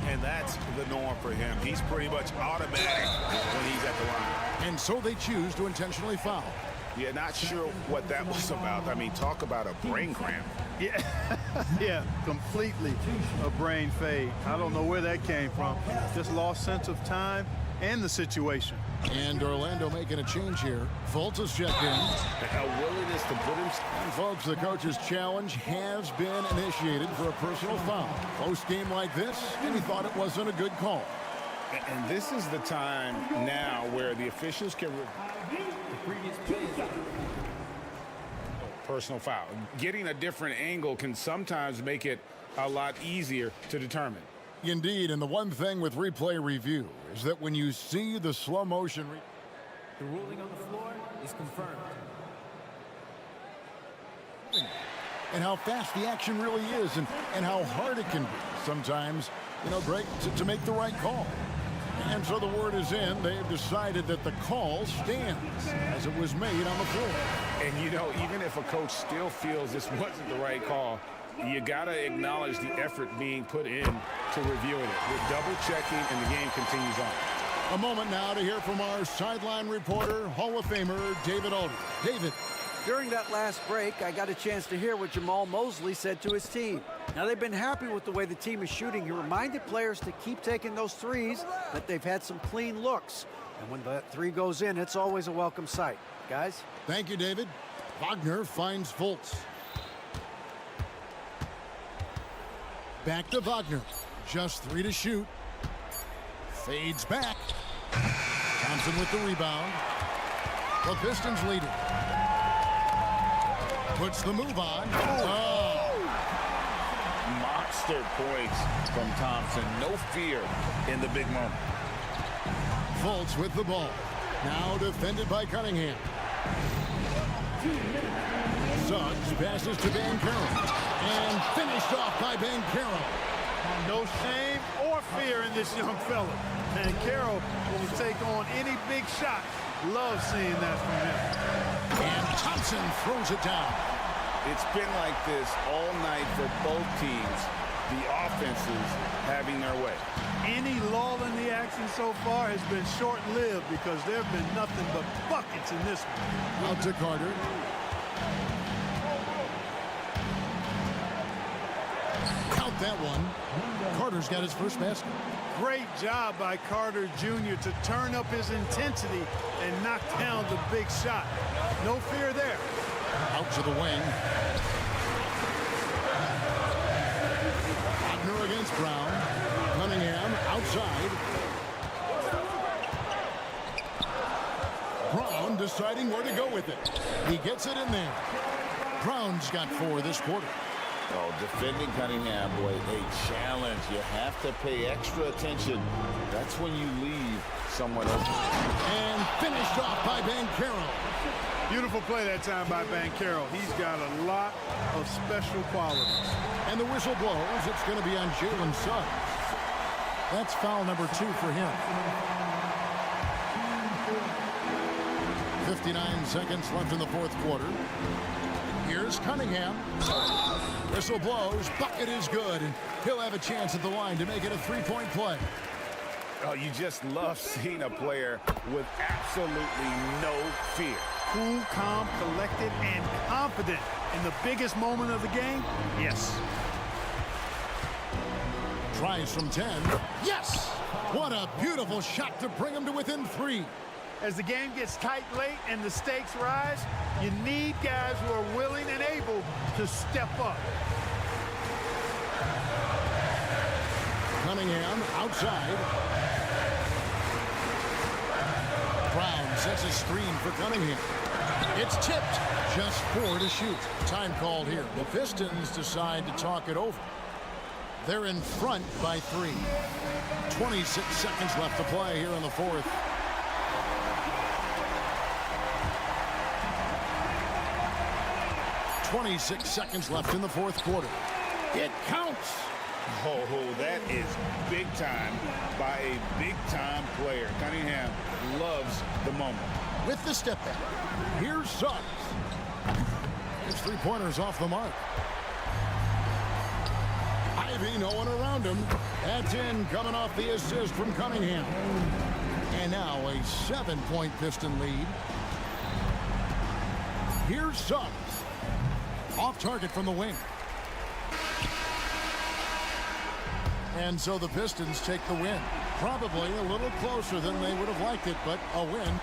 And that's the norm for him. He's pretty much automatic when he's at the line. And so they choose to intentionally foul. Yeah, not sure what that was about. I mean, talk about a brain cramp. Yeah, yeah, completely a brain fade. I don't know where that came from. Just lost sense of time and the situation. And Orlando making a change here. Fultz has checked in. A willingness to put him. And folks, the coach's challenge has been initiated for a personal foul. Close game like this, and he thought it wasn't a good call. And this is the time now where the officials can personal foul. Getting a different angle can sometimes make it a lot easier to determine. Indeed, and the one thing with replay review is that when you see the slow motion, the ruling on the floor is confirmed. And how fast the action really is and how hard it can be sometimes, you know, Greg, to make the right call. And so the word is in. They've decided that the call stands as it was made on the floor. And, you know, even if a coach still feels this wasn't the right call, you got to acknowledge the effort being put in to reviewing it. We're double-checking, and the game continues on. A moment now to hear from our sideline reporter, Hall of Famer David Aldridge. David. During that last break, I got a chance to hear what Jamal Mosley said to his team. Now, they've been happy with the way the team is shooting. He reminded players to keep taking those threes, that they've had some clean looks. And when that three goes in, it's always a welcome sight. Guys? Thank you, David. Wagner finds Fultz. Back to Wagner. Just 3 to shoot. Fades back. Thompson with the rebound. The Pistons lead it. Puts the move on. Oh. Monster points from Thompson. No fear in the big moment. Fultz with the ball. Now defended by Cunningham. Suggs passes to Banchero. And finished off by Banchero. No shame or fear in this young fella. Banchero will take on any big shot. Love seeing that from him. And Thompson throws it down. It's been like this all night for both teams. The offenses having their way. Any lull in the action so far has been short-lived because there have been nothing but buckets in this one. Out to Carter. Count that one. Carter's got his first basket. Great job by Carter Jr. to turn up his intensity and knock down the big shot. No fear there. Out to the wing. Wagner against Brown. Cunningham outside. Brown deciding where to go with it. He gets it in there. Brown's got 4 this quarter. Oh, defending Cunningham, boy, a challenge. You have to pay extra attention. That's when you leave someone else. And finished off by Banchero. Beautiful play that time by Banchero. He's got a lot of special qualities. And the whistle blows. It's going to be on Jalen Suggs. That's foul number 2 for him. 59 seconds left in the fourth quarter. Here's Cunningham. Whistle blows. Bucket is good. And he'll have a chance at the line to make it a 3-point play. Oh, you just love seeing a player with absolutely no fear. Cool, calm, collected, and confident in the biggest moment of the game? Yes. Tries from 10. Yes! What a beautiful shot to bring him to within 3. As the game gets tight late and the stakes rise, you need guys who are willing and able to step up. Cunningham outside. Brown sets a screen for Cunningham. It's tipped. Just 4 to shoot. Time called here. The Pistons decide to talk it over. They're in front by 3. 26 seconds left to play here in the fourth. .26 seconds left in the fourth quarter. It counts. Oh, that is big time by a big-time player. Cunningham loves the moment. With the step back, here's Suggs. His 3-pointers off the mark. Ivy, no one around him. That's in, coming off the assist from Cunningham. And now a 7-point Piston lead. Here's Suggs. Off target from the wing. And so the Pistons take the win. Probably a little closer than they would have liked it, but a win.